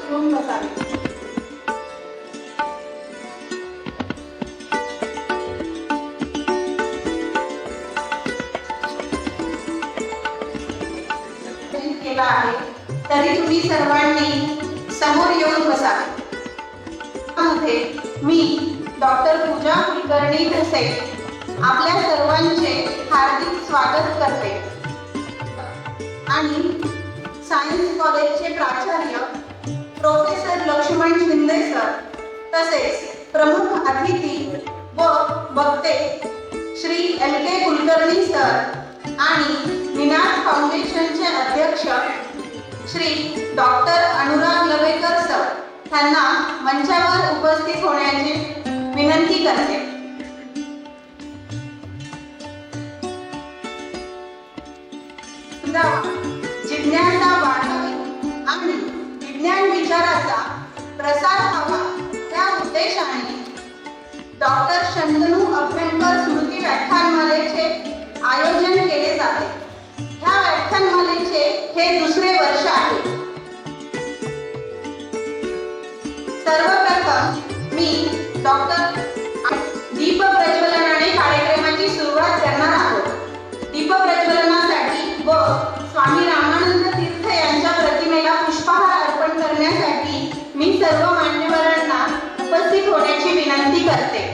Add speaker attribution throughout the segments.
Speaker 1: येऊन बसावे. केला आहे तरी तुम्ही सर्वांनी समोर येऊन बसावे. मध्ये मी डॉक्टर पूजा कुलकर्णी ढसे आपल्या सर्वांचे हार्दिक स्वागत करते आणि सायन्स कॉलेजचे प्राचार्य प्रोफेसर लक्ष्मण शिंदे सर तसेच प्रमुख अतिथी व वक्ते श्री LK कुलकर्णी सर आणि निनाद फाउंडेशनचे अध्यक्ष श्री डॉक्टर अनुराग लवेकर सर यांना मंचावर उपस्थित होण्याची विनंती करते. जिज्ञासा वाढावी आणि विज्ञान विचाराचा प्रसार व्हावा या उद्देशाने डॉक्टर शंतनू अभ्यंकर स्मृती व्याख्यानमालेचे आयोजन केले जाते. ह्या व्याख्यानमालेचे हे दुसरे वर्ष आहे. सर्वप्रथम मी डॉक्टर दीप प्रज्वलनाने कार्यक्रमाची सुरुवात करणार आहोत. दीप प्रज्वलनासाठी व स्वामी रामानंद तीर्थ यांच्या प्रतिमेला पुष्पहार अर्पण करण्यासाठी मी सर्व मान्यवरांना उपस्थित होण्याची विनंती करते.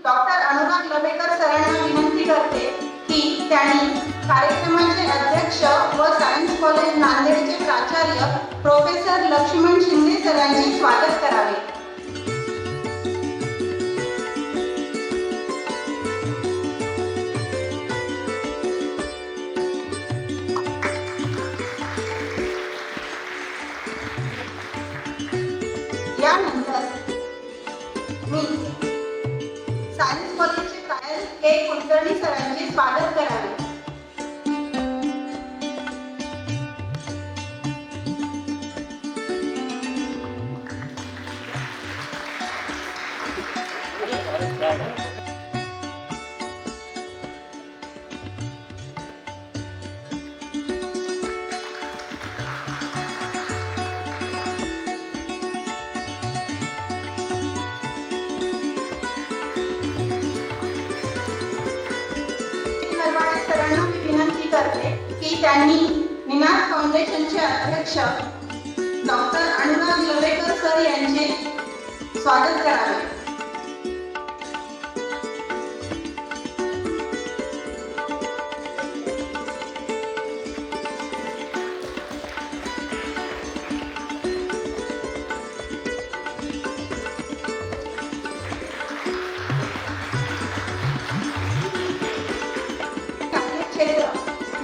Speaker 1: डॉक्टर अनुराग लवेकर सरांना विनंती करते की त्यांनी कार्यक्रमाचे अध्यक्ष व सायन्स कॉलेज नांदेडचे प्राचार्य प्रोफेसर लक्ष्मण शिंदे सरांचे स्वागत करावे. यानंतर मी सायन्स कॉलेजचे LK कुलकर्णी सरांचे स्वागत करावे. सरांना मी विनंती करते की त्यांनी निनाद फाउंडेशनचे अध्यक्ष डॉक्टर अनुराग लवेकर सर यांचे स्वागत करावे.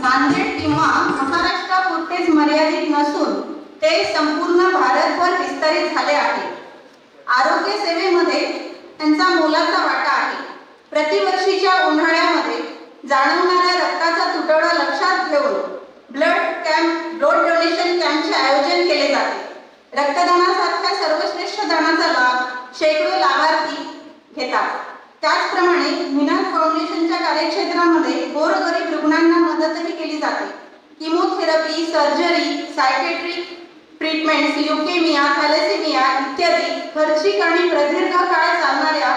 Speaker 1: नांदेड किंवा महाराष्ट्रापुरतेच मर्यादित नसून ते संपूर्ण भारतभर विस्तारित झाले आहे. आरोग्य सेवेमध्ये त्यांचा मोलाचा वाटा आहे. प्रतिवर्षीच्या उन्हाळ्यामध्ये जाणवणाऱ्या रक्ताचा तुटवडा लक्षात घेऊन ब्लड डोनेशन कॅम्पचे आयोजन केले जाते. रक्तदानासारख्या सर्वश्रेष्ठ दानाचा लाभ शेकडो लाभार्थी घेतात. त्याचप्रमाणे निनाद फाउंडेशनच्या कार्यक्षेत्रामध्ये गोरगरीब रुग्णांना मदतही केली जाते. Chemotherapy, surgery, psychiatric treatments, leukaemia, thalassaemia इत्यादी खर्चिक आणि प्रदीर्घ काळ चालणाऱ्या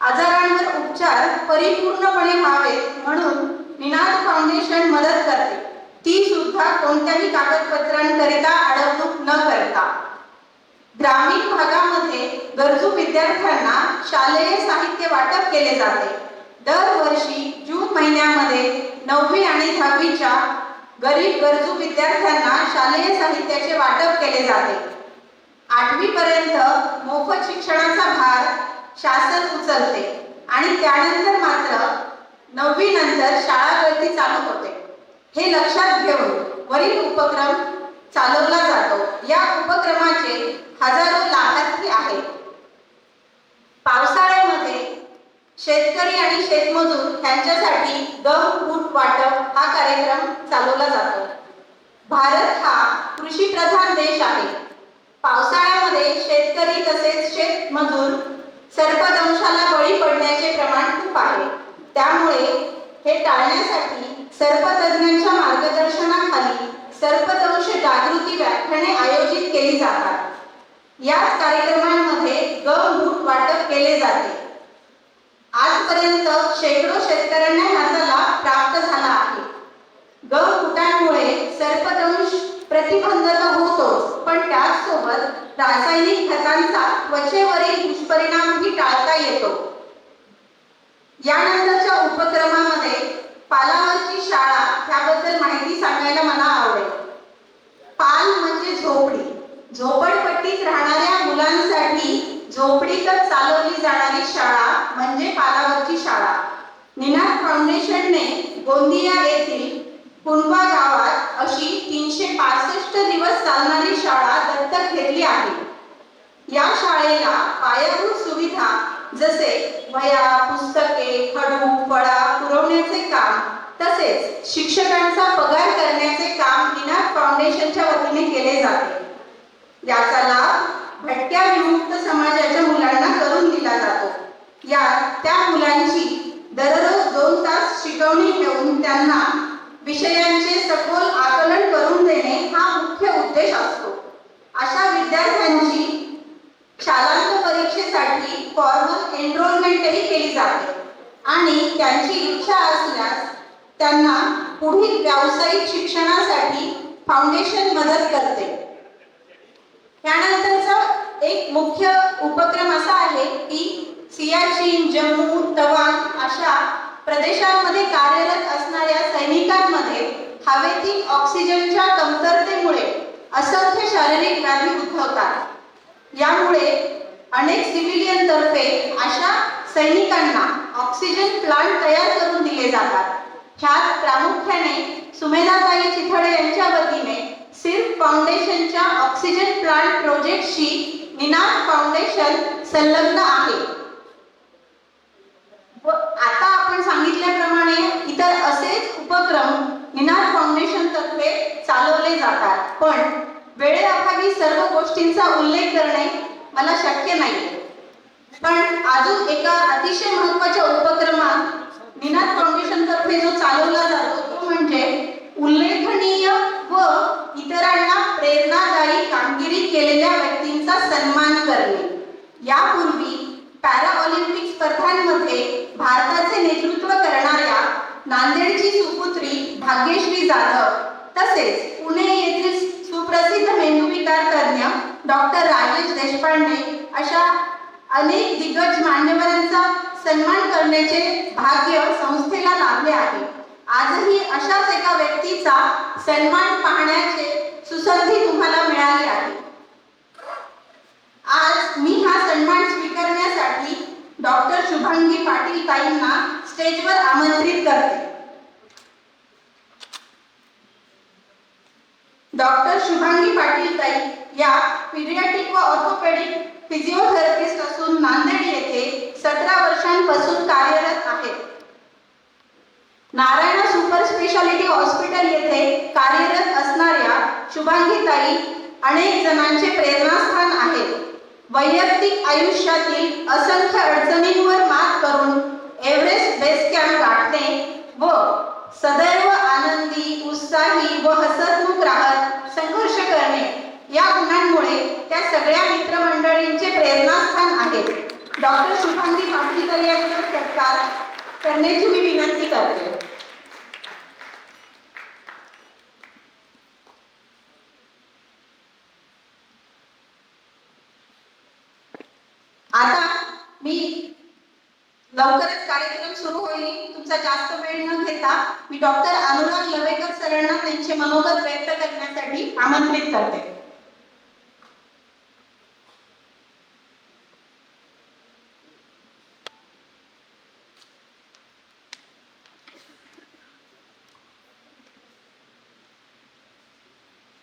Speaker 1: आजारांवर उपचार परिपूर्णपणे व्हावेत म्हणून निनाद फाउंडेशन मदत करते, ती सुद्धा कोणत्याही कागदपत्रांकरिता अडवणूक न करता. ग्रामीण भागामध्ये गरजू विद्यार्थ्यांना शालेय साहित्य वाटप केले जाते. दरवर्षी जून महिन्यामध्ये 9वी आणि 10वीच्या गरीब गरजू विद्यार्थ्यांना शालेय साहित्याचे वाटप केले जाते. 8वी पर्यंत मोफत शिक्षणाचा भार शासन उचलते आणि त्यानंतर मात्र 9वी नंतर शाळा गळती चालू होते. हे लक्षात घेऊन वरील उपक्रम चालवला जातो. या उपक्रमाचे हजारो लाभार्थी आहेत. पावसाळ्यामध्ये शेतकरी आणि शेतमजूर यांच्यासाठी गहू बूट वाटप हा कार्यक्रम चालवला जातो. भारत हा कृषीप्रधान देश आहे. पावसाळ्यामध्ये शेतकरी तसेच शेतमजूर सर्पदंशाला बळी पडण्याचे प्रमाण खूप आहे. त्यामुळे हे टाळण्यासाठी सर्पतज्ञांच्या मार्गदर्शनाखाली सर्पदंश जागृती व्याख्याने आयोजित केली जातात. याच कार्यक्रमांमध्ये गहू वाटप केले जाते. आजपर्यंत शेकडो शेतकऱ्यांना याचा लाभ प्राप्त झाला आहे. गहूमुळे सर्पदंश प्रतिबंधक होतोच, पण त्याचसोबत रासायनिक खतांचा त्वचेवरील दुष्परिणामही टाळता येतो. यानंतरच्या उपक्रमामध्ये पालावरची शाळा याबद्दल माहिती सांगायला मला आवडेल. पाल म्हणजे झोपडी. झोपडपट्टीत राहणाऱ्या मुलांसाठी झोपडीतच चालवली जाणारी शाळा म्हणजे पालावरची शाळा. निनाद फाउंडेशनने गोंदिया येथील कुंभा गावात अशी 365 दिवस चालणारी शाळा दत्तक घेतली आहे. या शाळेला पायाभूत सुविधा जसे वह्या, पुस्तके, खडू, फळा पुरवण्याचे काम तसेच शिक्षकांचा पगार करण्याचे काम निनाद फाउंडेशनच्या वतीने केले जाते. याचा लाभ भटक्या विमुक्त समाजाच्या मुलांना करून दिला जातो. यात त्या मुलांची दररोज 2 तास शिकवणी घेऊन त्यांना विषयांचे सखोल आकलन करून देणे हा मुख्य उद्देश असतो. अशा विद्यार्थ्यांची शालांत परीक्षेसाठी फॉर्मल एनरोलमेंटही केली जाते आणि त्यांची इच्छा असल्यास त्यांना पुढील व्यावसायिक शिक्षणासाठी फाउंडेशन मदत करते. त्यानंतरचा एक मुख्य उपक्रम असा आहे की सियाचीन, जम्मू, तवांग अशा प्रदेशांमध्ये कार्यरत असणाऱ्या सैनिकांमध्ये हवेतील ऑक्सिजनच्या कमतरतेमुळे असंख्य शारीरिक व्याधी उद्भवतात. यामुळे अनेक सिव्हिलियन तर्फे अशा सैनिकांना ऑक्सिजन प्लांट तयार करून दिले जातात. ह्यात प्रामुख्याने सुमेधाताई चिथडे यांच्या वतीने सिर्फ फाउंडेशनच्या ऑक्सिजन प्लांट प्रोजेक्टशी निनाद फाउंडेशन संलग्न आहे. व आता आपण सांगितल्याप्रमाणे इतर असेच उपक्रम निनाद फाउंडेशन तर्फे चालवले जातात, पण वेळेअभावी सर्व गोष्टींचा उल्लेख करणे मला शक्य नाही. पण अजून एका अतिशय महत्त्वाच्या उपक्रमात निनाद फाउंडेशन तर्फे जो चालवला जातो तो म्हणजे उल्लेखनीय व इतरांना प्रेरणादायी कामगिरी केलेल्या व्यक्तींचा सन्मान करणे. यापूर्वी पॅरा ऑलिम्पिक स्पर्धांमध्ये भारताचे नेतृत्व करणाऱ्या नांदेडची सुपुत्री भाग्यश्री जाधव तसेच पुणे येथील सुप्रसिद्ध मेंदूविकार तज्ञ डॉक्टर राजेश देशपांडे अशा अनेक दिग्गज मान्यवरांचा सन्मान करण्याचे भाग्य संस्थेला लाभले आहे. आजही अशाच एका व्यक्तीचा सन्मान पाहण्याचे सुसंधी तुम्हाला मिळाली आहे. आज मी हा सन्मान स्वीकारण्यासाठी डॉक्टर शुभांगी पाटील ताईंना स्टेजवर आमंत्रित करते. डॉक्टर शुभांगी पाटील ताई या पीडियाट्रिक व ऑर्थोपेडिक फिजिओथेरपिस्ट असून नांदेड येथे 17 वर्षांपासून कार्यरत आहेत. नारायणा सुपर स्पेशालिटी हॉस्पिटल येथे कार्यरत असणाऱ्या शुभांगी ताई अनेक जणांचे प्रेरणा वैयक्तिक आयुष्यातील असंख्य अडचणींवर मात करून एव्हरेस्ट बेस कॅम्प गाठणे व सदैव आनंदी, उत्साही व हसतमुख राहत संघर्ष करणे या गुणांमुळे त्या सगळ्या मित्रमंडळींचे प्रेरणास्थान आहे. डॉक्टर शुभांगी पाटील यांचा सत्कार करण्याची मी विनंती करते. आता मी लवकरच कार्यक्रम सुरू होईल. तुमचा जास्त वेळ न घेता मी डॉक्टर अनुराग लवेकर सरांना त्यांचे मनोगत व्यक्त करण्यासाठी आमंत्रित करते.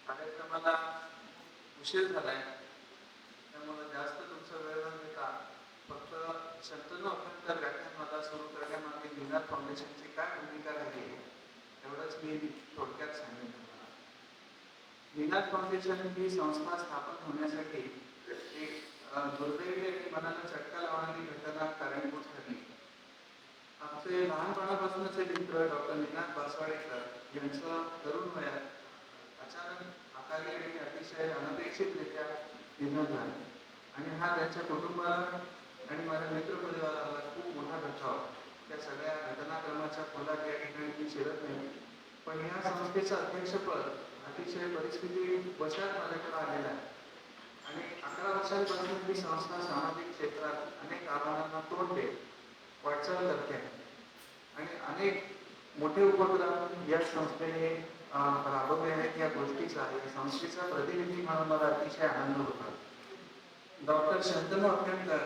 Speaker 2: कार्यक्रमाला उशीर झालाय, त्यामुळे जास्त तुमचा वेळ न घेता फक्त शंतनू अभ्यंकर व्याख्यानमाला सुरू करण्यामागे निनाद फाउंडेशनची काय भूमिका राहिली एवढंच मी थोडक्यात सांगेन. निनाद फाउंडेशन ही संस्था स्थापन होण्यासाठी एक दुर्दैवी आणि मनाला चटका लावणारी घटना कारणीभूत ठरली. आमचे लहानपणापासूनचे मित्र डॉक्टर निनाद बासवाडेकर यांचं तरुण वयात अचानक अकाली आणि अतिशय अनपेक्षितरित्या निधन झाले आणि हा त्यांच्या कुटुंबाला आणि माझ्या मित्रपरिवाराला खूप मोठा धक्का होता. त्या सगळ्या घटनाक्रमाच्या खोलात या ठिकाणी मी शिरत नाही, पण या संस्थेचं अध्यक्षपद अतिशय परिस्थिती वशात माझ्याकडे आलेलं आहे आणि 11 वर्षांपासून ही संस्था सामाजिक क्षेत्रात अनेक आव्हानांना तोंड देत वाटचाल करते आणि अनेक मोठे उपक्रम या संस्थेने राबवले आहेत. या गोष्टीचा या संस्थेचा प्रतिनिधी म्हणून मला अतिशय आनंद होता. डॉक्टर शंतनू अभ्यंकर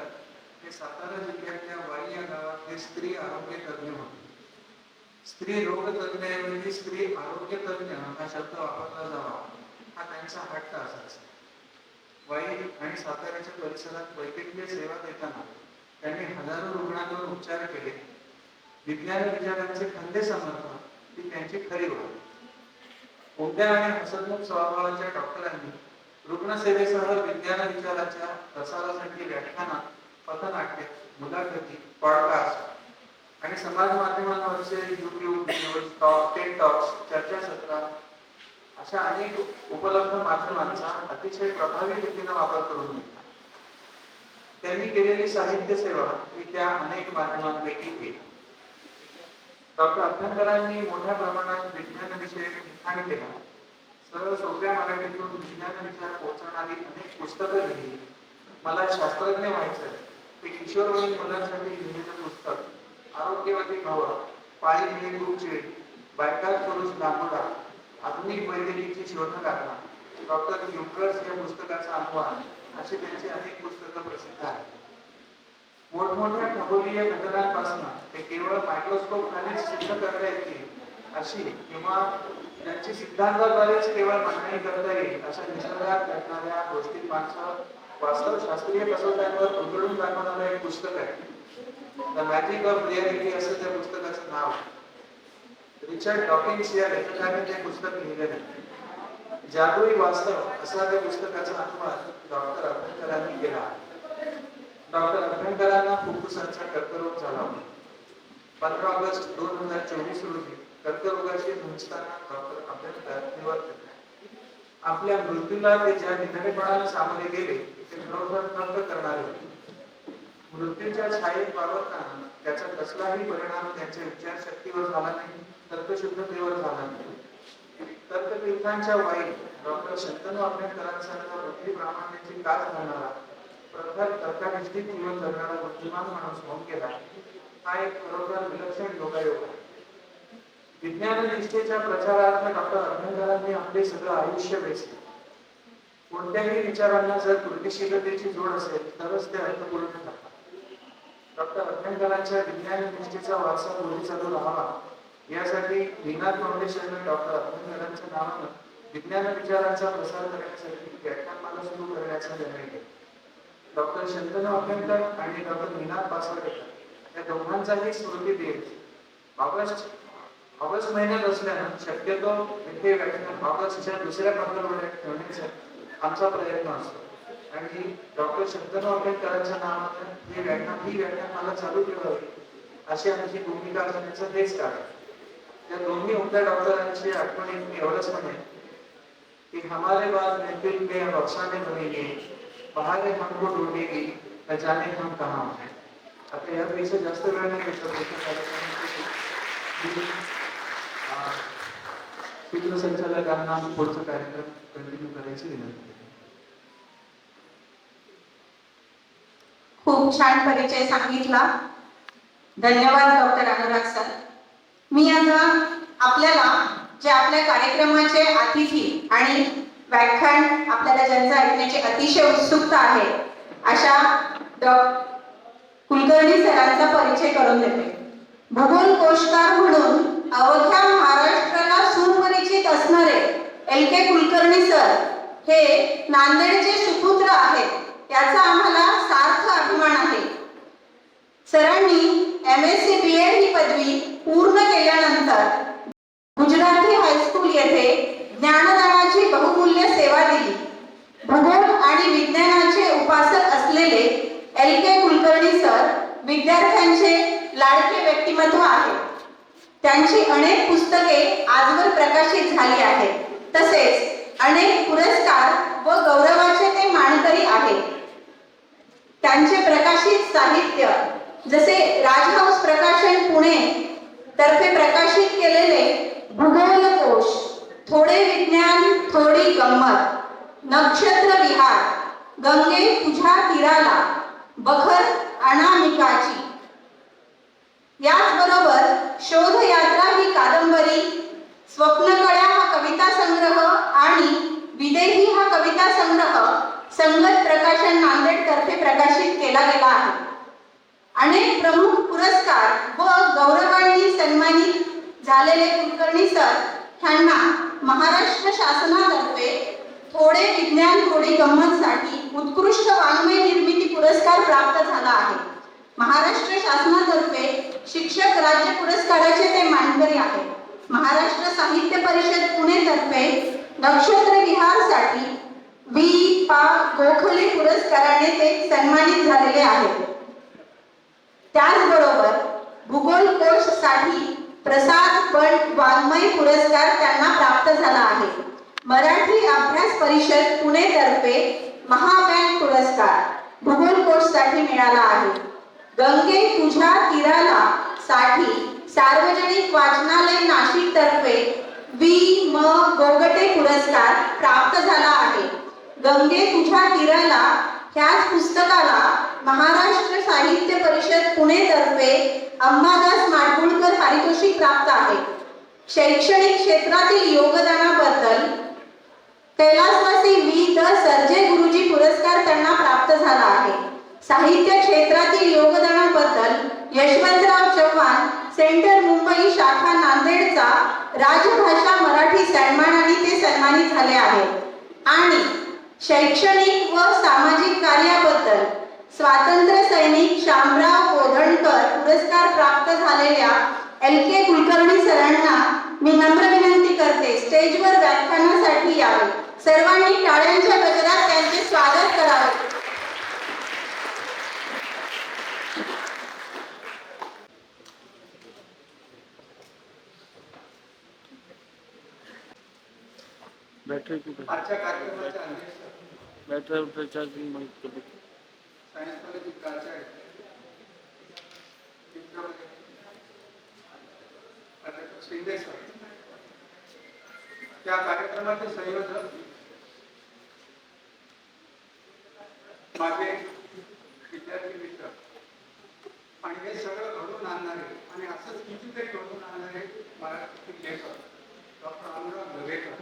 Speaker 2: हे सातारा जिल्ह्यातल्या वाई या गावातले स्त्री आरोग्य तज्ञ होते. स्त्री रोग तज्ञ स्त्री आरोग्य तज्ञ हा शब्द वापरला जावा हा त्यांचा हट्ट असायचा. वाई आणि साताऱ्याच्या परिसरात वैद्यकीय सेवा देताना त्यांनी हजारो रुग्णांवर उपचार केले. विज्ञान विचारांचे खंदे समर्थन ही त्यांची खरी ओळख. उमद्या आणि हसतमुख स्वभावाच्या डॉक्टरांनी रुग्णसेवेसह विज्ञान विचाराच्या प्रसारासाठी व्याख्यानात, पथनाट्य, मुलाखती, पॉडकास्ट आणि समाज माध्यमांवरचे YouTube व्हिडिओज, टेड टॉक्स, चर्चासत्र अशा अनेक उपलब्ध माध्यमांचा अतिशय प्रभावी रीतीने वापर करून घेतला. त्यांनी केलेली साहित्य सेवा ही त्या अनेक माध्यमांपैकी एक. डॉक्टर अभ्यंकरांनी मोठ्या प्रमाणात विज्ञानविषयक लिखाण केलं. सरळ सोप्या मराठीतून विज्ञान विचार पोहोचवणारी अनेक पुस्तकं लिहिली. मला शास्त्रज्ञ व्हायचं ते किशोरवयीन मुलांसाठी लिहिलेलं पुस्तक आरोग्यवती भव, पाळी मिळी गुपचिड, बायकार पुरुष दाखवला, आधुनिक वैद्यकीची शोधकर्ता, डॉक्टर युकर्स या पुस्तकाचा अनुवाद अशी त्यांची अनेक पुस्तकं प्रसिद्ध आहेत. मोठमोठ्या खगोलीय घटनांपासून ते केवळ मायक्रोस्कोप खाली सिद्ध करता येतील अशी किंवा त्यांची सिद्धांताद्वारेच केवळ मांडणी करता येईल अशा निसर्गात घडणाऱ्या गोष्टींमागचं वास्तव शास्त्रीय कसोट्यांवर उलगडून दाखवणारं एक पुस्तक आहे. द मॅजिक ऑफ रियालिटी असं त्या पुस्तकाचं नाव आहे. रिचर्ड डॉकिन्स या लेखकाने ते पुस्तक लिहिलेलं आहे. जादुई वास्तव असा त्या पुस्तकाचा अनुवाद डॉक्टर अभ्यंकरांनी केला. डॉक्टर अभ्यंकरांना फुफ्फुसांचा कर्करोग झाला होता. 15 ऑगस्ट 2024 रोजी कर्करोगाशी झुंजताना डॉक्टर अभ्यंकर निवृत्त झाले. आपल्या मृत्यूला ते ज्या निधडीपणाने सामोरे गेले ते खरोखर थक्क करणारे होते. मृत्यूच्या छायेत वावरताना त्याचा कसलाही परिणाम त्यांच्या विचारशक्तीवर झाला नाही, तर्कशुद्धतेवर झाला नाही. तर्कतीर्थांच्या वाई डॉक्टर शंतनू अभ्यंकरांसारखा बुद्धी प्रामाण्याची कास घालणारा, प्रखर तर्कनिष्ठित जीवन जगणारा बुद्धिमान माणूस होऊन गेला हा एक खरोखर विलक्षण योगायोग आहे. विज्ञान निष्ठेच्या प्रचारार्थ डॉक्टर अभ्यंकरांनी आपले सगळं आयुष्य वेचले. कोणत्याही विचारांना जर कृतिशीलतेची जोड असेल तरच ते अर्थपूर्ण ठरतात. डॉक्टर अभ्यंकरांच्या विज्ञान निष्ठेचा वारसा पुढे चालू राहावा यासाठी निनाद फाउंडेशनने डॉक्टर अभ्यंकरांच्या नावानं विज्ञान विचारांचा प्रसार करण्यासाठी व्याख्यानमाला सुरू करण्याचा निर्णय घेतला. डॉक्टर शंतनू अभ्यंकर आणि डॉक्टर निनाद बासवाडेकर या दोघांचाही स्मृती दिन ऑगस्ट महिन्यात असल्यानं शक्यतो हे व्याख्यान ऑगस्टच्या दुसऱ्या पंधरवड्यात ठेवण्याचा आमचा प्रयत्न असतो आणि डॉक्टर शंतनू अभ्यंकरांच्या नावानं ही व्याख्यान मला चालू ठेवावी अशी आमची भूमिका असण्याचं हेच कारण. या दोन्ही उमद्या डॉक्टरांची आठवणी मी एवढंच म्हणेन कि हमारे बाद महफिल में अफसाने बनेंगे, बहारें हमको ढूंढेगी, न जाने हम कहाँ हैं. आता यापेक्षा जास्त वेळ नाही घेतला सूत्रसंचालकांना पुढचा कार्यक्रम कंटिन्यू करायची विनंती.
Speaker 1: खूप छान परिचय सांगितला. धन्यवाद डॉक्टर अनुराग सर. मी आता आपल्याला जे आपल्या कार्यक्रमाचे अतिथी आणि व्याख्यान आपल्याला ज्यांचं ऐकण्याची अतिशय उत्सुकता आहे अशा कुलकर्णी सरांचा परिचय करून देते. भूगोल कोशकार म्हणून अवघ्या महाराष्ट्राला सुपरिचित असणारे LK कुलकर्णी सर हे नांदेडचे सुपुत्र आहेत याचा आम्हाला सार्थ अभिमान आहे. सरांनी MSc BEd ही पदवी पूर्ण केल्यानंतर गुजराती हायस्कूल येथे ज्ञानदानाची बहुमूल्य सेवा दिली. भूगोल आणि विज्ञानाचे उपासक असलेले LK कुलकर्णी सर विद्यार्थ्यांचे लाडके व्यक्तिमत्व आहे. त्यांची अनेक पुस्तके आजवर प्रकाशित झाली आहेत. तसेच अनेक पुरस्कार व गौरवाचे ते मानकरी आहेत. त्यांचे प्रकाशित साहित्य जसे राजहंस प्रकाशन पुणे तर्फे प्रकाशित केलेले भूगोल कोश, थोडे विज्ञान थोडी गंमत, नक्षत्र विहार, गंगे तुझ्या तीराला, बखर अनामिकाची, याचबरोबर शोधयात्रा ही कादंबरी, स्वप्नकळ्या हा कविता संग्रह आणि विदेही हा कविता संग्रह संगत प्रकाशन नांदेड तर्फे प्रकाशित केला गेला आहे. अनेक प्रमुख पुरस्कार व गौरवांनी सन्मानित झालेले कुलकर्णी सर यांना महाराष्ट्र शासनातर्फे थोडे विज्ञान थोडी गंमतसाठी उत्कृष्ट वाङ्मय निर्मिती पुरस्कार प्राप्त झाला आहे. महाराष्ट्र शासनातर्फे शिक्षक राज्य पुरस्काराचे ते मानकरी आहेत. महाराष्ट्र साहित्य परिषद पुणे तर्फे नक्षत्र विहारसाठी V.पा. गोखले पुरस्काराने ते सन्मानित झालेले आहेत. त्याचबरोबर भूगोल कोश साठी प्रसाद बंड वाङ्मय पुरस्कार त्यांना प्राप्त झाला आहे. मराठी अभ्यास परिषद पुणे तर्फे महाबँक पुरस्कार भूगोल कोश साठी मिळाला आहे. गंगे तुझ्या तीराला साठी सार्वजनिक वाचनालय नाशिक तर्फे V.म. गोगटे पुरस्कार प्राप्त झाला आहे. गंगे तुझ्या तीराला ह्याच पुस्तकाला महाराष्ट्र साहित्य परिषद पुणे तर्फे अंबादास माडगुळकर पारितोषिक प्राप्त आहे. शैक्षणिक क्षेत्रातील योगदानाबद्दल कैलासवासी V.द. सरजे गुरुजी पुरस्कार त्यांना प्राप्त झाला आहे. साहित्य क्षेत्रातील योगदानाबद्दल यशवंतराव चव्हाण सेंटर मुंबई शाखा नांदेडचा राजभाषा मराठी सन्मानाने ते सन्मानित झाले आहेत. आणि शैक्षणिक व सामाजिक कार्याबद्दल स्वातंत्र्य सैनिक शामराव बोधनकर पुरस्कार प्राप्त झालेल्या LK कुलकर्णी सरांना मी नम्र विनंती करते स्टेजवर व्याख्यानासाठी यावे. सर्वांनी टाळ्यांच्या गजरात त्यांचे स्वागत करावे.
Speaker 2: आजच्या कार्यक्रमाच्या
Speaker 3: बॅटरी चार्जिंग
Speaker 2: सायन्स कॉलेज प्राचार्य शिंदे सर, त्या कार्यक्रमाचे संयोजक माझे विद्यार्थी मित्र आणि हे सगळं घडून आणणारे आणि असंच कितीतरी घडून आणणारे मराठीतील लेखक डॉक्टर अनुराग दवेकर.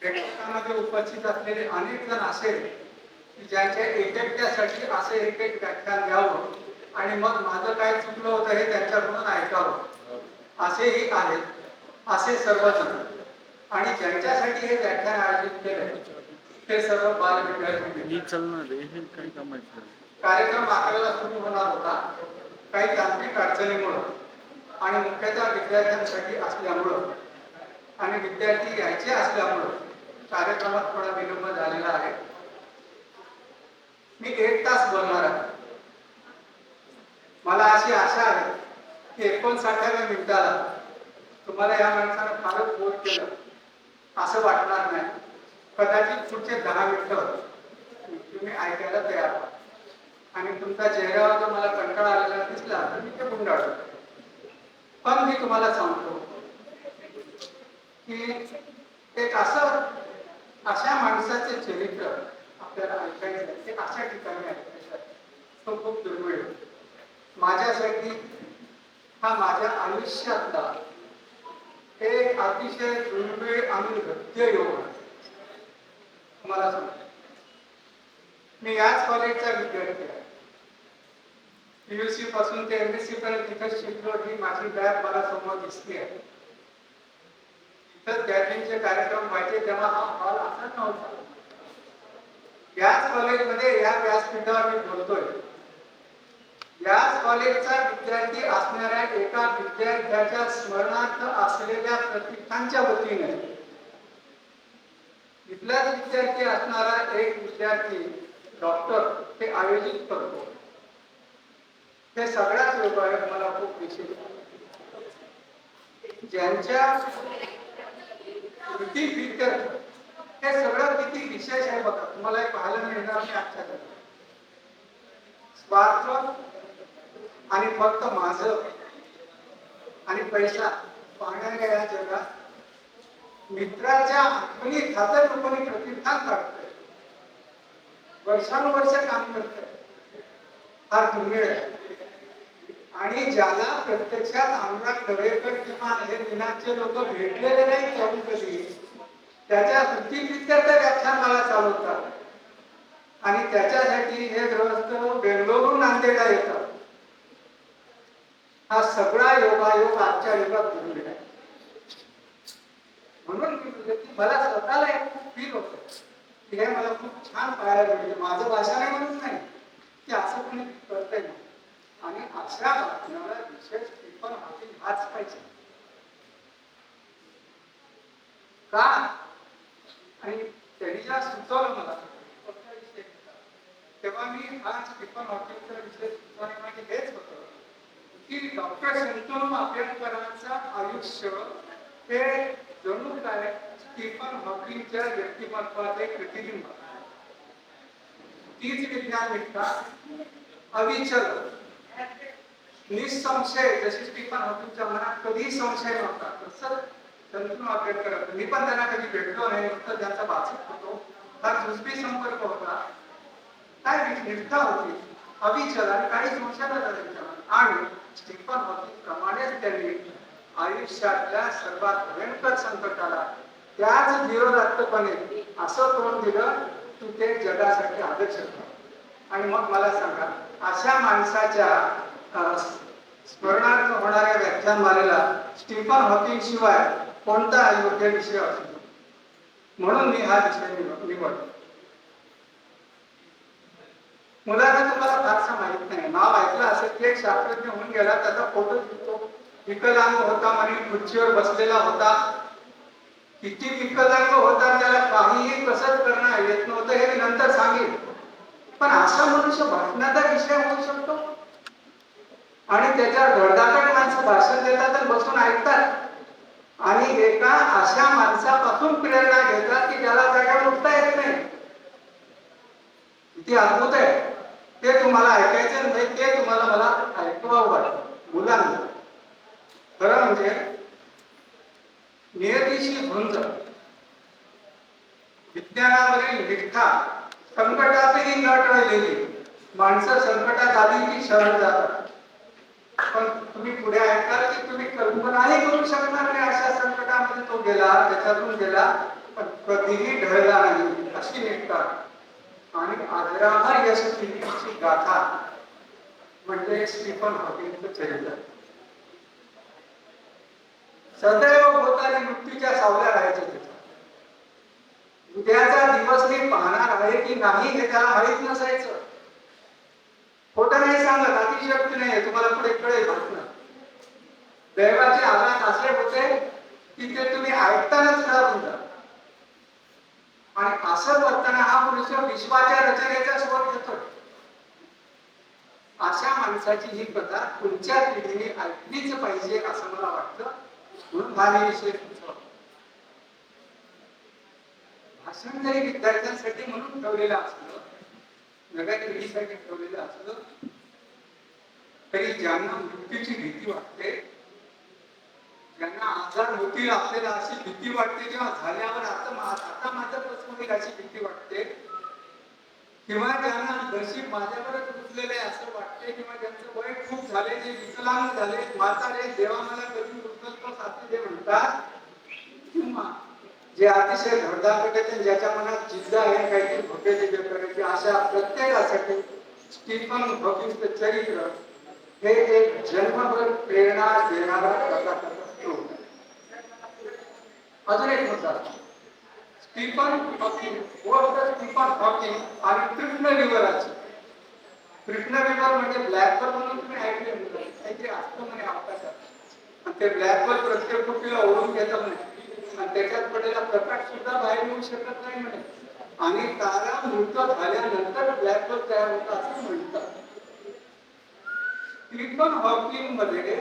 Speaker 2: प्रेक्षकांमध्ये उपस्थित असलेले अनेक जण असेल की ज्यांच्या एकट्यासाठी असे एक व्याख्यान द्यावं आणि मग माझं काय चुकलं होतं हे त्यांच्याकडून ऐकावं असेही आहेत. असे सर्वजण आणि ज्यांच्यासाठी हे व्याख्यान आयोजित केले ते सर्व बाल विद्यार्थी. कार्यक्रम 11ला सुरू होणार होता. काही तांत्रिक अडचणीमुळे आणि मुख्यतः विद्यार्थ्यांसाठी असल्यामुळं आणि विद्यार्थी यायचे असल्यामुळं कार्यक्रमात थोडा विलंब झालेला आहे.
Speaker 4: मला अशी आशा आहे की 59व्या मिनिटाला तुम्हाला या माणसानं फारच बोर केलं असं वाटणार नाही. कदाचित पुढचे 10 मिनिटं तुम्ही ऐकायला तयार व्हा आणि तुमचा चेहऱ्यावर जर मला कंटाळा आलेला दिसला तर मी ते गुंडाळतो. पण मी तुम्हाला सांगतो की एक अशा माणसाचे चरित्र आपल्याला ऐकायचं आहे, ते अशा ठिकाणी ऐकायचं आहे. तो खूप दुर्मिळ आहे. माझ्यासाठी हा माझ्या आयुष्यातला एक अतिशय दुर्मिळ आणि गद्य योग आहे. तुम्हाला सांगतो, मी याच कॉलेजचा विद्यार्थी आहे. PUC पासून ते MSc पर्यंत तिथं शिकलो. ही माझी बॅग मला समोर दिसते आहे. तिथं गॅदरिंगचे कार्यक्रम व्हायचे तेव्हा हा हॉल असा नव्हता. याच कॉलेजमध्ये या व्यासपीठावर मी बोलतोय. याच कॉलेजचा विद्यार्थी असणाऱ्या एका विद्यार्थ्याच्या स्मरणार्थ असलेल्या प्रतीकांच्या वतीने इथलाच विद्यार्थी असणारा एक विद्यार्थी डॉक्टर हे आयोजित करतो. हे सगळ्याच लोकांना मला खूप विशेष ज्यांच्या कृती फिकर हे सगळं किती विशेष आहे बघा. तुम्हाला एक पाहायला मिळणार नाही आजच्या जगात. स्वार्थ आणि फक्त माझं आणि पैसा पाहणाऱ्या या जगात मित्राच्या आठवणी खातर लोकांनी प्रतिष्ठान काढतोय. वर्षानुवर्ष काम करतोय. फार दुर्मिळ आहे. आणि ज्याला प्रत्यक्षात अनुराग दरेकर किंवा हे दिनांचे लोक भेटलेले नाही जाऊन कधी, त्याच्या कृतीविद्याचं व्याख्यान मला चालवतात आणि त्याच्यासाठी हे गृहस्थ बेंगलोरून नांदेडला येतात. हा सगळा योगायोग आजच्या युगात दुर्मिळ आहे. म्हणून मी म्हणलं की मला स्वतःला एक खूप फील होतं की हे मला खूप छान पाहायला मिळते. माझं भाषा नाही म्हणत नाही की असं कोणी करतंय ना. आणि अशा बातम्याला विशेष टिप्पण हॉकिंग हाच पाहिजे का. आणि त्यांनी ज्या सुचवलं मला तेव्हा मी हा स्टीफन हॉकिंगचा विषय सुचवण्यामागे हेच होतं की डॉक्टर शंतनू आंबेडकरांचं आयुष्य हे जणू काय स्टीफन हॉकिंगच्या व्यक्तिमत्वाचे प्रतिबिंब. तीच विज्ञान निष्ठा अविचल निसंशय, जशी स्टीफन हॉकिंगच्या मनात कधीही संशय नव्हता तसं शंतनू आंबेडकर. मी पण त्यांना कधी भेटलो नाही, फक्त त्यांचा वाचक होतो. फार जुजबी संपर्क होता. काय निष्ठा होती अविचल आणि काही संशय नव्हता. आणि स्टीफन हॉकिंग प्रमाणेच त्यांनी आयुष्यातल्या सर्वात भयंकर संकटाला त्याच धीरोदात्तपणे असं तोंड दिलं की ते जगासाठी आदर्श होतं. आणि मग मला सांगा, अशा माणसाच्या स्मरणार्थ होणाऱ्या व्याख्यानमालेला स्टीफन हॉकिंग शिवाय कोणता योग्य विषय असतो. म्हणून मी हा विषय निवडतो. मुलांना तुम्हाला फारसा माहित नाही, नाव ऐकलं असेल की एक शास्त्रज्ञ होऊन गेला, त्याचा फोटो दिसतो. विकलांग होता आणि खुर्चीवर बसलेला होता. किती विकलांग होता, त्याला काहीही कसरत करणं येत नव्हतं हे मी नंतर सांगेन. पण असा मनुष्य भाषणाचा विषय होऊ शकतो आणि त्याच्यावर धडधाकट माणसं भाषण देतात आणि बसून ऐकतात आणि एका अशा माणसापासून प्रेरणा घेतात की ज्याला जागेवर उठता येत नाही. किती अद्भुत आहे ते तुम्हाला ऐकायचं नाही, ते तुम्हाला मला ऐकवावं वाटतं. मुलांना खरं म्हणजे नियतीशी झुंज, विज्ञानावरील निष्ठा, संकटातही न टळलेली माणसं संकटात आली की शरण जातात. पण तुम्ही पुढे ऐकाल की तुम्ही कल्पनाही करू शकणार नाही अशा संकटामध्ये तो गेला, त्याच्यातून गेला, पण कधीही ढळला नाही अशी निष्ठा आणि आदरावर यशस्वीची गाथा म्हणजे स्टीफन हॉकिंगचं चरित्र. सदैव भोवताली मृत्यूच्या सावल्या राहायचं. त्याचा उद्याचा दिवस मी पाहणार आहे की नाही हे त्याला माहीत नसायचं. खोटं नाही सांगत, अतिशयोक्ती नाही, तुम्हाला पुढे कळेल घटना. दैवाचे आघात असे होते की ते तुम्ही ऐकतानाच घालून जा. आणि असं वर्तन हा पुरुष विश्वाच्या रचनेचा स्वर घेतो. अशा माणसाची ही कथा पुढच्या पिढीने ऐकलीच पाहिजे असं मला वाटतं. म्हणून हा विषय तुमचा भाषण जरी विद्यार्थ्यांसाठी म्हणून ठेवलेलं असलं, नव्या पिढीसाठी ठेवलेलं असलं, तरी ज्यांना मृत्यूची भीती वाटते, ज्यांना आजार होतील आपल्याला अशी भीती वाटते, जेव्हा झाल्यावर आता माझं कसं होईल अशी भीती वाटते, किंवा ज्यांना नशीब माझ्यावरच रुजलेलं आहे असं वाटते, किंवा ज्यांचं वय खूप झाले, जे विकलांग झाले, म्हातारे, देवा मला कधी उचलतोस असे जे म्हणतात, किंवा जे अतिशय धडधाकट आहेत, ज्याच्या मनात जिद्द आहे काहीतरी भोग्याची करायची, अशा प्रत्येकासाठी स्टीफन हॉकिंगचं चरित्र हे एक जन्मभर प्रेरणा देणारा प्रकार असतो. अजून एक मुद्दा, स्टीफन हॉकिंग आणि कृष्ण रिव्हराची. कृष्ण रिव्हर म्हणजे ब्लॅक होल म्हणून तुम्ही ऐकले काहीतरी असतं म्हणे आकाशात, आणि ते ब्लॅक होल प्रत्येक गोष्टीला ओढून घेतं म्हणे, आणि त्याच्यात पडलेला प्रकाश सुद्धा बाहेर येऊ शकत नाही म्हणे, आणि तारा मृत झाल्यानंतर ब्लॅक होल तयार होता असं म्हणतात. स्टीफन हॉकिंग मध्ये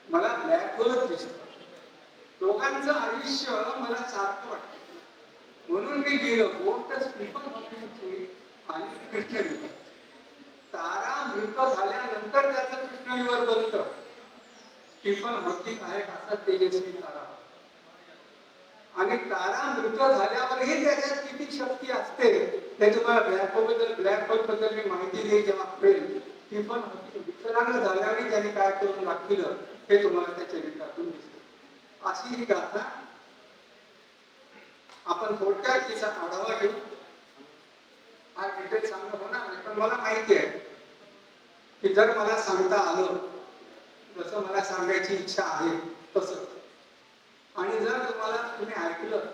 Speaker 4: मला ब्लॅक होलच दिसतो. लोकांचं आयुष्य मला सारखं वाटतं, म्हणून मी गेलो गोष्ट स्टीफन हॉकिंगची आणि कृष्ण रिव्हर. तारा मृत झाल्यानंतर त्याचं कृष्ण रिव्हर बनतं. स्टीफन हॉकिंग आहे असा तेजस्वी तारा, आणि तारा मृत झाल्यावरही त्याच्यात किती शक्ती असते हे तुम्हाला ब्लॅक होल बद्दल मी माहिती देईल जेव्हा कळेल. स्टीफन हॉकिंग विकलांग झाल्यावर त्यांनी काय करून दाखवलं हे तुम्हाला त्या चरित्रातून दिसतं. अशी ही गाथा आपण थोडक्यात तिचा आढावा घेऊ. हा डिटेल सांगणं होणार नाही, पण मला माहिती आहे की जर मला सांगता आलं जसं मला सांगायची इच्छा आहे तसं, आणि जर तुम्ही ऐकलं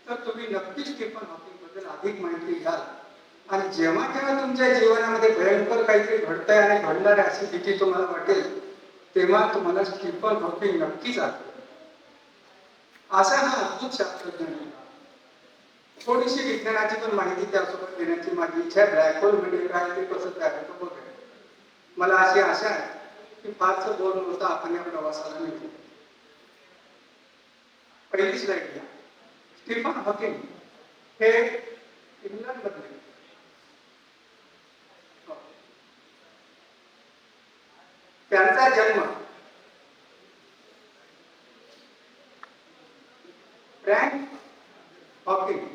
Speaker 4: तर तुम्ही नक्कीच स्टीफन हॉकिंग बद्दल अधिक माहिती घ्याल. आणि जेव्हा जेव्हा तुमच्या जीवनामध्ये भयंकर काहीतरी घडतंय आणि घडणारी अशी भीती तुम्हाला वाटेल, तेव्हा तुम्हाला स्टीफन हॉकिंग नक्कीच आठवेल. असा हा अद्भुत शास्त्रज्ञ. थोडीशी विज्ञानाची पण माहिती त्यासोबत देण्याची माझी इच्छा आहे. ब्लॅक होल म्हणजे काय, ते कसं तयार होतं बघा. मला अशी आशा आहे की फारसं बोर नव्हतं आपण या प्रवासाला मिळतो. पहिली स्लाइड घ्या. स्टीफन हॉकिंग हे इंग्लंड मधले, त्यांचा जन्म फ्रँक हॉकिंग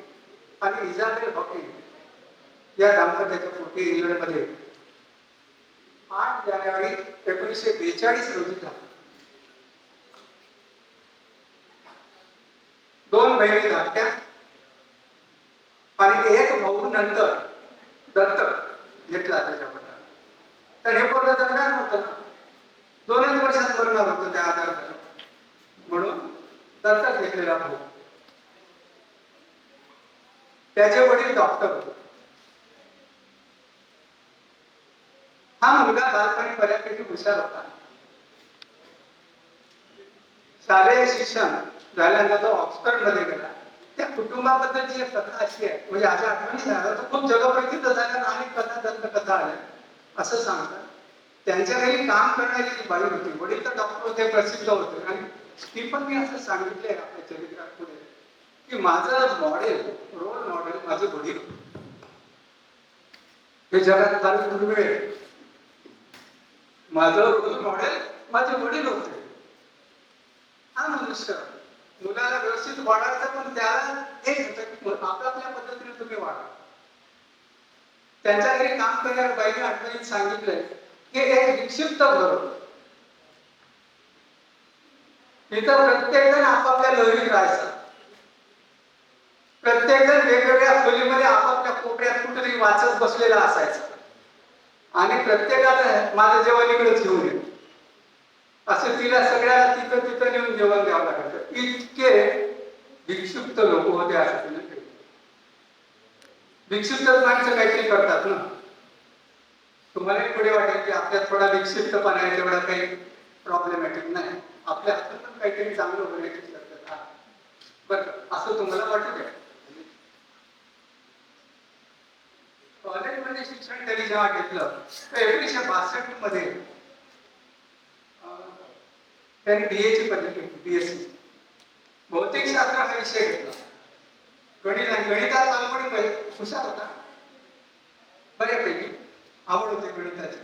Speaker 4: आणि इझाबेल हॉकिंग या दाम्पत्याच्या पोटी इंग्लंडमध्ये 8 जानेवारी 1942 रोजी झाला. 2 बहिणी धाकट्या आणि एक भाऊ नंतर दत्तक घेतला त्याच्यामध्ये. तर हे पोरं जगणार नव्हतं ना, 2च वर्षात मरणार होतं त्या आजारात, म्हणून दत्तक घेतलेला भाऊ. त्याचे वडील डॉक्टर होते. हा मुलगा बालपणी बऱ्यापैकी हुशार होता. शालेय शिक्षण झाल्यानंतर तो ऑक्सफर्ड मध्ये गेला. त्या कुटुंबाबद्दलची एक कथा अशी आहे, म्हणजे अशा आठवणी झाल्या तर खूप जगप्रसिद्ध झाल्या, अनेक कथा दंतकथा आल्या असं सांगतात. त्यांच्या घरी काम करणारी जी बाई होती, वडील तर डॉक्टर होते, प्रसिद्ध होते, आणि स्टीफनने असं सांगितलंय आपल्या चरित्रात पुढे की माझं मॉडेल, रोल मॉडेल माझे वडील होते. हे जगात फार दुर्मिळ आहे. माझं रोल मॉडेल माझे वडील होते. हा मनुष्य मुलाला व्यवस्थित वाढायचं, पण त्याला एक होतं की आपल्या पद्धतीने तुम्ही वाढा. त्यांच्या घरी काम करणाऱ्या बाईने आठवणीत सांगितलंय की एक विक्षिप्त घर, इथं प्रत्येक जण आपापल्या लहरीत राहायचा. प्रत्येक जण वेगवेगळ्या खोलीमध्ये आपापल्या कोपऱ्यात कुठेतरी वाचत बसलेला असायचा, आणि प्रत्येकाला माझं जेवण इकडेच घेऊन ये असं तिला सगळ्याला तिथं तिथं नेऊन जेवण द्यावं लागायचं. इतके विक्षिप्त लोक होते असं तिने केलं. विक्षिप्त माणसं काहीतरी करतात ना. तुम्हाला पुढे वाटेल की आपल्यात थोडा विक्षिप्तपणा आहे, तेवढा काही प्रॉब्लेमॅटिक नाही. आपल्या हातात पण काहीतरी चांगलं होण्याची शक्यता आहे. बरं, असं तुम्हाला वाटत आहे. कॉलेजमध्ये मध्ये शिक्षण त्यांनी जेव्हा घेतलं तर 1962 मध्ये त्यांनी BA ची पदवी घेतली, BSc भौतिकशास्त्र हा विषय घेतला. गणितात तालपणी हुशार होता, बऱ्यापैकी आवड होती गणिताची.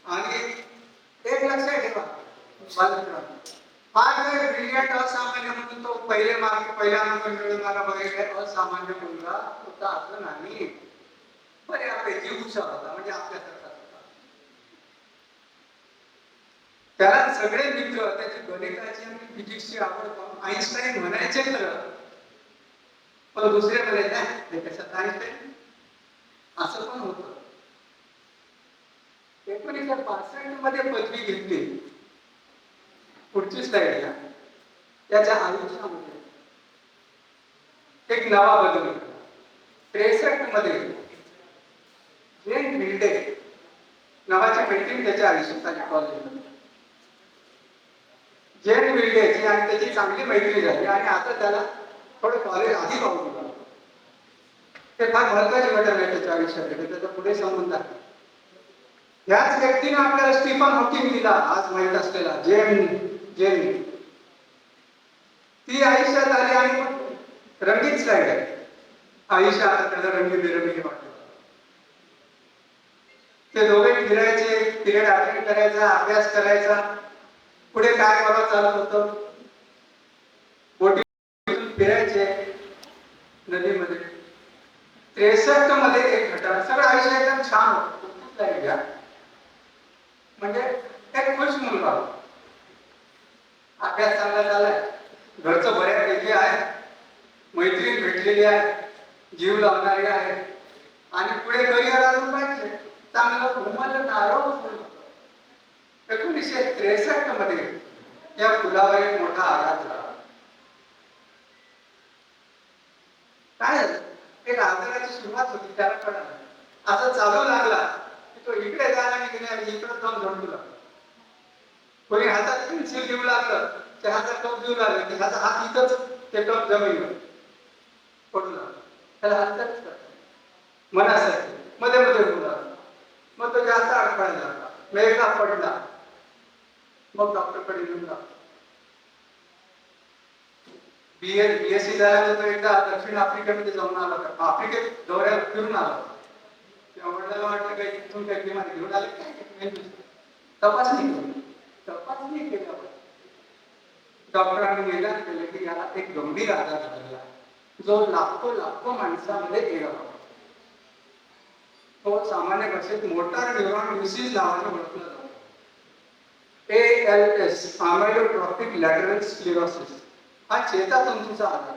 Speaker 4: आणि एक लक्षात ठेवा बालमित्रांनो, फार ब्रिलियंट असामान्य म्हणून तो पहिला नंबर मिळवणारा वगैरे असामान्य मुलगा होता असं नाही, बऱ्यापैकी हुशार होता, म्हणजे आपल्यासारखा होता. त्याला सगळे मित्र त्याची गणिताची आणि फिजिक्सची आवड पाहून आईन्स्टाईन म्हणायचे खरं, पण दुसरे म्हणायचे हे कशात आईन्स्टाईन असं पण होतं. 1965 मध्ये पदवी घेतली. पुढची स्लाइड घ्या. त्याच्या आयुष्यामध्ये एक नवा बदल. 63 मध्ये जेन मिल्डे नावाची मैत्रीण त्याच्या आयुष्यात आली कॉलेजमध्ये. जेन मिल्डेची आणि त्याची चांगली मैत्री झाली आणि आता त्याला थोडं कॉलेज आधी पाहू लागलं. ते फार महत्वाची घटना आहे त्याच्या आयुष्याकडे, त्याचा पुढे संबंध आहे. याच व्यक्तीने आपल्याला स्टीफन हॉकिंग दिला, आज माहित असलेला जेन. ती आयुष्यात आली आणि रंगीत स्लाइड आहे. आयुष्य आता त्याला रंगीबेरंगी वाटलं. ते दोघे फिरायचे, पिरियड अटेंड करायचा, अभ्यास करायचा. पुढे काय बघा चालत होतं, बोटीतून फिरायचे नदीमध्ये. 63 मध्ये एक घटना, सगळं आयुष्य एकदम छान होतं. म्हणजे एक खुश मुलगा, अभ्यास चांगला झालाय, घरचं बऱ्यापैकी आहे, मैत्रीण भेटलेली आहे, जीव लावणारी आहे आणि पुढे करिअर अजून पाहिजे, चांगलं घुमवणारं होतं. 1963 मध्ये या फुलावर एक मोठा आघात झाला. काय झालं, एक आजाराची सुरुवात होती, त्याला कळलं. असं चालू लागला की तो इकडे जायला निघाला, इकडे जाऊन झोडू लागला. कोणी हातात पेन्सिल देऊ लागलं, ते हातात टोप देऊ लागलं की ह्याचा हात इथंच, ते टोप जमिनीवर पडू लागला. त्याला हातच करतात मनासाठी मध्ये मध्ये होऊ लागला. मग तो जास्त अडकळायला लागला, मेघा पडला. मग डॉक्टरकडे घेऊन लागला. BSc झाल्यानंतर एकदा दक्षिण आफ्रिकेमध्ये जाऊन आला, आफ्रिकेत दौऱ्याला फिरून आला. तेव्हा वडिलांना वाटलं काही इथून काही बिमारी घेऊन आले काय, तपासणी केल्यावर डॉक्टरांनी निदान केलं की याला एक गंभीर आजार झालेला आहे, जो लाखो माणसामध्ये येणार. तो सामान्य भाषेत मोटार न्यूरॉन डिसीज नावाने ओळखला जातो. ALS, अमायलोट्रॉपिक लॅटरल स्क्लेरोसिस, हा चेतातंतूचा आजार.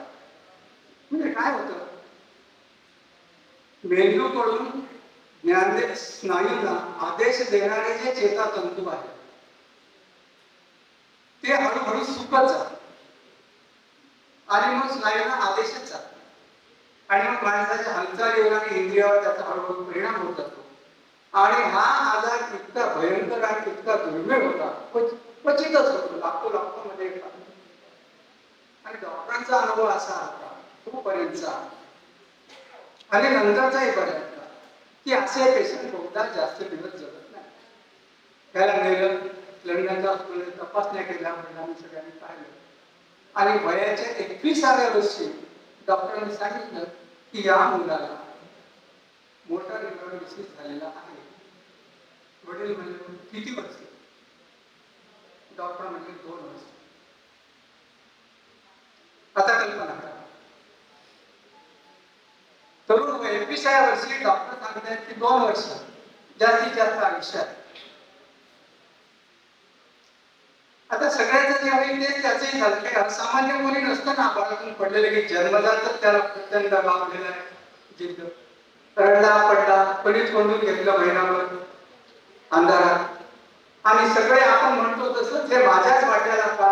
Speaker 4: म्हणजे काय होतं, मेंदूकडून ज्ञानेंद्रिय स्नायूंना आदेश देणारे जे चेतातंतू आहेत ते हळूहळू सुकत जातात आणि मग स्नायूंना आदेशच जातात आणि मग माणसाच्या हालचालीवर आणि इंद्रियावर त्याचा हळूहळू परिणाम होत असतो. आणि हा आजार इतका भयंकर आणि इतका दुर्मिळ होता, क्वचितच होतो, लाखो मध्ये येतात. आणि डॉक्टरांचा अनुभव असा होता तोपर्यंतचा आणि नंतरचाही बऱ्याचदा की असे पेशंट बहुधा जास्त दिवस जगत नाही. त्याला नेलं, लंडनच्या हॉस्पिटलमध्ये तपासण्या केल्या, महिलांनी सगळ्यांनी पाहिलं आणि वयाच्या 21व्या वर्षी डॉक्टरांनी सांगितलं की या मुलाला मोटार न्यूरॉन डिसीज झालेला आहे. वडील म्हणले किती वर्ष? डॉक्टर म्हणजे 2 वर्ष. आता कल्पना करा, तरुण वय 21व्या वर्षी डॉक्टर सांगतात की 2 वर्ष जास्तीत जास्त आयुष्य आहे. आता सगळ्याचं जे आहे ते त्याचंही झालं, काही असामान्य मुली नसताना बाळातून पडलेले की जन्मजातच त्याला प्रचंड लाभलेला आहे. जिद्द रडला पडला, कोणीच कोंडून घेतलं महिनाभर अंधारात आणि सगळे आपण म्हणतो तसं जे माझ्याच वाट्याला का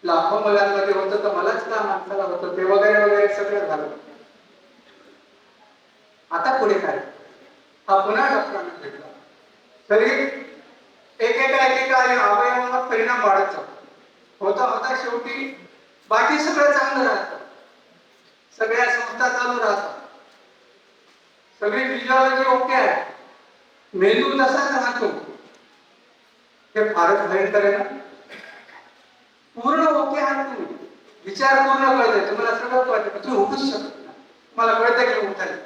Speaker 4: लाखो मुलांमध्ये होतं तर मलाच का माणसाला होतं ते वगैरे वगैरे सगळं झालं. आता पुढे काय, हा पुन्हा डॉक्टरांना भेटला तरी एकेका अवयवांवर परिणाम वाढत जातो. होता शेवटी बाकी सगळं चांगलं राहतं, सगळ्या संस्था चालू राहतात, सगळी फिजिओलॉजी ओके आहे, मेंदू तसाच राहतो, हे फारच भयंकर आहे ना. पूर्ण ओके आहात तुम्ही, विचार पूर्ण कळते, तुम्हाला सगळं कळतं, तुम्ही उठूच शकत नाही. मला कळतं की उठायचं,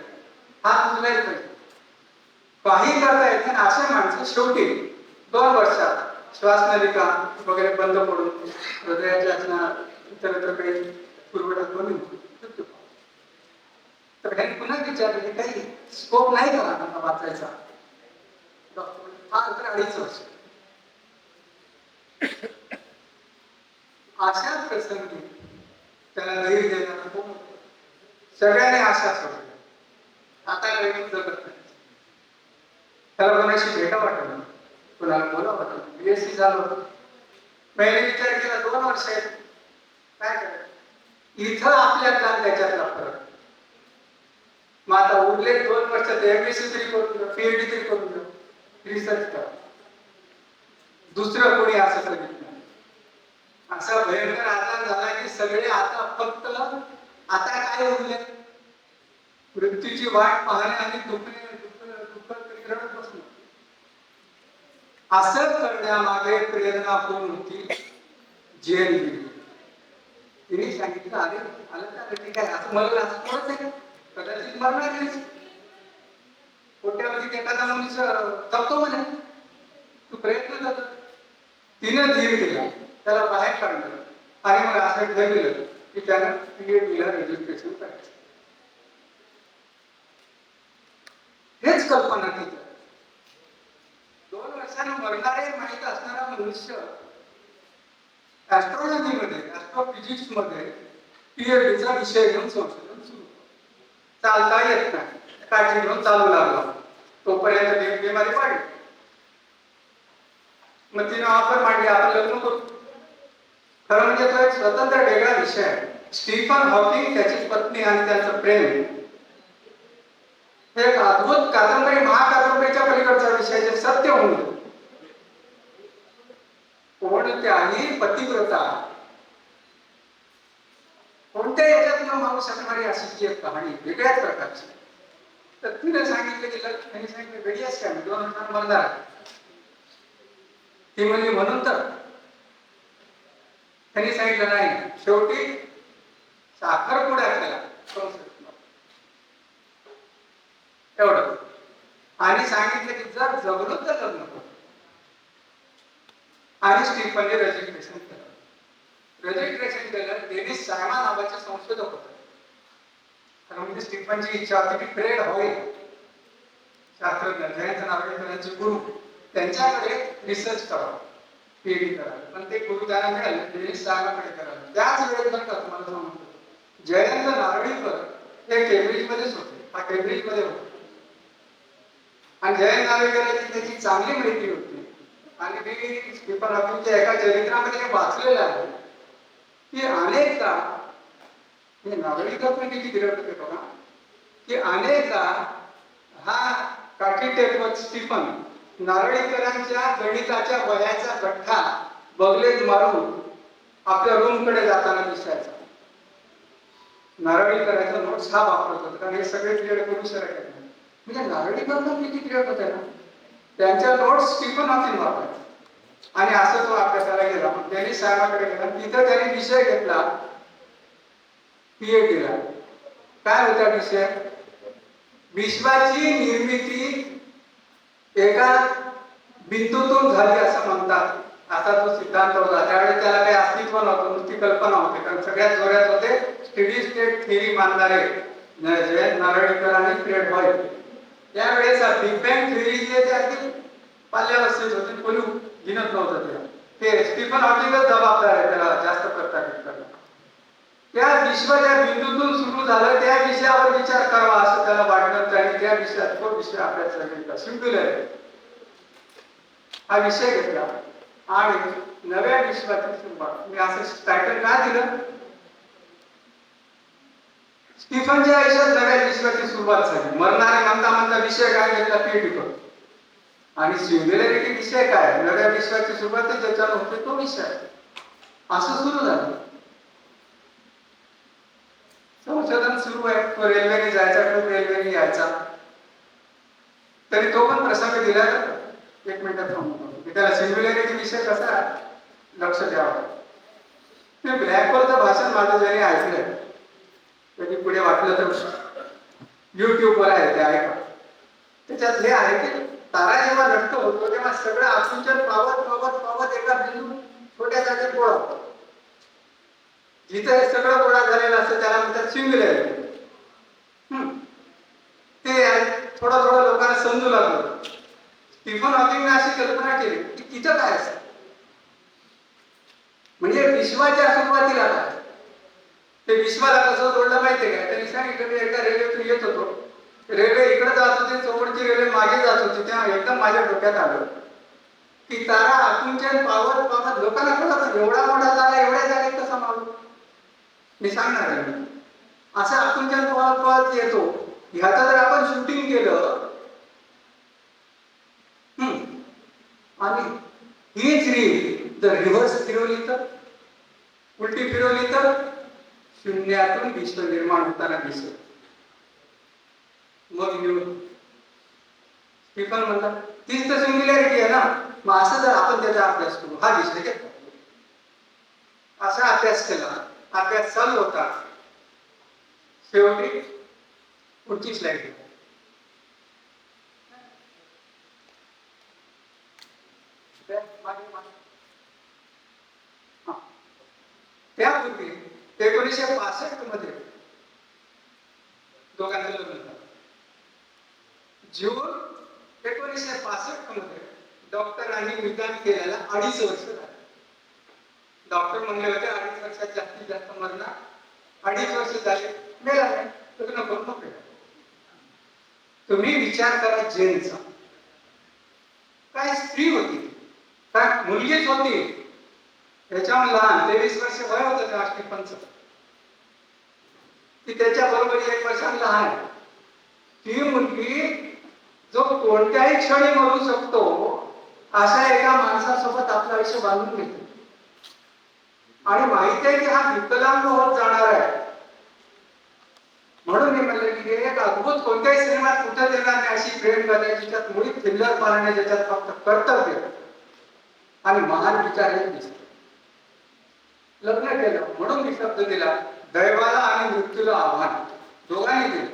Speaker 4: हात उचलायला पाहिजे, काही करता येत नाही. अशा माणसं शेवटी 2 वर्षात श्वासनलिका वगैरे बंद पडून हृदयाच्या असणार इतर काही पुरवठा कमी होतो. तर काही पुन्हा विचारले काही स्कोप नाही का वाचायचा. डॉक्टर फार तर 2.5 वर्ष. अशा प्रसंगी त्याला धैर्य देणारा कोण होतं? सगळ्यांनी आशा सोडली, आता नवीन जगत नाही. त्याला कोणाशी भेटा वाटत नाही, कोणाला बोला वाटत नाही. बीएससी झालं, पहिले विचार केला 2 वर्ष आहेत काय करायचं, इथं आपल्यातला त्याच्यातला फरक. मग आता उरले 2 वर्ष एमएससी तरी करून द्या, पीएचडी तरी करून द्या, रिसर्च करा. दुसरं कोणी असं करत नाही. असा भयंकर आजार झाला की सगळे आता फक्त आता काय उरले, मृत्यूची वाट पाहणे आणि दुःख रडत बसणं. असं करण्यामागे प्रेरणा कोण होती? जेएनबी. तिने सांगितलं अरे आलं तर ठीक आहे, असं मला असं थोडंच आहे, कदाचित मरणार नाही, कोट्यावधी एखादा मनुष्य जगतो म्हणे, तू प्रयत्न कर. तिनं धीर दिला, त्याला बाहेर काढलं आणि मग असं ठरवलं की त्यानं पीएचडीला रजिस्ट्रेशन करायचं. हेच कल्पना केली. 2 वर्षांनी मरणारे माहीत असणारा मनुष्य ऍस्ट्रॉनॉमीमध्ये, ऍस्ट्रोफिजिक्स मध्ये पीएचडीचा विषय घेऊन संशोधन सुरू. चालता येत नाही, काठी घेऊन चालू लागला, तोपर्यंत बिमारी वाढली. मग तिने ऑफर मांडली, आपण लग्न करू. खरं म्हणजे तो एक स्वतंत्र वेगळा विषय आहे. स्टीफन हॉकिंग, त्याची पत्नी आणि त्यांचं प्रेम हे एक अद्भुत कादंबरी, महाकादंबरीच्या पलीकडचा विषय जे सत्य होऊन कोणत्याही पतिव्रता कोणत्या याच्यातून माणूस शकणारी अशी ती एक कहाणी वेगळ्याच प्रकारची. तर तिने सांगितलं की त्यांनी सांगितलं वेळी असते आम्ही 2 वर्षांनी मरणार. ती म्हणजे म्हणून तर त्यांनी सांगितलं नाही, शेवटी साखरपुडा केला एवढं, आणि सांगितलं की जर जगलो तर लग्न करू. आणि स्टीफनने रजिस्ट्रेशन केलं. रजिस्ट्रेशन केलं. डेनिस सायमा नावाचे संशोधक होते. कारण म्हणजे स्टीफनची इच्छा होती की फ्रेड होईल, शास्त्रज्ञ जयंत नारळीकरांचे गुरु, त्यांच्याकडे रिसर्च करावं, पीएचडी करावं. पण ते गुरु त्यांना मिळाले, डेनिस सायमाकडे करावं. त्याच वेळेत बरं का तुम्हाला सांगतो, जयंत नारळीकर हे केम्ब्रिजमध्येच होते. हा केम्ब्रिजमध्ये होते आणि जयंत नारळीकरांची त्याची चांगली माहिती होती. आणि मी स्टीफन हॉकिंगच्या एका चरित्रामध्ये वाचलेलं आहे की अनेकदा हे नारळीकर पण किती ग्रेट होते बघा, की अनेकदा हा काठी टेकवत स्टीफन नारळीकरांच्या गणिताच्या वह्याचा गठ्ठा बगलेत मारून आपल्या रूमकडे जाताना दिसायचा. नारळीकरांचा नोट्स हा वापरत होता, कारण हे सगळे क्लिअर करू शकत नाही. म्हणजे नारळीकर पण किती क्लिअर होते ना, त्यांच्या नोट्स स्टीफन हॉकिंग वापरायचे. आणि असं तो अभ्यासाला गेला. मग त्यांनी साहेबाकडे गेला, तिथं त्यांनी विषय घेतला पीएचडीला. काय होता विषय? विश्वाची निर्मिती एका बिंदूतून झाली असं म्हणतात. असा तो सिद्धांत होता. त्यावेळी त्याला काही अस्तित्व नव्हतं, नुसती कल्पना होती. कारण सगळ्यात जोरात होते स्टेडी स्टेट थिअरी मानणारे जयंत नारळीकर आणि फ्रेड हॉईल. त्यावेळेस बिग बँग थिअरी जी आहे ती अगदी पाल्यावस्थेत होती, कोणी गिनत नव्हतं त्याला. ते स्टीफन हॉकिंगच जबाबदार आहे त्याला जास्त प्रकाशित करणं. त्या विश्व ज्या बिंदूतून सुरू झालं त्या विषयावर विचार करावा असं त्याला वाटलं आणि त्या विषयात तो विषय अभ्यासाला घेतला. सिंग्युलर हा विषय घेतला आणि नव्या विश्वाची सुरुवात. मी असं टायटल का दिलं? स्टीफनच्या आयुष्यात नव्या विश्वाची सुरुवात झाली. मरणारे म्हणता म्हणता विषय काय घेतला? पीएचडी करून. आणि सिंग्युलॅरिटी विषय काय? नव्या विश्वाची सुरुवात ज्याच्यावर होते तो विषय. असं सुरू झालं. संशोधन सुरू आहे. तो रेल्वेने जायचा, तो रेल्वेने यायचा. तरी तो पण प्रसंग दिला जातो. एक मिनिटात थांबतो की त्याला सिंग्युलॅरिटी विषय कसा लक्ष द्यावं. ते ब्लॅक होलचं भाषण माझं जरी ऐकलं कधी पुढे वाटलं तर युट्यूबवर आहे ते ऐका. त्याच्यात हे आहे की तारा जेव्हा नष्ट होतो तेव्हा सगळं आकुंचन पावत पावत पावत एका बिंदू छोट्या जागेत गोळा होतो. जिथं हे सगळं गोळा झालेलं असतं त्याला म्हणतात सिंग्युलॅरिटी. ते थोडं थोडं लोकांना समजू लागलं. स्टीफन हॉकिंगने अशी कल्पना केली की तिथं काय असतं, म्हणजे विश्वाच्या सुरुवातीला काय. ते विश्वाला कसं जोडलं माहितीये का? त्यांनी सांगितलं मी एकदा रेल्वेतून येत होतो, रेल्वे इकडे जात होती, समोरची रेल्वे मागे जात होती, तेव्हा एकदम माझ्या डोक्यात आलं की तारा आकुंचन पावत पावत लोकांना कळत एवढा मोठा तारा एवढ्या जागेत कसा मावतो. मी सांगणार आहे असं आकुंचन पावत पावत येतो. ह्याचं जर आपण शूटिंग केलं आणि हीच रील जर रिव्हर्स फिरवली तर, उलटी फिरवली तर शून्यातून विश्व निर्माण होताना दिसत. मग स्टीफन म्हणतात तीच तर सिंग्युलॅरिटी आहे ना. मग असं जर आपण त्याचा अभ्यास करू, हा विषय घेतला, असा अभ्यास केला, अभ्यास चालू होता. शेवटी पुढची स्लाइड घेऊ. त्यापूर्वी 1965 मध्ये दोघांचं लग्न झालं. जून 1965 मध्ये डॉक्टरांनी निदान केलेला 2.5 वर्ष झाले. डॉक्टर म्हणले होते 2.5 वर्षात जास्तीत जास्त मरणार, 2.5 वर्ष झाले मेला नाही, लग्न करून मोकळे. तुम्ही विचार करा जेनचा. काय स्त्री होती, काय मुलगीच होती, त्याच्याहून लहान 23 वर्ष वय होतं त्या स्टीफनचं. ती त्याच्या बरोबर 1 वर्षांनी लहान. ती मुलगी जो कोणत्याही क्षणी मरू शकतो अशा एका माणसासोबत आपलं आयुष्य बांधून घेतो आणि माहिती आहे की हा विकलांग होत जाणार आहे. म्हणून मी म्हणलं की हे एक अद्भुत, कोणत्याही सिनेमात कुठं देणार नाही अशी प्रेम कथा, ज्याच्यात मुळीच थिल्लर पाळणे, ज्याच्यात फक्त कर्तव्य आणि महान विचार हे दिसतो. लग्न केलं म्हणून मी शब्द दिला, दैवाला आणि मृत्यूला आव्हान दोघांनी दिलं.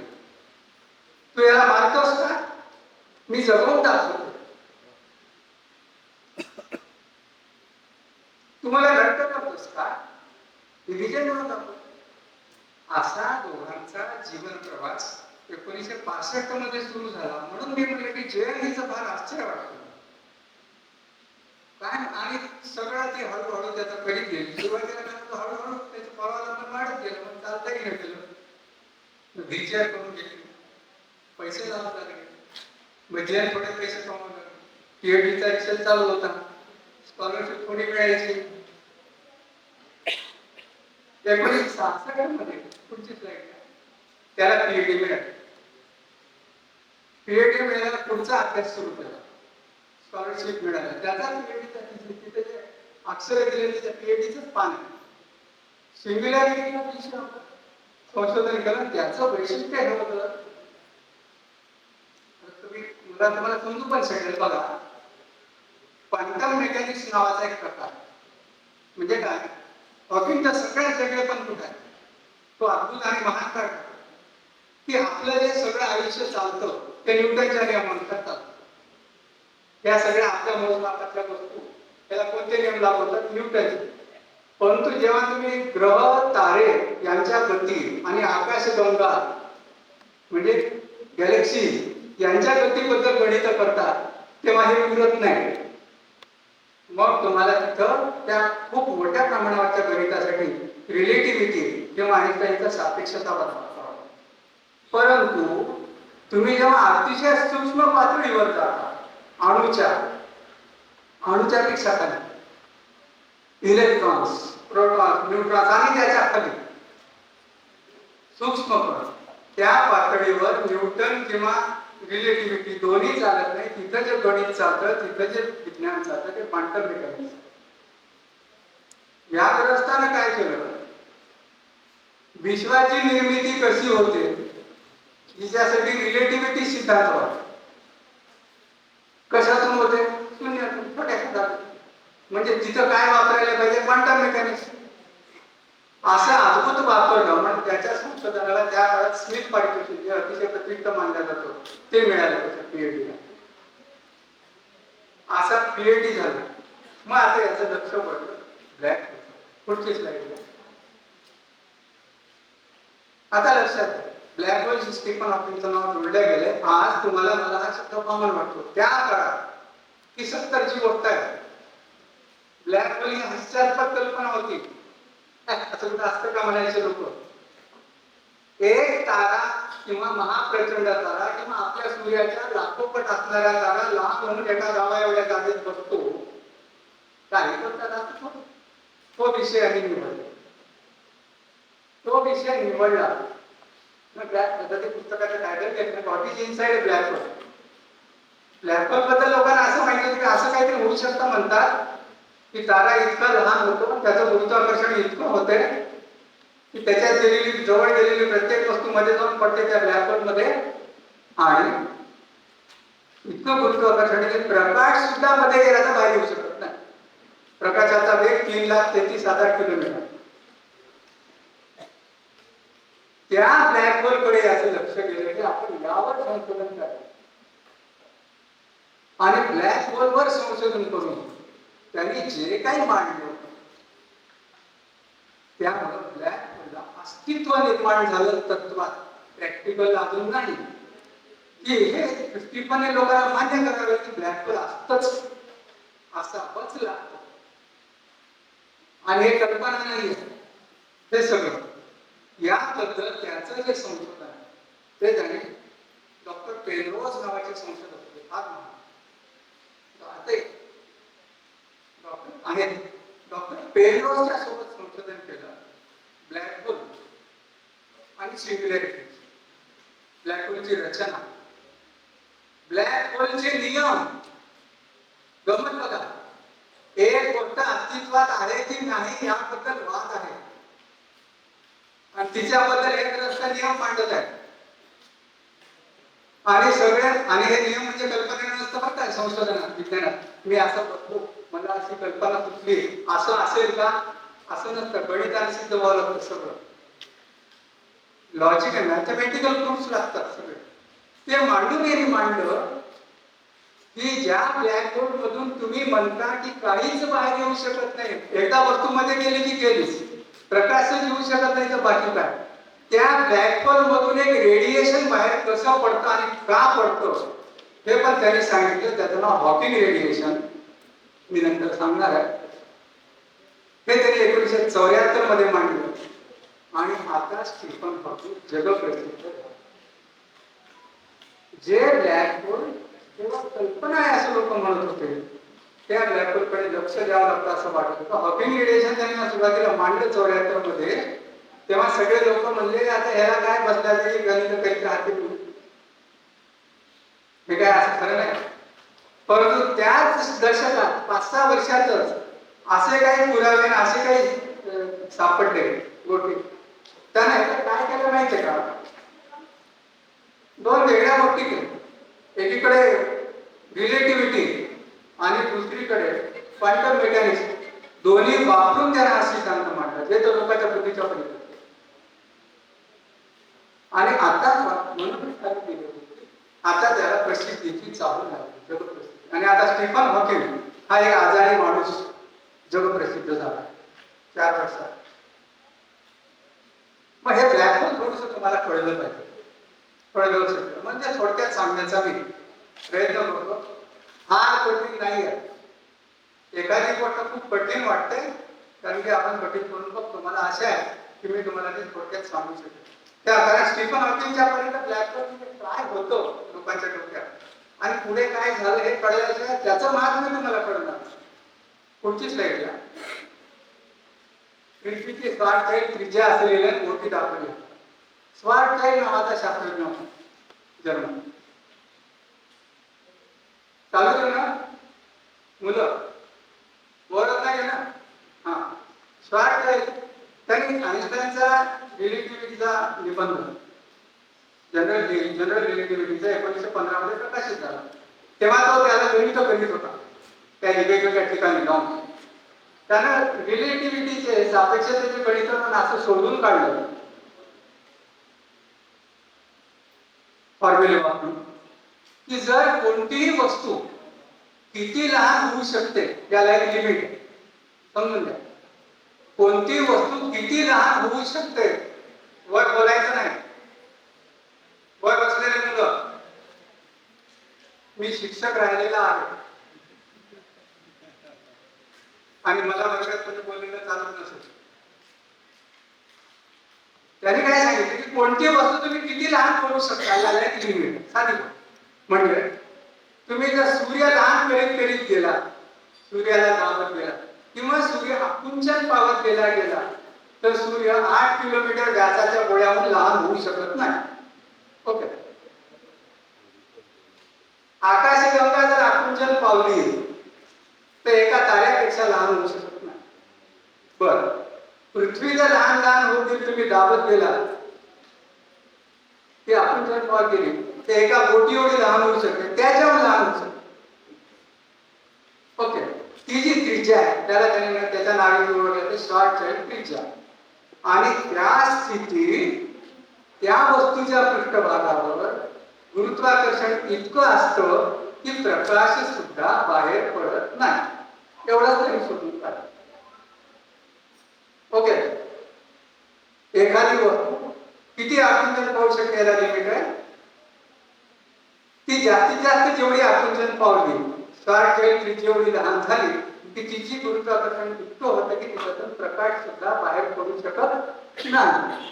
Speaker 4: तू याला मारतोस का, मी जगवून दाखवतो. तुम्हाला घट्ट करतोस का, विजय म्हणून दाखवतो. असा दोघांचा जीवन प्रवास 1965 मध्ये सुरू झाला. म्हणून मी म्हटलं की जयन हिचं फार आश्चर्य वाटतं काय. आणि सगळं ते हळूहळू त्याचा करीत गेली. सुरुवातीला हळूहळू त्याचं पळवायला पण वाढत गेलं, पण चालताही नाही गेलं. व्हीलचेअर करून घेतली, पैसे लावून लागले, मग जयन थोडे पैसे कमवू लागले. पीएचडीचा रिसर्च चालू होता, स्कॉलरशिप थोडी मिळायची. 1966 मध्ये पुढची स्लाइड, त्याला पीएचडी मिळाली. पीएचडी मिळाला, पुढचा अभ्यास सुरू केला, स्कॉलरशिप मिळाला. त्याचा पीएचडीचा तिथे जे अक्षर दिले त्याच्या पीएचडीच पान आहे. सिंग्युलॅरिटीला विषय होता, संशोधन केलं, त्याचं वैशिष्ट्य हे होतं. तुम्हाला समजू पण शकेल बघा. क्वांटम मेकॅनिक्स नावाचा एक प्रकार, म्हणजे काय, हॉकिंगचा सगळ्यात वेगळे पण कुठे आहे, तो अद्भुत आणि महान काय की आपलं जे सगळं आयुष्य चालतं ते न्यूटनच्या नियमाने करतात. या सगळ्या आपल्या मोजमापातल्या वस्तू त्याला कोणते नियम लागू होतात, न्यूटनचे. परंतु जेव्हा तुम्ही ग्रह तारे यांच्या गती आणि आकाशगंगा म्हणजे गॅलेक्सी यांच्या गतीबद्दल गणित करतात तेव्हा हे पुरत नाही. मग तुम्हाला तिथं त्या खूप मोठ्या प्रमाणावरच्या गणितासाठी रिलेटिव्हिटी किंवा आइन्स्टाईनचा सापेक्षता वापरता. परंतु तुम्ही जेव्हा अतिशय सूक्ष्म पातळीवर जाता, अणुच्या पेक्षा खाली, इलेक्ट्रॉन्स, प्रोटॉन्स, न्यूट्रॉन्स आणि त्याच्या खाली सूक्ष्म कण, त्या पातळीवर न्यूटन किंवा रिलेटिव्हिटी दोन्ही चालत नाही. तिथं जे गणित चालतं, तिथं जे विज्ञान चालतं ते क्वांटम मेकॅनिक्स. या ग्रस्तानं काय केलं, विश्वाची निर्मिती कशी होते हिच्यासाठी रिलेटिव्हिटी सिद्धांत वापरला. कशातून होते? शून्यातून, छोट्याशा धातूतून. म्हणजे तिथं काय वापरायला पाहिजे? Quantum mechanics. असं अद्भुत वापरलं म्हणजे त्याच्या संशोधनाला त्या काळात स्मिथ पारितोषिक जे अतिशय प्रतिष्ठ मानलं जातं ते मिळालं त्याच्या पीएचडीला. असा पीएचडी झाला. मग आता याचं लक्ष पडलं ब्लॅक होल. पुढची स्लाइड. आता लक्षात ब्लॅक होल स्टीफन हॉकिंगचं नाव जोडलं गेलंय. आज तुम्हाला मला हा शब्द कॉमन वाटतो. त्या काळात ही 70ची गोष्ट आहे. ब्लॅक होल ही हास्यास्पद कल्पना होती. असं कुठं असतं का म्हणायचे लोक? एक तारा किंवा महाप्रचंड तारा किंवा आपल्या सूर्याच्या लाखोपट असणाऱ्या तारा लांब होऊन एका गावा एवढ्या जागेत बसतो. काही पण त्याला तो विषय आम्ही निवडला. तो विषय निवडला. मग ब्लॅक पुस्तकाचं टायटल घेतलं what is inside black hole. Black hole बद्दल लोकांना असं माहिती होतं की असं काहीतरी होऊ शकतं. म्हणतात की तारा इतका लहान होतो, त्याचं गुरुत्वाकर्षण इतकं होतंय की त्याच्यात गेलेली जवळ गेलेली प्रत्येक वस्तू मध्ये जाऊन पडते त्या ब्लॅक होल मध्ये. आणि इतकं गुरुत्वाकर्षण की प्रकाश सुद्धा मध्ये गेला तर बाहेर येऊ शकत नाही. प्रकाशाचा वेग 3,33,000 किलोमीटर. त्या ब्लॅक होल कडे याचं लक्ष गेलं की आपण यावर संशोधन करायचं आणि ब्लॅक होल वर संशोधन करून त्यांनी जे काही मांडलं त्यामुळे ब्लॅक होलला अस्तित्व निर्माण झालं तत्वात. प्रॅक्टिकल अजून नाही की हे स्टीफनने लोकांना मान्य करावे की ब्लॅक होल असतच असा बचला. आणि हे कल्पना नाही हे सगळं याबद्दल त्याचं जे संशोधन आहे ते त्याने डॉक्टर पेनरोज नावाचे संशोधक होते. फार महान आहेत. डॉक्टर पेनरोजच्या सोबत संशोधन केलं ब्लॅक होल आणि सिंग्युलॅरिटी. ब्लॅक होलची रचना, ब्लॅक होलचे नियम. गमत बघा, एक गोष्ट अस्तित्वात आहे की नाही याबद्दल वाद आहे आणि तिच्याबद्दल एक रस्ता नियम मांडत आहे. आणि सगळे आणि हे नियम म्हणजे कल्पनेनं नसतं बरं काय संशोधनात विज्ञानात. मी असं बघतो मला अशी कल्पना सुचली असं असेल का असं नसतं. गणिताने सिद्ध व्हावं लागतं सगळं. लॉजिक आहे, मॅथमॅटिकल प्रूफ्स लागतात सगळे. ते मांडून यांनी मांडलं की ज्या ब्लॅक होल मधून तुम्ही म्हणता की काहीच बाहेर येऊ शकत नाही. एकदा वस्तूमध्ये गेली की गेलीच. प्रकाशच येऊ शकत नाही तर बाकी काय. त्या ब्लॅक होल मधून एक रेडिएशन बाहेर कसं पडतं आणि का पडतं हे पण त्यांनी सांगितलं. त्याचं नाव हॉकिंग रेडिएशन. मी नंतर सांगणार आहे. हे त्यांनी 1974 मध्ये मांडलं आणि आता स्टीफन हॉकिंग जगप्रसिद्ध. जे ब्लॅक होल तेव्हा कल्पना आहे असं लोक म्हणत होते त्या ब्लॅक होल कडे लक्ष द्यावं लागतं असं वाटत होतं. हॉकिंग रेडिएशन त्यांनी सुरुवातीला मांडलं 74 मध्ये. तेव्हा सगळे लोक म्हणले आता ह्याला काय बसल्या तरी गणित काहीतरी हाती हे काय असं खरं नाही. परंतु त्याच दशकात 5-6 वर्षातच असे काही पुरावे असे काही सापडले गोष्टी. त्याने काय केलं माहितीये का? 2 वेगळ्या गोष्टी केल्या. एकीकडे रिलेटिव्हिटी आणि दुसरीकडे क्वांटम मेकॅनिक्स. दोन्ही वापरून त्यांना हा सिद्धांत मांडला जे तो लोकांच्या बुद्धीच्या पलीकडे. आणि आता म्हणून आता त्याला प्रसिद्धीची चाहूल लागली, जगप्रसिद्धी. आणि आता स्टीफन हॉकिंग हा एक आजारी माणूस जगप्रसिद्ध झाला 4 वर्षात. मग हे ब्लॅक होल थोडस तुम्हाला कळलं पाहिजे. कळलं सगळं म्हणजे थोडक्यात सांगण्याचा मी प्रयत्न करतो. फार कठीण नाही आहे. एखादी गोष्ट खूप कठीण वाटते कारण की आपण कठीण करून बघतो. मला आशा आहे की मी तुम्हाला ते थोडक्यात सांगू शकेन. त्या कारण स्टीफन हॉकिंगच्या पर्यंत ब्लॅक होल म्हणजे काय होतं लोकांच्या डोक्यात आणि पुढे काय झालं हे कळल्याशिवाय त्याचं महात्म्य तुम्हाला कळणार. पुढची स्लाइड घ्या. पृथ्वीची स्वार्थचाईल त्रिज्या असलेल्या गोष्टी दाखवल्या. स्वार्थचाईल नावाचा शास्त्रज्ञ जर्मन. चालू कर ना मुलं ओळख नाही ना. हा स्वार्थचाईल त्यांनी आइन्स्टाईनचा रिलेटिव्हिटीचा निबंध जनरल रिलेटिव्हिटीचा 1915 मध्ये प्रकाशित झाला. तेव्हा तो त्याला गणित करीत होता त्या वेगवेगळ्या ठिकाणी जाऊन. त्यानं रिलेटिव्हिटीचे सापेक्षतेचे गणित म्हणून असं शोधून काढलं फॉर्म्युले वापरून की जर कोणतीही वस्तू किती लहान होऊ शकते त्याला एक लिमिट आहे. समजून घ्या, कोणती वस्तू किती लहान होऊ शकते. वर बोलायचं नाही, वर बसलेले मुलं, मी शिक्षक राहिलेला आहे आणि मला वर्गात कोणी बोललेलं चालत नसेल. त्याने काय सांगितलं की कोणती वस्तू तुम्ही किती लहान करू शकता याला एक लिमिट. साधी म्हणजे तुम्ही जर सूर्य लहान करीत करीत गेला, सूर्याला दाबत गेला किंवा सूर्य आकुंचन पावत गेला तर सूर्य 8 किलोमीटर व्यासाच्या गोळ्याहून लहान होऊ शकत नाही. ओके, आकाशगंगा जर आकुंचन पावली तर एका ताऱ्यापेक्षा लहान होऊ शकत नाही. बर, पृथ्वी जर लहान लहान होत गेली, तुम्ही दाबत गेला, ती आकुंचन पावत गेली ते एका बोटी एवढी लहान होऊ शकते, त्याच्याहून लहान होऊ शकते. ओके, ती जी त्रिज्या आहे त्याला त्याच्या नावाने ओळखलं शॉर्ट चाइल्ड त्रिज्या. आणि त्या स्थितीत त्या वस्तूच्या पृष्ठभागावर गुरुत्वाकर्षण इतकं असतं की प्रकाश सुद्धा बाहेर पडत नाही. एवढंच त्यांनी शोधून काढलं. ओके, एखादी वस्तू किती आकुंचन पाहू शकते याला लिमिट आहे. ती जास्तीत जास्त जेवढी आकुंचन पावली, शॉर्ट चाइल्ड त्रिज्या जेवढी लहान झाली की तिची गुरुत्वाकर्षण इतकं होतं की तिच्यातून प्रकाश सुद्धा बाहेर पडू शकत नाही.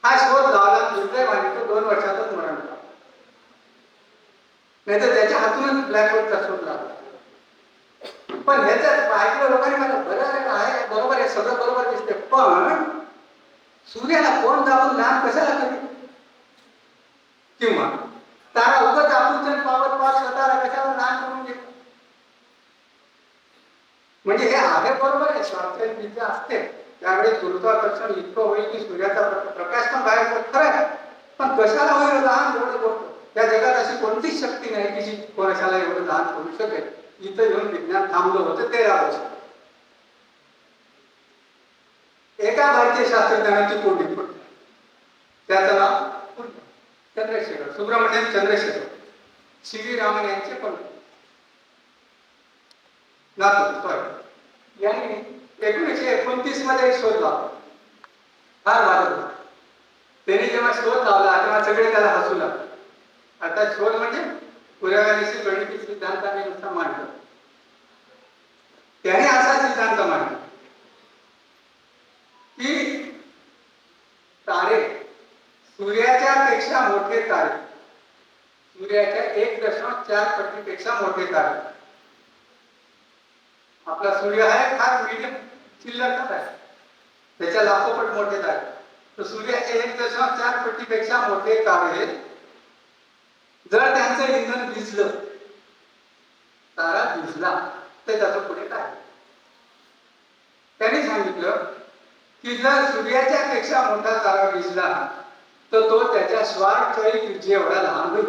Speaker 4: हा शोध लावला दुर्दैवाने तो 2 वर्षातच मरण पावला. नाही तर त्याच्या हातूनच ब्लॅक होलचा शोध लागला. पण ह्याच्यात ऐकलं लोकांनी मला बरं आहे, बरोबर आहे, सगळं बरोबर दिसते, पण सूर्याला कोण दाबून लहान कशाला करेल? किंवा तारा उगत आकुंचन पावत पावत स्वतःला कशाला लहान करून घेतो? म्हणजे हे आहे बरोबर आहे, शॉर्ट त्रिज्या असते त्यावेळेस गुरुत्वाकर्षण इतकं होईल की सूर्याचा प्रकाश पण बाहेर पडतो, खरं आहे, पण कशाला होईल लहान एवढं होतं? त्या जगात अशी कोणतीच शक्ती नाही की जी कोणाला एवढं लहान करू शकेल. इथं येऊन विज्ञान थांबलं होतं 13 वर्ष. एका भारतीय शास्त्रज्ञानाची कोंडी पडली, त्याचं नाव चंद्रशेखर, सुब्रमण्यम चंद्रशेखर, सी.व्ही. रामन यांचे पण नातू. यांनी 1929 मध्ये एक शोध लावला, फार वाढत. त्यांनी जेव्हा शोध लावला तेव्हा सगळे त्याला हसू लागले. आता शोध म्हणजे पुराव्यानिशी गणिती सिद्धांताने नुसता मांडलं. त्याने असा सिद्धांत मांडला की तारे सूर्याच्या पेक्षा मोठे तारे, सूर्याच्या 1.4 पटीपेक्षा मोठे तारे. आपला सूर्य आहे फार मीडियम चिल्लरच आहे, त्याच्या लाखोपट मोठे तारे. तर सूर्याच्या 1.4 पटीपेक्षा मोठे तारे जर त्यांचं इंधन भिजलं, तारा भिजला तर त्याचं पुढे काय? त्यांनी सांगितलं की जर सूर्याच्या पेक्षा मोठा तारा भिजला तर तो त्याच्या श्वार्ट चाइल्ड त्रिज्या एवढा लहान होईल.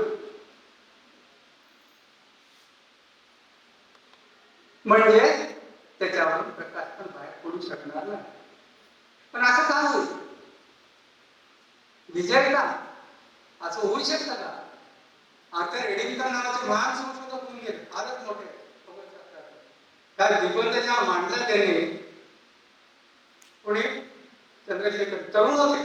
Speaker 4: म्हणजे त्याच्यावरून प्रकाश पण बाहेर पडू शकणार नाही. पण असं का होईल? भिजेल का? असं होऊ शकतं का? आता एडिंग्टन नावाचे महान संशोधक होऊन गेले, फारच मोठे त्या निबंध जेव्हा मांडला त्याने, कोणी चंद्रशेखर तरुण होते,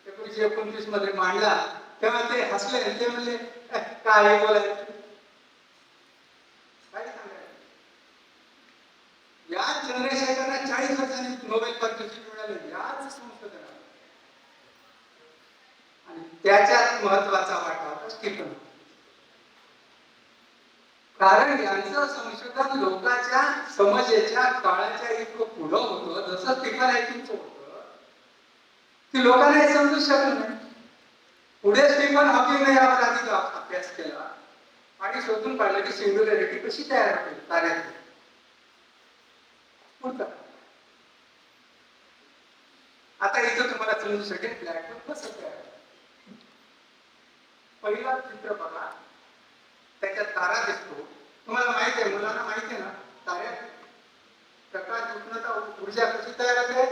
Speaker 4: 1929 मध्ये मांडला तेव्हा ते हसले. ते म्हणले काय बोलायचं, काय सांगायचं. या चंद्रशेखरला 40 वर्षांनी नोबेल पारितोषिक मिळाले याच संशोधनाला. आणि त्याच्यात महत्वाचा वाटा होता स्टीफन. कारण यांचं संशोधन लोकांच्या समजेच्या काळाच्या इतकं पुढं होतं, जसं स्टीफन हॉकिंगचं होतं की लोकांना हे समजू शकलं नाही. पुढे स्टीफन हॉकिंगने यावर अधिक अभ्यास केला आणि शोधून काढलं की सिंग्युलॅरिटी कशी तयार होते ताऱ्यात. आता इथं तुम्हाला समजू शकेल ब्लॅक होल कसं तयार. पहिला चित्र बघा, त्याच्यात तारा दिसतो. तुम्हाला माहिती आहे, मुलांना माहिती आहे ना, ताऱ्यात प्रकाश उष्णता ऊर्जा कशी तयार होते?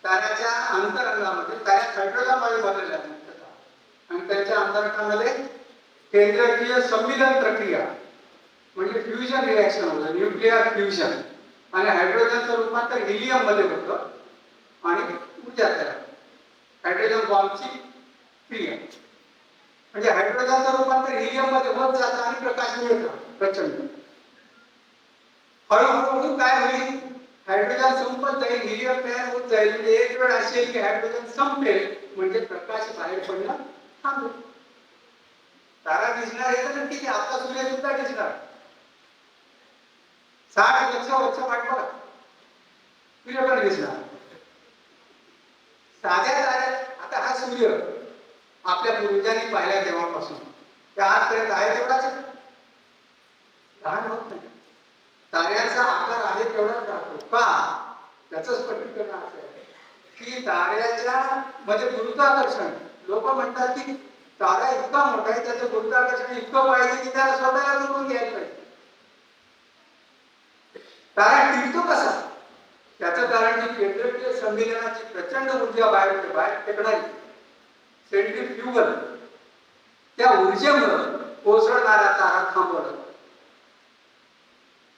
Speaker 4: ताऱ्याच्या अंतरंगामध्ये ताऱ्यात हायड्रोजन वायू भरलेला आहे आणि त्याच्या अंतरंगामध्ये केंद्रकीय संमिलन प्रक्रिया म्हणजे फ्युजन रिॲक्शन होतं, न्यूक्लिअर फ्युजन, आणि हायड्रोजनचं रूपांतर हिलियम मध्ये होतं आणि ऊर्जा तयार होते. हायड्रोजन बॉम्बची क्रिया म्हणजे हायड्रोजनचं रूपांतर हिलियम मध्ये होत जातं आणि प्रकाश मिळतो प्रचंड. हळूहळू काय होईल? हायड्रोजन संपत जाईल, हिलियम तयार होत जाईल. म्हणजे एक वेळ अशी येईल की हायड्रोजन संपेल म्हणजे प्रकाश बाहेर पडणं थांबेल. तारा दिसणार आहे तर नक्की आता सूर्य सुद्धा दिसणार. 60 वर्ष वाट बघा, सूर्य पण दिसणार. साध्या ताऱ्यात आता हा सूर्य आपल्या पूर्वजांनी पाहिला तेव्हापासून त्या आजपर्यंत आहे तेवढाच लहान होत नाही. ताऱ्याचा आकार आहे तेवढाच राहतो का? त्याचं स्पष्टीकरण असं आहे की ताऱ्याच्या मध्ये गुरुत्वाकर्षण, लोक म्हणतात की तारा इतका मोठा आहे, त्याचं गुरुत्वाकर्षण इतकं पाहिजे की त्याला स्वतःला जुळवून घ्यायला पाहिजे. तारा टिकतो कसा? त्याचं कारण की केंद्रकीय संमिलनाची प्रचंड ऊर्जा बाहेर होते, बाहेर फेकणारी सेंट्रीफ्युगल, त्या ऊर्जेमुळे कोसळणारा तारा थांबवला.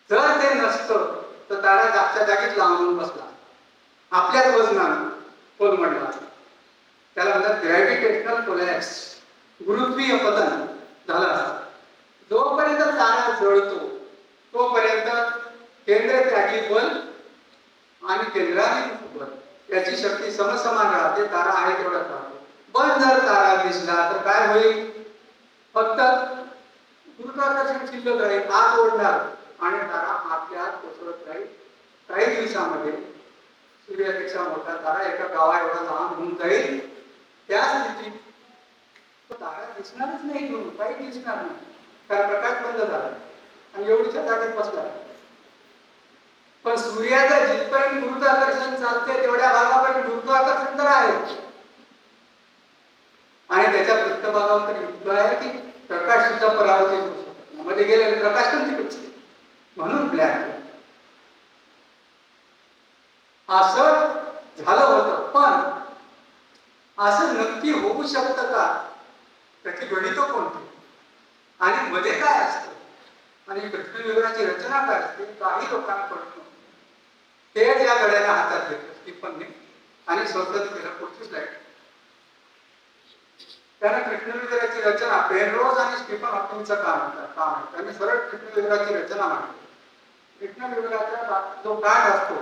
Speaker 4: जर ते नसतं तर तारा जागच्या जागीच लांबून बसला, आपल्याच वजनानं कोलमडला. त्याला म्हणतात ग्रॅव्हिटेशनल कोलॅप्स, गुरुत्वीय पतन झालं असतं. जोपर्यंत तारा जळतो तोपर्यंत केंद्रत्यागी बल आणि केंद्राभिमुख बल याची शक्ती समसमान राहते. तारा आहे तेवढा राहतो. पण जर तारा दिसला तर काय होईल? फक्त गुरुत्वाकर्षण शिल्लक राहील, आत ओढणार आणि तारा आपल्या आत कोसळत राहील. काही दिवसामध्ये सूर्यापेक्षा मोठा तारा एका गावा एवढा लहान होऊन जाईल. त्या स्थितीत तारा दिसणारच नाही, काही दिसणार नाही, कारण प्रकाश बंद झाला आणि एवढीच्या जागेत बसला. पण सूर्याचं जिथपर्यंत गुरुत्वाकर्षण चालते तेवढ्या भागापर्यंत गुरुत्वाकर्षण तर आहे आणि त्याच्या पृष्ठभागावर तर इतकं आहे की प्रकाश सुद्धा परावर्तित होऊ शकतो. मध्ये गेलेले प्रकाश पण तिकडचे, म्हणून ब्लॅक होल. असं झालं होतं, पण असं नक्की होऊ शकतं का? त्याची गणित कोणती आणि मध्ये काय असतं आणि कृष्णविवराची रचना काय असते? काही लोकांकडून ते या घड्याला हातात घेतलं स्टीफनने आणि स्वतः केलं. पुढची स्लाइड. त्याने कृष्णविवराची रचना पेनरोज आणि स्टीफन हॉकिंगचं काम आहे. त्यांनी सरळ कृष्णविवराची रचना मांडली. कृष्णविवराचा जो काठ असतो,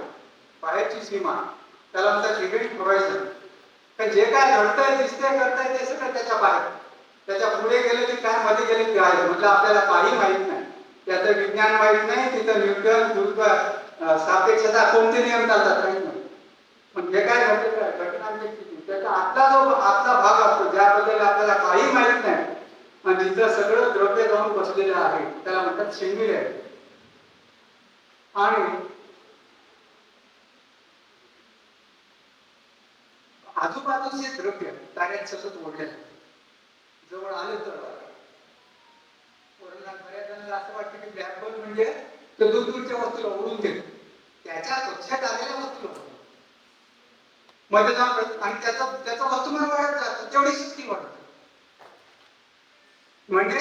Speaker 4: बाहेरची सीमा, त्याला म्हणतात इव्हेंट होरायझन. तर जे काय घडतंय, दिसतंय, करताय ते सगळं त्याच्या बाहेर. त्याच्या पुढे गेले की काय, मध्ये गेले की आहे, म्हणजे आपल्याला काही माहित नाही. त्याचं विज्ञान माहित नाही, तिथं न्यूटन, गुरुत्व, सापेक्षता कोणते नियम चालतात काही नाही. पण जे काय घडलेलं आहे घटनांची स्थिती, त्याचा आतला भाग असतो ज्याबद्दल आपल्याला काही माहित नाही आणि जिथं सगळं द्रव्य जाऊन बसलेलं आहे त्याला म्हणतात सिंग्युलॅरिटी. आणि आजूबाजूचे द्रव्य ताऱ्यात सतत ओढले जाते. जवळ आले तर बऱ्याच जणांना असं वाटतं की ब्लॅक होल म्हणजे ते दूरच्या वस्तूला ओढून घेतो, त्याच्या कक्षेत आलेल्या वस्तूला मध्ये जाऊन आणि त्याचा वस्तुमान वाढत जातो, तेवढी शक्ती वाढते. म्हणजे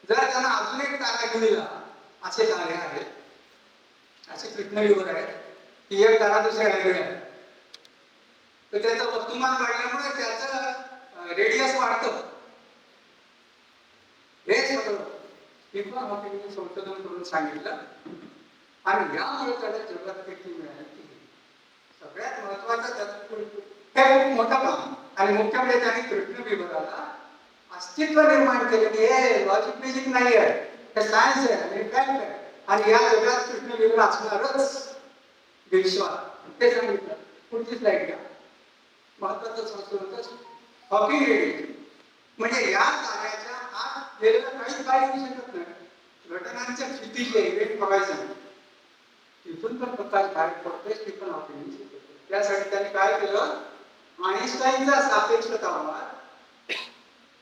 Speaker 4: जर त्यांना अजून एक तारा घेऊया, असे तारे आहेत, असे कृष्णविवर आहेत की एक तारा दुसऱ्या वेगळ्या आहे, तर त्याचं वस्तुमान वाढल्यामुळे त्याचं रेडियस वाढतं. हे सगळं स्टीफन हॉकिंगने संशोधन करून सांगितलं आणि यामुळे त्याला जगात कीर्ती मिळाली. सगळ्यात महत्वाचं त्याचं हे मोठं काम आणि मुख्य म्हणजे त्यांनी कृष्णविवराला अस्तित्व निर्माण केले की हे लॉजिक मॅजिक नाही आहे, हे सायन्स आहे आणि फॅक्ट आहे आणि या जगात कृष्णविवर असणारच विश्वास, ते सांगितलं. पुढची स्लाइड घ्या. महत्वाचं संशोधन हॉकिंग रेडिएशन म्हणजे या ताऱ्याच्या आत गेलेलं काही होऊ शकत नाही. घटनांच्या स्थितीचे इव्हेंट होरायझन, तिथून पण प्रकाश बाहेर पडतोय. स्टीफन हॉकिंग त्यासाठी त्यांनी काय केलं, आइन्स्टाईनचा सापेक्षतावाद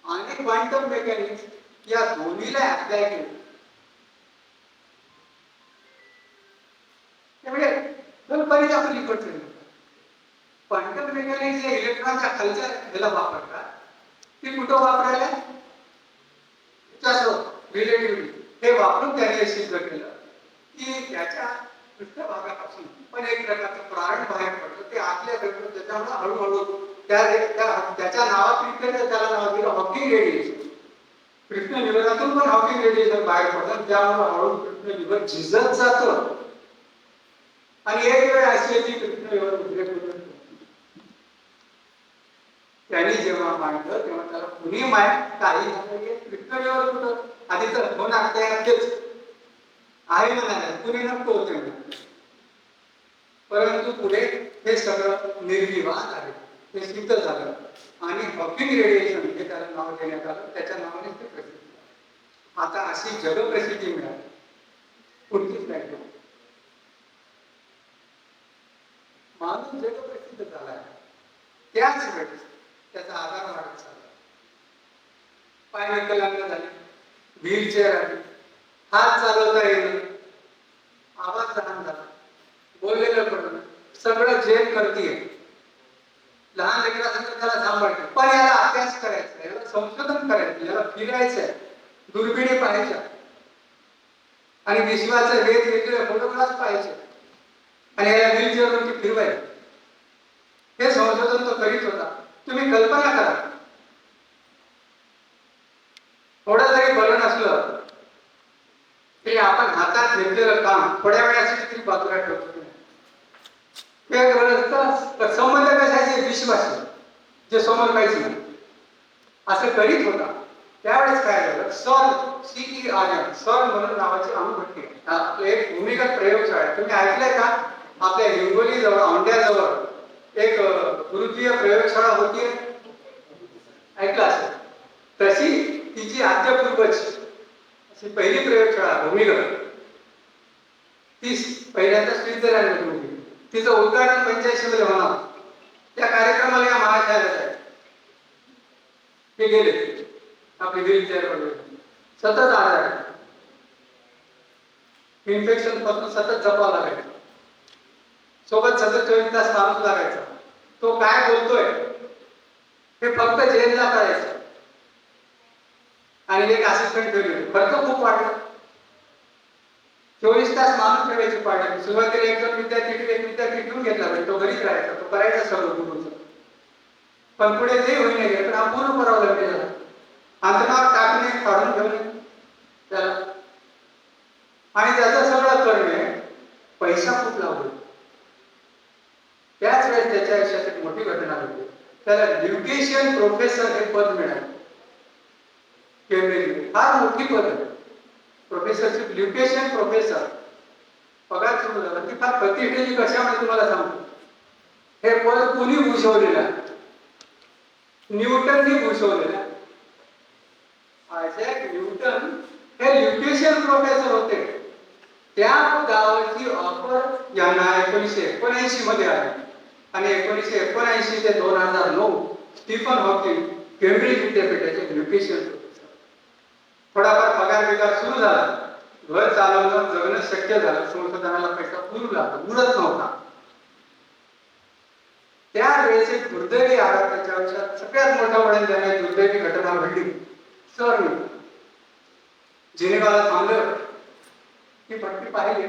Speaker 4: आणि क्वांटम मेकॅनिक्स या दोन्हीला अप्लाय केलं. त्यामुळे कल्पनेच्या पलीकडचं क्वांटम मेकॅनिक्स या इलेक्ट्रॉनच्या खालच्या ह्याला वापरतात. ती कुठं वापरायला रिलेटिव्हिटी हे वापरून त्याने सिद्ध केलं की त्याच्या पृष्ठभागापासून पण एक प्रकारचं प्रारण बाहेर पडतं. ते आतल्या घडतं, त्याच्यामुळे हळूहळू त्याच्या नावात त्याला नाव दिलं हॉकिंग रेडिएशन. कृष्णविवरातून पण हॉकिंग रेडिएशन बाहेर पडतं, त्यामुळे हळूहळू कृष्णविवर झिजत जातं आणि एक वेळ अशी येते कृष्णविवर उद्रेक होतो. त्यांनी जेव्हा मांडलं तेव्हा त्याला कुणी काही कृष्णविवर कुठं आधी तर होणार तेच आहे म्हणाले, कुणी नको होते. परंतु पुढे हे सगळं निर्विवाद आहे, हे सिद्ध झालं आणि हॉकिंग रेडिएशन हे त्याला नाव देण्यात आलं. त्याच्या नावाने ते प्रसिद्ध. आता अशी जगप्रसिद्धी मिळाली कुठलीच नाही. माणूस जगप्रसिद्ध झाला आहे. त्याच वेळेस त्याचा आधार वाढत चालला. पाय विकलांग झाले, व्हीलचेअर आली, हात चालवता येईल, आवाज लहान झाला, बोललेलं पडलं, सगळं जेल करतीये. लहान लेकरासारखं त्याला सांभाळतं. पण याला अभ्यास करायचा, याला संशोधन करायचं, याला फिरायचंय, दुर्बिणी पाहायच्या आणि विश्वाचं वेध वेगळे फोटोग्राफ पाहायचे आणि याला व्हीलचेअरवरती फिरवायचं. हे संशोधन तो करीत होता. तुम्ही कल्पना करा, थोडं जरी बलं नसलं तरी आपण हातात घेतलेलं काम थोड्या वेळासाठी तरी बाजूला ठेवतो. संबंध कशाचे विश्वास जे समोर काहीच नाही असं करीत होता. त्यावेळेस काय झालं, CERN सॉल म्हणून नावाची अणुभट्टी आपले एक भूमिगत प्रयोगशाळा आहे. तुम्ही ऐकलंय का? आपल्या हिंगोली जवळ औंढ्याजवळ एक गुरुत्वीय प्रयोगशाळा होती, ऐकलं असेल. तशी तिची आद्यपूर्वज अशी पहिली प्रयोगशाळा भूमिगत ती पहिल्यांदा स्वित्झर्लंड मध्ये होती. तिचं उद्घाटन 85 मध्ये होणार. त्या कार्यक्रमाला या महाशयाला जायचं. ते गेले आपली व्हीलचेअर वर सतत आजार इन्फेक्शन पासून सतत जपावं लागायचं. सोबत सतत 24 तास माणूस लागायचा. तो काय बोलतोय हे फक्त जेलला करायचं आणि एक असिस्टंट ठेवले. खर्च खूप वाढला. 24 तास माणूस ठेवायची पाहिजे. सुरुवातीला एक विद्यार्थी घेऊन घेतला पाहिजे, तो घरीच राहायचा, तो करायचा सर्व गुरुचं. पण पुढे ते होईन गेले तर हा पूर्ण करावं लागेल. अंतरावर टाकणे, काढून ठेवणे त्याला आणि त्याचं सगळं करणे पैसा खूप लागतो. त्याच वेळेस त्याच्या आयुष्यात एक मोठी घटना होती. त्याला ल्युकेशियन प्रोफेसर हे पद मिळाले केम्ब्रिज. फार मोठी पद आहे प्रोफेसरशिप, ल्युकेशियन प्रोफेसर. पगार सुरू झाला. ती फार प्रतिष्ठेची कशामुळे तुम्हाला सांगतो. हे पद कोणी भूषवलेलं आहे? न्यूटननी भूषवलेलं. आयझॅक न्यूटन हे ल्युकेशियन प्रोफेसर होते. त्या पदावरची ऑफर यांना 1979 मध्ये आली आणि 1979 ते 2009 स्टीफन हॉकिंग केम्ब्रिज विद्यापीठाचे ल्युकेशियन प्रोफेसर. थोडाफार पगार बिगार सुरू झाला, घर चालवणं जगणं शक्य झालं, संशोधनाला पैसा पुरू लागला, उरत नव्हता. त्यावेळेस एक दुर्दैवी आघात त्याच्या आयुष्यात सगळ्यात मोठा वळण देण्याची दुर्दैवी घटना घडली. CERN जिनेवाला थांबलं की पट्टी पाहिली.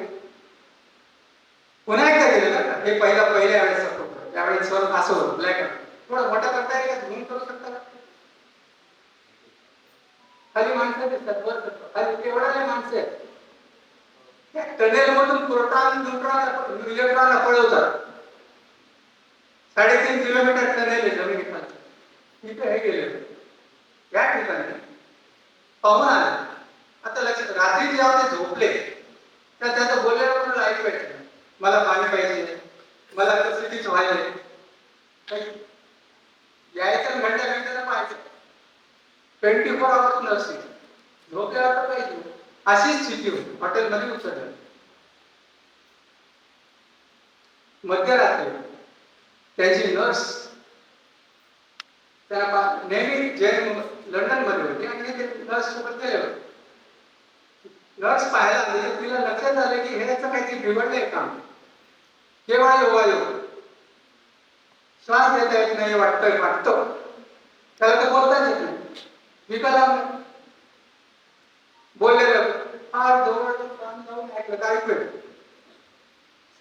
Speaker 4: पुन्हा एकदा गेलं ना, हे पहिल्या वेळेस होतं. त्यावेळेस CERN असं होतं ब्लॅक. थोडा मोठा करता येईल का? झूम करू शकता का? खाली माणसं दिसतात, वर खाली केवढ्या माणसं आहेत. त्या टनेल मधून प्रोटॉन, न्यूट्रॉन, इलेक्ट्रॉनला पळवतात. 3.5 किलोमीटर टनेल आहे जमिनीखाली. तिथे हे गेले. या ठिकाणी पाहून आले. आता लक्षात, रात्री जेव्हा ते झोपले तर त्याचं बोलल्यावर कोणाला ऐकू येत नाही. मला पाणी पाहिजे, मला कसिटीच व्हायचे, यायचं घंट्याला पाहायचं. 24 आवर्स नर्सिंग, झोपल्यावर तर पाहिजे. अशीच स्थिती होती. हॉटेलमध्ये उतरले. मध्यरात्री त्याची नर्स त्याला नेहमी जे लंडन मध्ये नर्स सोबत गेले होते. नर्स पाहायला आली, तिला लक्षात आलं की ह्याचं काहीतरी बिघडलंय काम. केव्हा योगायोग, श्वास घेता येत नाही वाटतं, त्याला तर बोलताच येत नाही, विकलांग. बोललेलं फार जवळ जाऊन ऐकलं काय ऐकलं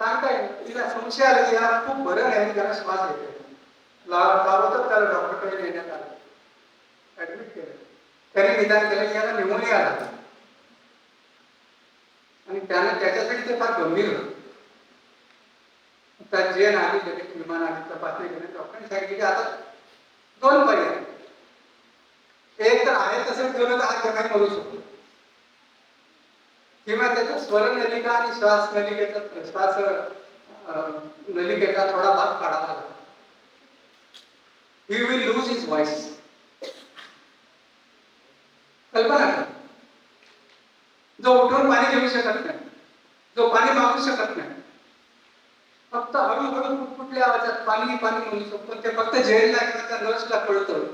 Speaker 4: सांगता येईल. तिला संशय आला की हा खूप बरं नाही, त्याला श्वास घेता येत नाही. ताबडतोब त्याला डॉक्टरकडे नेण्यात आलं, ऍडमिट केलं. त्याने निदान केलं की याला न्यूमोनिया आला आणि त्याच्यासाठी ते फार गंभीर होतं. त्या जेन आली, लगेच विमान आली, तपासणी केली. डॉक्टरांनी सांगितलं की आता 2 पर्याय, एक तर आहे तसंच गेलं तर हा जगाने मरू शकतो, किंवा त्याचा स्वरनलिका आणि श्वास नलिकेचा थोडा भाग काढावा लागला. He will lose his voice. कल्पना करा, जो उठून पाणी घेऊ शकत नाही, जो पाणी मागू शकत नाही, फक्त हळूहळू कुठल्या आवाजात पाणी पाणी म्हणू शकतो, ते फक्त झेलला किंवा त्या नर्सला कळतं.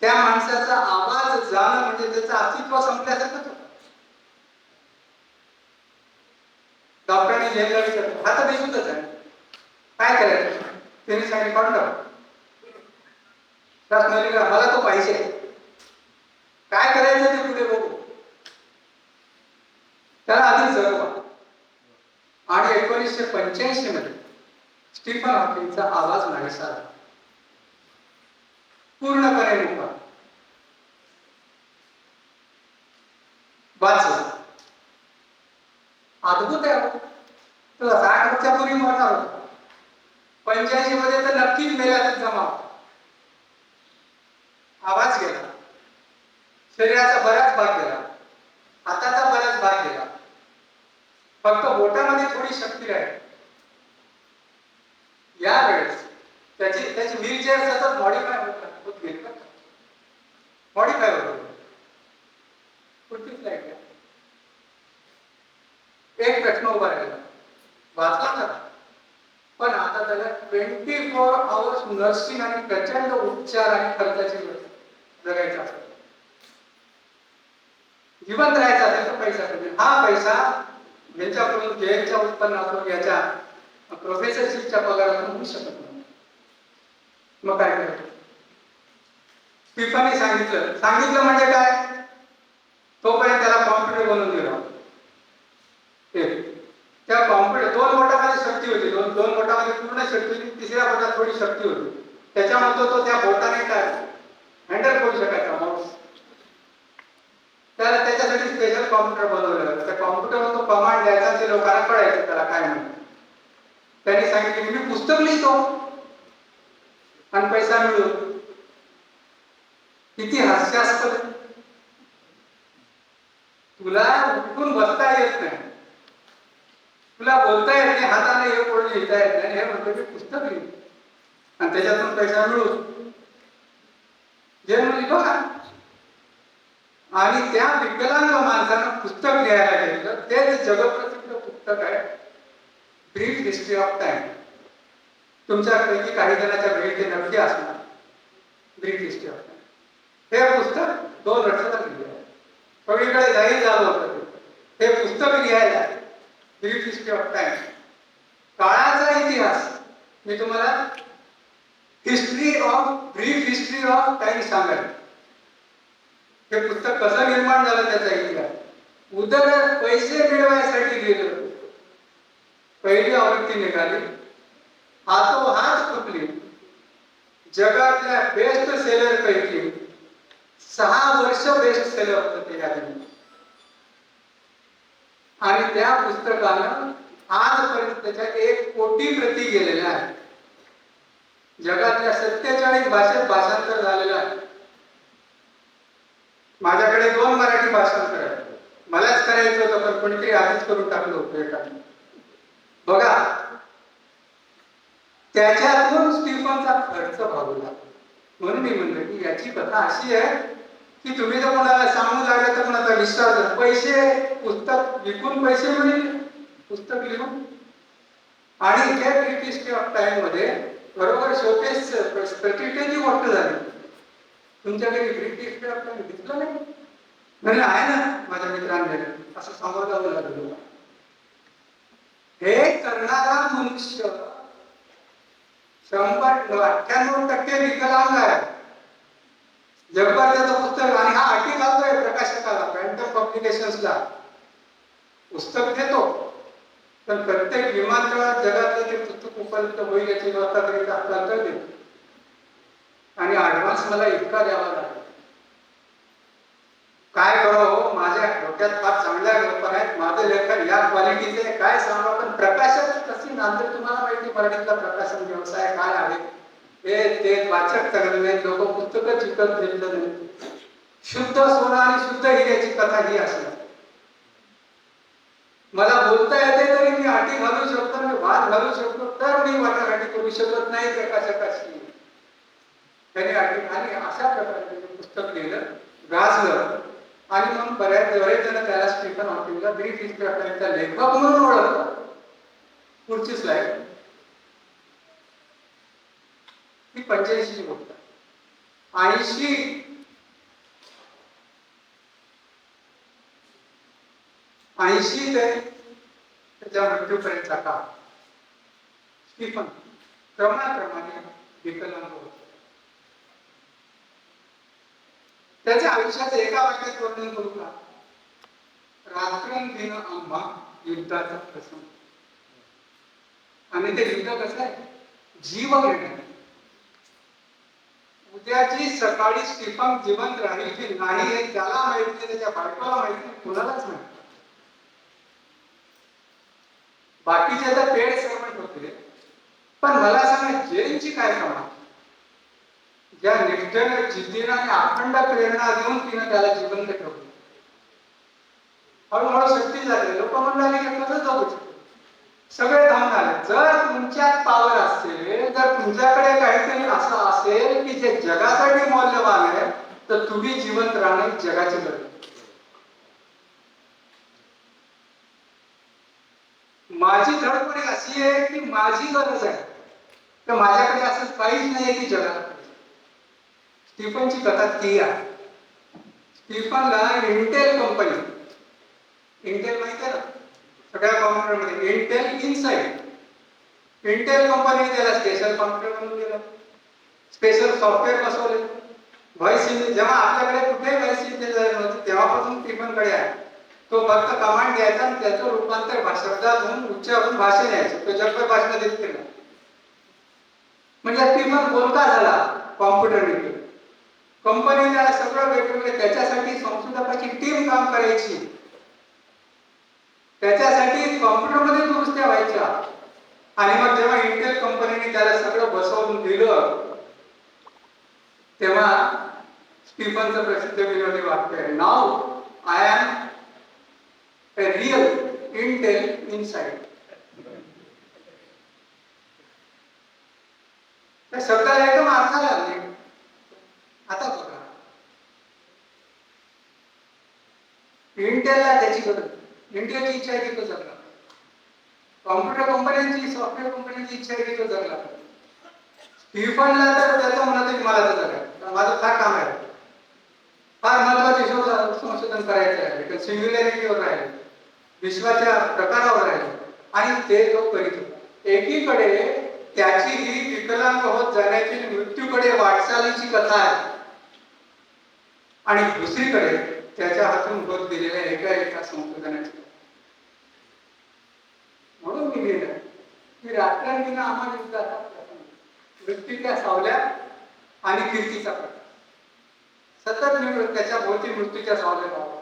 Speaker 4: त्या माणसाचा आवाज जाणं म्हणजे त्याचं अस्तित्व संपल्यासारखंच होतं. डॉक्टरांनी झेलला विचारलं, हा तर बेशुद्धच आहे, काय करायचं? त्यांनी सांगितलं काढून टाक. श्वास नलिका, मला तो पाहिजे, काय करायचं ते पुढे बघू. त्याला आधी जगवा. आणि 1985 मध्ये स्टीफन हॉकिंगचा आवाज नाहीसा झाला, पूर्णपणे मोकळा, वाचला. अद्भुत आहे. तो 60 वर्षापूर्वी मरणार होता, 85 मध्ये तर नक्कीच मेल्यातच जमा. आवाज गेला, शरीराचा बराच भाग गेला, हाताचा बराच भाग गेला, फक्त बोटामध्ये थोडी शक्ती आहे. यावेळेस त्याची व्हीलचेअर सतत मॉडिफाय होत गेली. मॉडिफाय होत पुढची फ्लाईट आहे. एक प्रश्न उभा राहिला, वाचला का? पण आता त्याला 24 आवर्स नर्सिंग आणि प्रचंड उपचार आणि खर्चाची जगायचं असतं. जिवंत राहायचं असेल तर पैसा पाहिजे. हा पैसा यांच्याकडून जेच्या उत्पन्नातून, याच्या प्रोफेसरशिपच्या पगारातून होऊ शकत नाही. मग काय करायचं? स्टीफनने सांगितलं म्हणजे काय? तोपर्यंत त्याला कॉम्प्युटर बनवून दिला. त्या कॉम्प्युटर 2 बोटामध्ये शक्ती होती, 2 बोटामध्ये पूर्ण शक्ती होती, 3ऱ्या बोटात थोडी शक्ती होती. त्याच्यामध्ये तो त्या बोटाने काय हँडल करू शकायचा माऊस. त्याला त्याच्यासाठी स्पेशल कॉम्प्युटर बनवलेलं. त्या कॉम्प्युटरवर तो कमांड द्यायचा, ते लोकांना कळायचं त्याला काय म्हणतात. त्यांनी सांगितलं मी पुस्तक लिहितो आणि पैसा मिळू. किती हास्यास्पद. तुला उठून बसता येत नाही, तुला बोलता येत नाही, हाताने हे कोण लिहिता येत नाही, हे म्हणतो की पुस्तक लिहि आणि त्याच्यातून पैसा मिळू. जे लिहिलो ना, आणि त्या विकलांग माणसानं पुस्तक लिहायला घेतलं. तेच जगप्रसिद्ध पुस्तक आहे ब्रीफ हिस्ट्री ऑफ टाइम. तुमच्यापैकी काही जणांच्या वेळी ते नक्की असणार. ब्रीफ हिस्ट्री ऑफ टाइम हे पुस्तक 2 वर्षात लिहिलं आहे. सगळीकडे जाहीर झालं होतं हे पुस्तक लिहायला. ब्रीफ हिस्ट्री ऑफ टाइम, काळाचा इतिहास. मी तुम्हाला ब्रीफ हिस्ट्री ऑफ टाइम सांगेन. हे पुस्तक कसं निर्माण झालं त्याचा इतिहास. उदर पैसे मिळवायसाठी लिहिलं. पहिली आवृत्ती निघाली, हातोहात खुपली. जगातल्या बेस्ट सेलर पैकी 6 वर्ष बेस्ट सेलर होतं ते यादी. आणि त्या पुस्तकानं आजपर्यंत त्याच्या 1 कोटी प्रती गेलेल्या आहेत. जगातल्या 47 भाषेत भाषांतर झालेलं आहे. माझ्याकडे 2 मराठी भाषांतर आहेत. मलाच करायचं होतं पण कोणीतरी आधीच करून टाकलं होतं. बघा, त्याच्यातून स्टीफनचा खर्च भागवला. म्हणून मी म्हणलं की याची कथा अशी आहे की तुम्ही जर कोणाला सांगू लागले तर कोणाचा विश्वास. पैसे पुस्तक विकून पैसे मिळेल, पुस्तक लिहून. आणि त्या ब्रीफ हिस्ट्री ऑफ टाइम मध्ये बरोबर शोकेस प्रतिष्ठेची गोष्ट झाली. तुमच्या घरी ब्रीफ हिस्ट्री ऑफ टाइम दिसलं नाही. म्हणजे आहे ना माझ्या मित्रांनी असं समजावं लागलं. हे करणारा मनुष्य 98% विकलांग आहे. जगभर त्याचं पुस्तक आणि हा अटी घालतोय प्रकाशकाला पॅन्टम पब्लिकेशन्सला पुस्तक देतो, पण प्रत्येक विमानतळात जगातलं ते पुस्तक उपलब्ध होईल याची व्यवस्था करीत आपल्याला तर देतो. आणि ऍडव्हान्स मला इतका द्यावा लागला. काय करावं, माझ्या डोक्यात फार चांगल्या कल्पना आहेत, माझं लेखन या क्वालिटीचे काय सांगा, पण प्रकाशन कशी नांदेड तुम्हाला माहिती मराठीतला प्रकाशन व्यवसाय काय आहे. ते वाचक चांगले लोक पुस्तकं चिकत घेतलं नाही. शुद्ध सोनं आणि शुद्ध हिऱ्याची कथा ही असणार. मला बोलता येते तरी मी अटी घालू शकतो, मी वाद घालू शकतो, तर मी वाटाघाटी करू शकत नाही प्रकाशकाशी. त्याने अटी आणि अशा प्रकारे पुस्तक लिहिलं, गाजलं आणि मग बरेच जण त्याला स्टीफन हॉकिंगला ब्रीफ हिस्ट्री ऑफ टाइमचा लेखक म्हणून ओळखतात. पुढची स्लाइड ही 85 ची गोष्ट. 80 ते त्याच्या मृत्यूपर्यंतचा काळ स्टीफन क्रमाक्रमाने विकलांग होत. त्याच्या आयुष्याचं एका वाक्यात वर्णन करू का? रात्रंदिन आम्हा युद्धाचा प्रसंग. आणि ते युद्ध कसं आहे? जीव घेणं. उद्याची सकाळी स्टीफन जिवंत राहील की नाही हे त्याला माहिती, त्याच्या बायकोला माहिती, कुणालाच नाही. बाकीचे तर पेड सर्वंट होते, पण मला सांगा जेनची काय कमाल. ज्या निष्ठेने जिद्दीने आणि अखंड प्रेरणा देऊन तिने त्याला जिवंत ठेवले. हळूहळू शक्ती झाली. लोक म्हणाले की कसं जाऊ शकतो, सगळे धावून आले. जर तुमच्यात पावर असेल, जर तुमच्याकडे काहीतरी असं असेल की जे जगासाठी मौल्यवान आहे, तर तुम्ही जिवंत राहणे जगाची गरज. माझी धडपड अशी आहे की माझी गरज आहे, तर माझ्याकडे असं काहीच नाही की जगाला. स्टीफनची कथा ती आहे. स्टीफनला इंटेल कंपनी, इंटेल माहिती आहे ना सगळ्या कॉम्प्युटरमध्ये, इंटेल इनसाइड इंटेल कंपनीने त्याला स्पेशल कॉम्प्युटर बनवून दिलं, स्पेशल सॉफ्टवेअर बसवले. व्हॉइस इंजिन जेव्हा आपल्याकडे कुठे व्हॉइस इंजिन नव्हतं तेव्हापासून स्टीफनकडे आहे. तो फक्त कमांड द्यायचा आणि त्याचं रूपांतर शब्दात होऊन उच्चारून भाषण यायचं. तो जगभर भाषण देत केलं. म्हणजे स्टीफन बोलका झाला कॉम्प्युटर. कंपनी त्याला सगळं वेगवेगळे, त्याच्यासाठी संशोधकाची टीम काम करायची, त्याच्यासाठी कॉम्प्युटरमध्ये दुरुस्त्या व्हायच्या. आणि मग जेव्हा इंटेल कंपनीने त्याला सगळं बसवून दिलं, तेव्हा स्टीफनचं प्रसिद्ध विनोदी वाक्य आहे, now I am a real Intel inside. त्या शब्दाला एकदम अर्थ आला नाही. आता बघा, इंटेलला त्याची गरज, इंटेलची इच्छा आहे की तो जगला. कॉम्प्युटर कंपन्यांची, सॉफ्टवेअर कंपन्यांची इच्छा आहे की तो जगला. स्टीफनला तर त्याचं म्हणत की मला तर जगायचं, माझं फार काम आहे, फार महत्वाचे शोध संशोधन करायचे आहे, सिंग्युलॅरिटीवर राहिले, विश्वाच्या प्रकारावर राहिले, आणि ते तो करीत होता. एकीकडे त्याची ही विकलांग होत जाण्याची मृत्यूकडे वाटचालीची कथा आहे, आणि दुसरीकडे त्याच्या हातून होत गेलेल्या एका संशोधनाची. म्हणून मी लिहिलं की रात्रंदिन आम्हा युद्धाचा प्रसंग, मृत्यूच्या सावल्या आणि कीर्तीचा प्रकार. सतत मी त्याच्या भोवती मृत्यूच्या सावल्या लावल्या,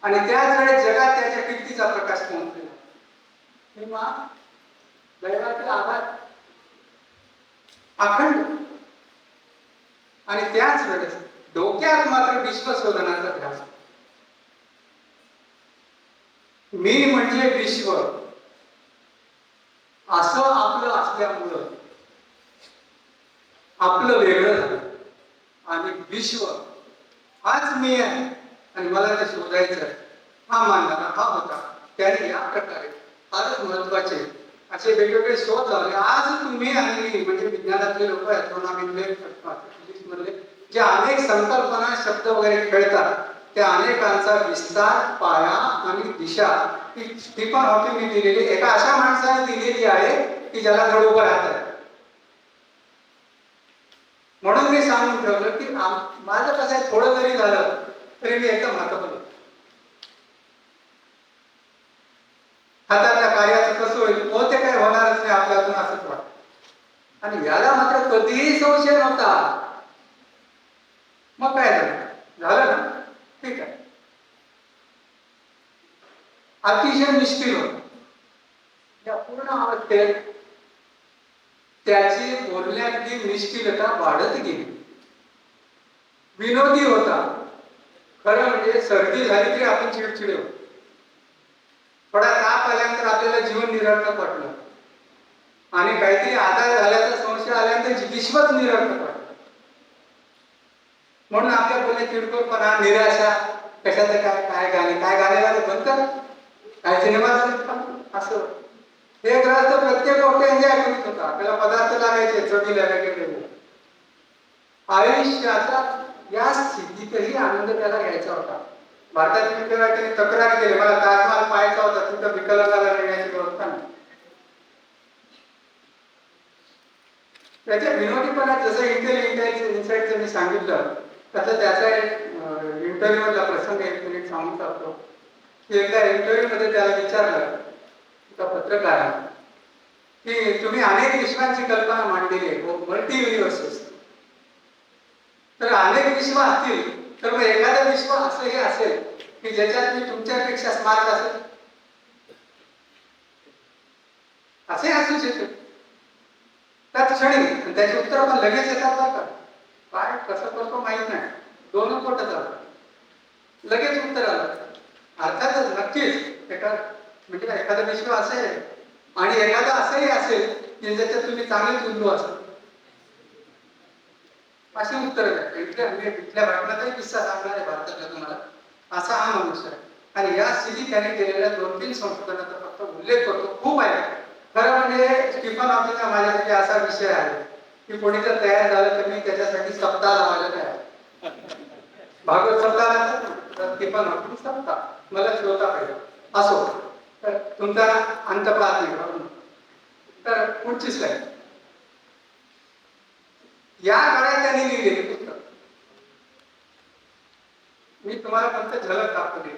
Speaker 4: आणि त्याच वेळेस जगात त्याच्या कीर्तीचा प्रकाश पोहोचलेला. किंवा दैवाचे आभार अखंड, आणि त्याच वेळेस डोक्यात मात्र विश्वशोधनाचा ध्यास. मी म्हणजे विश्व असं आपलं असल्यामुळं आपलं वेगळं झालं, आणि विश्व हाच मी आहे आणि मला ते शोधायचं आहे, हा मानणारा हा होता. त्याने या प्रकारे फारच महत्वाचे असे वेगवेगळे शोध लावले. आज तुम्ही आणि मी म्हणजे विज्ञानातले लोक ॲस्ट्रॉनॉमीतले, फिजिक्समधले ज्या अनेक संकल्पना शब्द वगैरे खेळतात त्या अनेकांचा विस्तार पाया आणि दिशा ही स्टीफन हॉकिंगने दिलेली एका अशा माणसाने दिलेली आहे की ज्याला धड उभं राहतात. म्हणून मी सांगून ठेवलं की माझं कसं आहे, थोडं जरी झालं तरी मी एकदम हातापलं हातातल्या कार्याचं कसं होईल होते काय होणारच नाही आपल्यातून असंच वाटतं. आणि याला मात्र कधीही संशय नव्हता. मग काय झालं ना, ठीक आहे. अतिशय निष्ठील होता. या पूर्ण अवस्थेत त्याची बोलण्यातली निष्ठीलता वाढत गेली. विनोदी होता. खरं म्हणजे सर्दी झाली तरी आपण चिडचिडे होतो. थोडा ताप आल्यानंतर आपल्याला जीवन निरर्थक वाटलं आणि काहीतरी आजार झाल्याचा संशय आल्यानंतर विश्वच निरर्थक वाटलं. म्हणून आपल्या बोलण्यात चिडकोरपणा, निराशा, कशाचं काय गाणे झाले बंद कर, काय सिनेमा असं हे ग्रस्त प्रत्येक गोष्ट एन्जॉय करीत होता. आपल्याला पदार्थ लागायचे चवीला वगैरे. आयुष्याचा या स्थितीतही आनंद त्याला घ्यायचा होता. भारतातील विद्यार्थ्यांनी तक्रार केली, मला ताजमहाल पाहायचा होता, तिथं विकलांगाला नेण्याची व्यवस्था नाही. त्याच्या विनोदीपणात जसं इन्साइटचं मी सांगितलं तसं त्याचा एक इंटरव्ह्यू मधला प्रसंग एक मिनिट सांगू शकतो की एकदा इंटरव्ह्यू मध्ये त्याला विचारलं एका पत्रकाराने की तुम्ही अनेक विश्वांची कल्पना मांडलेली आहे, मल्टी युनिव्हर्सेस. तर अनेक विश्व असतील तर मग एखादं विश्व असंही असेल की ज्याच्यात मी तुमच्यापेक्षा स्मार्ट असेल, असे असू शकते. त्याच क्षणी त्याचे उत्तर आपण लगेच येतात बरं का, काय कसं करतो माहित नाही, दोन पोट झालं लगेच उत्तर आलं. अर्थातच नक्कीच म्हणजे एखादं विश्व असेल आणि एखादं असंही असेल की ज्याच्यात तुम्ही चांगलेच उल्लू असाल, अशी उत्तर द्या. इथल्या घटनाचाही किस्सा सांगणार आहे भारतातल्या तुम्हाला. असा हा मनुष्य आहे. आणि या स्थितीत त्यांनी केलेल्या 2-3 संशोधनाचा फक्त उल्लेख करतो, खूप आहे. खरं म्हणजे स्टीफन हॉकिंगचा माझ्यासाठी असा विषय आहे की कोणी जर तयार झालं तर मी त्याच्यासाठी सप्ताह लावायला तयार. भागवत सप्ताह लागतात, स्टीफन हॉकिंग सप्ताह मला श्रोता पाहिजे. असो, तर तुमचा अंत पाहत नाही. तर पुढची स्लाईड. या काळात त्यांनी लिहिलेले पुस्तक मी तुम्हाला फक्त झलक दाखवली.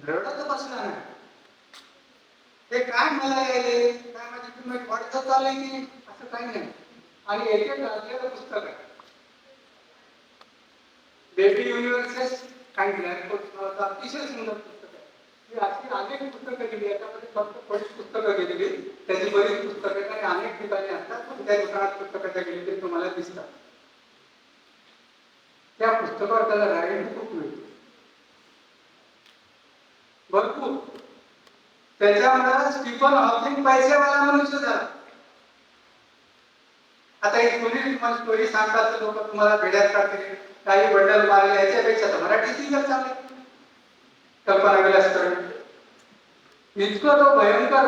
Speaker 4: रडत बसला नाही. ते काय मला यायले, काय माझी किंमत वाढत चालली की असं काही नाही. आणि एक एक गाजलेलं पुस्तक आहे. Baby universes and black holes अतिशय सुंदर पुस्तक आहे. ही अशी अनेक पुस्तकं गेली, याच्यामध्ये फक्त 25 पुस्तकं गेलेली, त्याची बरीच पुस्तकं आणि अनेक ठिकाणी असतात, पण त्या दुकानात पुस्तकाच्या गेली ते तुम्हाला दिसतात. त्या पुस्तकावर त्याला रायटिंग खूप मिळते, भरपूर. त्याच्यामुळे स्टीफन हॉकिंग पैसेवाला मनुष्य झाला. आता एक कोणी तुम्हाला स्टोरी सांगतात लोक तुम्हाला भेड्यात काढतील, काही बंडल मारले, याच्यापेक्षा तर मराठी सिंगर चालले कल्पना विलास करून. इतकं तो भयंकर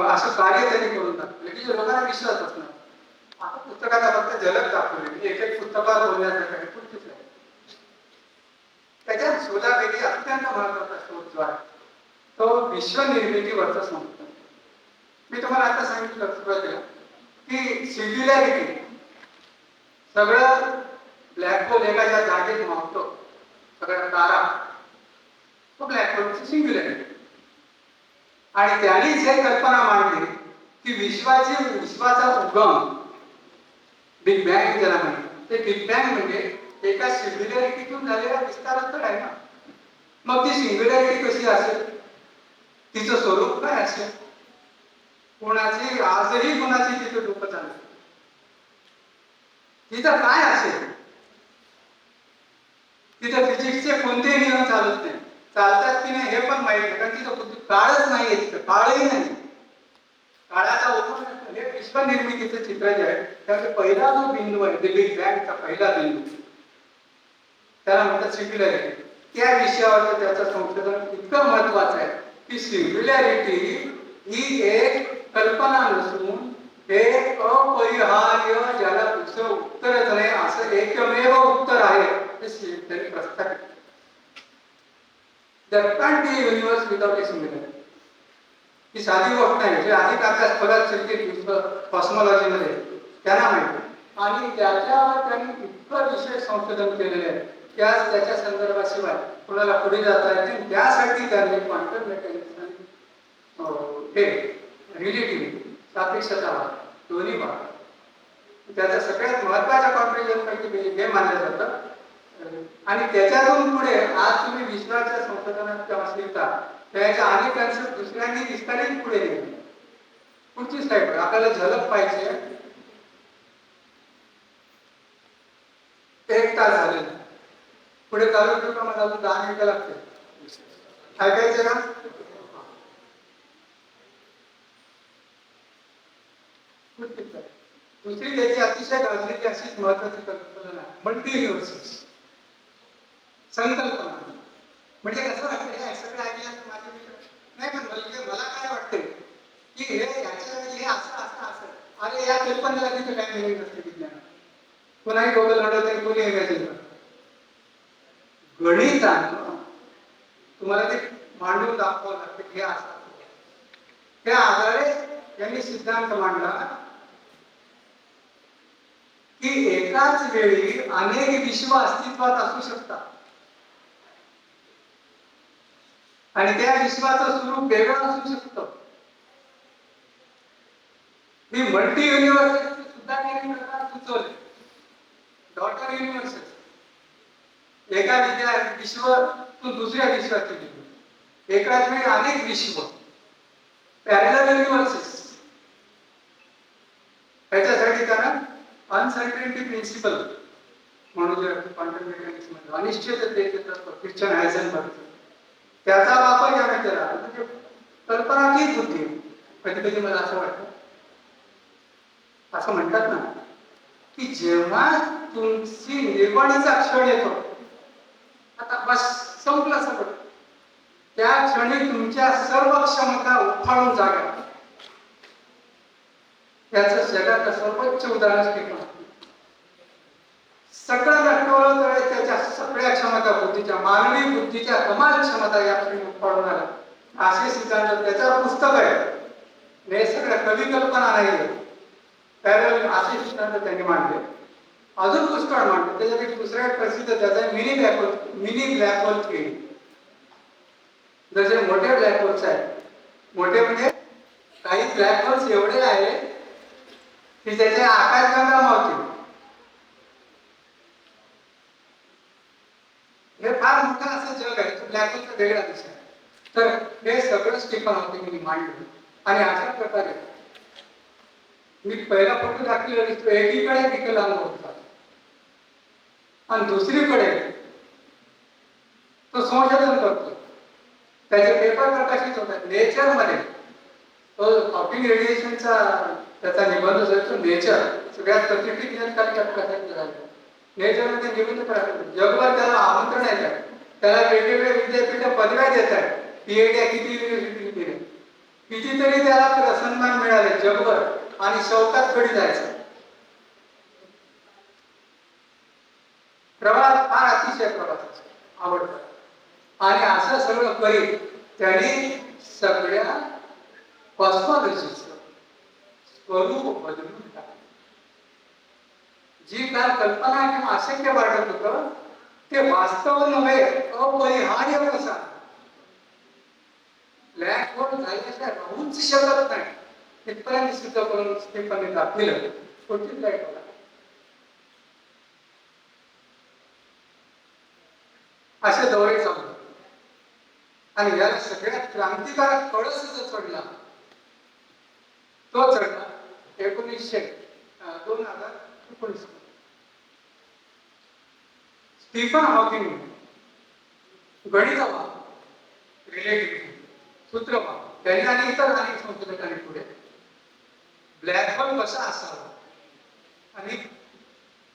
Speaker 4: असं कार्य त्यांनी करून टाकलं की लोकांना विश्वास असणार. आता पुस्तकाचा फक्त झलक दाखवली, एक एक पुस्तकावर बोलण्यासाठी पुढचीच आहे. त्याच्यात शोधापैकी अत्यंत महत्वाचा शोध जो आहे तो विश्व निर्मितीवरचा संशोधन. मी तुम्हाला आता सांगितलं सुरुवातीला की सिंग्युलॅरिटी, सगळं ब्लॅक होल एका ज्या जागेत मावतो, सगळ्या तारा, तो ब्लॅक होलची सिंग्युलॅरिटी. आणि त्यांनीच हे कल्पना मांडली की विश्वाचा उगम बिग बँग ज्याला म्हणतात, ते बिग बँग म्हणजे एका सिंग्युलॅरिटीतून झालेला विस्तारच तर आहे ना. मग ती सिंग्युलॅरिटी कशी असेल, तिचं स्वरूप काय असेल, कोणाची आजही कोणाची तिथं डोकं चाललं, तिथं काय असेल, तिथं फिजिक्सचे कोणतेही नियम चालत नाही, चालतात की नाही हे पण माहित नाही, कारण तिथं काळच नाहीये, तिथं काळही नाही, काळाचा ओघ. हे विश्व निर्मितीचं चित्र जे आहे त्याचा पहिला जो बिंदू आहे, बिग बँगचा पहिला बिंदू, त्याला म्हणतात सिंग्युलॅरिटी. त्या विषयावर त्याचं संशोधन इतकं महत्वाचं आहे की सिंग्युलॅरिटी ही एक कल्पना नसून हे अपरिहार्य, ज्याला दुसरं उत्तरच नाही असं एकमेव उत्तर आहे ते त्यांनी प्रस्तावित. There can't be a universe without a singularity. ही साधी गोष्ट नाही. जे अधिक अभ्यास फलक शिकतील कॉस्मॉलॉजीमध्ये त्यांना माहिती, आणि त्याच्यावर त्यांनी इतकं विशेष संशोधन केलेले आहे की आज त्याच्या संदर्भाशिवाय कोणाला पुढे जाता येत नाही. त्यासाठी त्यांनी क्वांटम मेकॅनिक्स हे रिलेटिव्हिटी, सापेक्षता दोन्ही भाग त्याचा सगळ्यात महत्वाच्या कॉन्ट्रिब्युशन पैकी हे मानलं जातं. आणि त्याच्यातून पुढे आज तुम्ही विश्वाच्या संशोधनात जेव्हा शिकता त्याच्या अनेक कन्सेप्ट दुसऱ्यांनी विस्तारित पुढे नेले. पुढची स्लाइड आपल्याला झलक पाहिजे. 1 तास झाले, पुढे चालू ठेवू का? मला अजून 10 मिनिटं लागते. ऐकायचं का? दुसरी त्याची अतिशय गाजलेली अशीच महत्वाची कल्पना मल्टी युनिव्हर्सेस संकल्पना. म्हणजे कसं वाटतं हे सगळं ऐकल्यानंतर माझे मित्र नाही, पण मला काय वाटतंय की हे याच्या असं असं असं, अरे या कल्पनेला तिथे काय मिळत नसते विज्ञानात. कुणाही डोकं लढवत कोणी इमॅजिन करत. गणितानं तुम्हाला ते मांडून दाखवावं लागतं हे असं. त्या आधारे यांनी सिद्धांत मांडला की एकाच वेळी अनेक विश्व अस्तित्वात असू शकतात आणि त्या विश्वाचं स्वरूप वेगळं असू शकतं. मी मल्टी युनिव्हर्सेस सुद्धा काही प्रकार सुचवले. डॉटर युनिव्हर्सेस, एका विश्व तू दुसऱ्या विश्वात गेली, एकाच वेळी अनेक विश्व, पॅरलल युनिव्हर्सेस. त्याच्यासाठी त्याला अनसर्टेनिटी प्रिन्सिपल म्हणून जे क्वांटम मेकॅनिक्स मध्ये अनिश्चिततेचे तत्व ख्रिश्चन हायझेनबर्ग त्याचा वापर या केला. म्हणजे कल्पना हीच होती. कधी कधी मला असं वाटतं, असं म्हणतात ना की जेव्हा तुमची निर्वाणीचा क्षण येतो, आता बस संपलं सगळं, त्या क्षणी तुमच्या सर्व क्षमता उफाळून जागा. त्याचं जगाचं सर्वोच्च उदाहरण स्टीफन. सगळं नटवलं त्याच्या सगळ्या क्षमता बुद्धीच्या, मानवी बुद्धीच्या कमाल क्षमता या क्षणी उफाळून आल्या. असे सिद्धांत त्याच्यावर पुस्तक आहे. हे सगळ्या कवी कल्पना नाही, पॅरलल असे सिद्धांत त्यांनी मांडले. अजून पुष्कळ मांडले. त्याच्यापैकी दुसऱ्या प्रसिद्ध त्याचा मिनी ब्लॅक होल थेअरी. जसे मोठे ब्लॅक होल्स आहेत, मोठे म्हणजे काही ब्लॅक होल्स एवढे आहे की त्याचे आकाशगंगा मावतील. हे फार मोठं असं जग आहे. ब्लॅक होलचा वेगळा दिशा आहे. तर हे सगळं स्टीफन हॉकिंग मांडलं. आणि अशा प्रकारे मी पहिला फोटो दाखवलेला दिसतो, एकीकडे विकलांग होता आणि दुसरीकडे तो संशोधन करतो. त्याचे पेपर प्रकाशित होतात नेचर मध्ये. तो हॉकिंग रेडिएशनचा त्याचा निबंध जो नेचर सगळ्यात प्रतिष्ठित नियतकालिकात प्रकाशित झाला. नेचर मध्ये निबंध प्रकाशित, जगभर त्याला आमंत्रण येतात, त्याला वेगवेगळ्या विद्यापीठ पदव्या देतात. पीएचडी किती युनिव्हर्सिटी दिले, कितीतरी त्याला सन्मान मिळाले जगभर, आणि शौकात कडी जायचं. प्रवास फार अतिशय प्रवास आवडतात. आणि असं सगळं करीत त्यांनी सगळ्या कॉस्मॉलॉजीचं स्वरूप बदलून टाकलं. जी काल कल्पना किंवा अशक्य वाटत होतं ते वास्तव नव्हे, अपरिहार्य कसा. ब्लॅक होल झाल्याशिवाय राहूच शकत नाही. तिथपर्यंत सिद्ध करून स्टीफनने दाखवलं. पुढची स्लाइड बघा. असे दौरे चालू आणि याला सगळ्यात क्रांतिकारक कळस जो चढला तो चढला 2019. स्टीफन हॉकिंग गणितवा, रिलेटिव्हिटी, सूत्रवा त्यांनी आणि इतर अनेक संशोधकांनी पुढे ब्लॅक होल कसा असावा आणि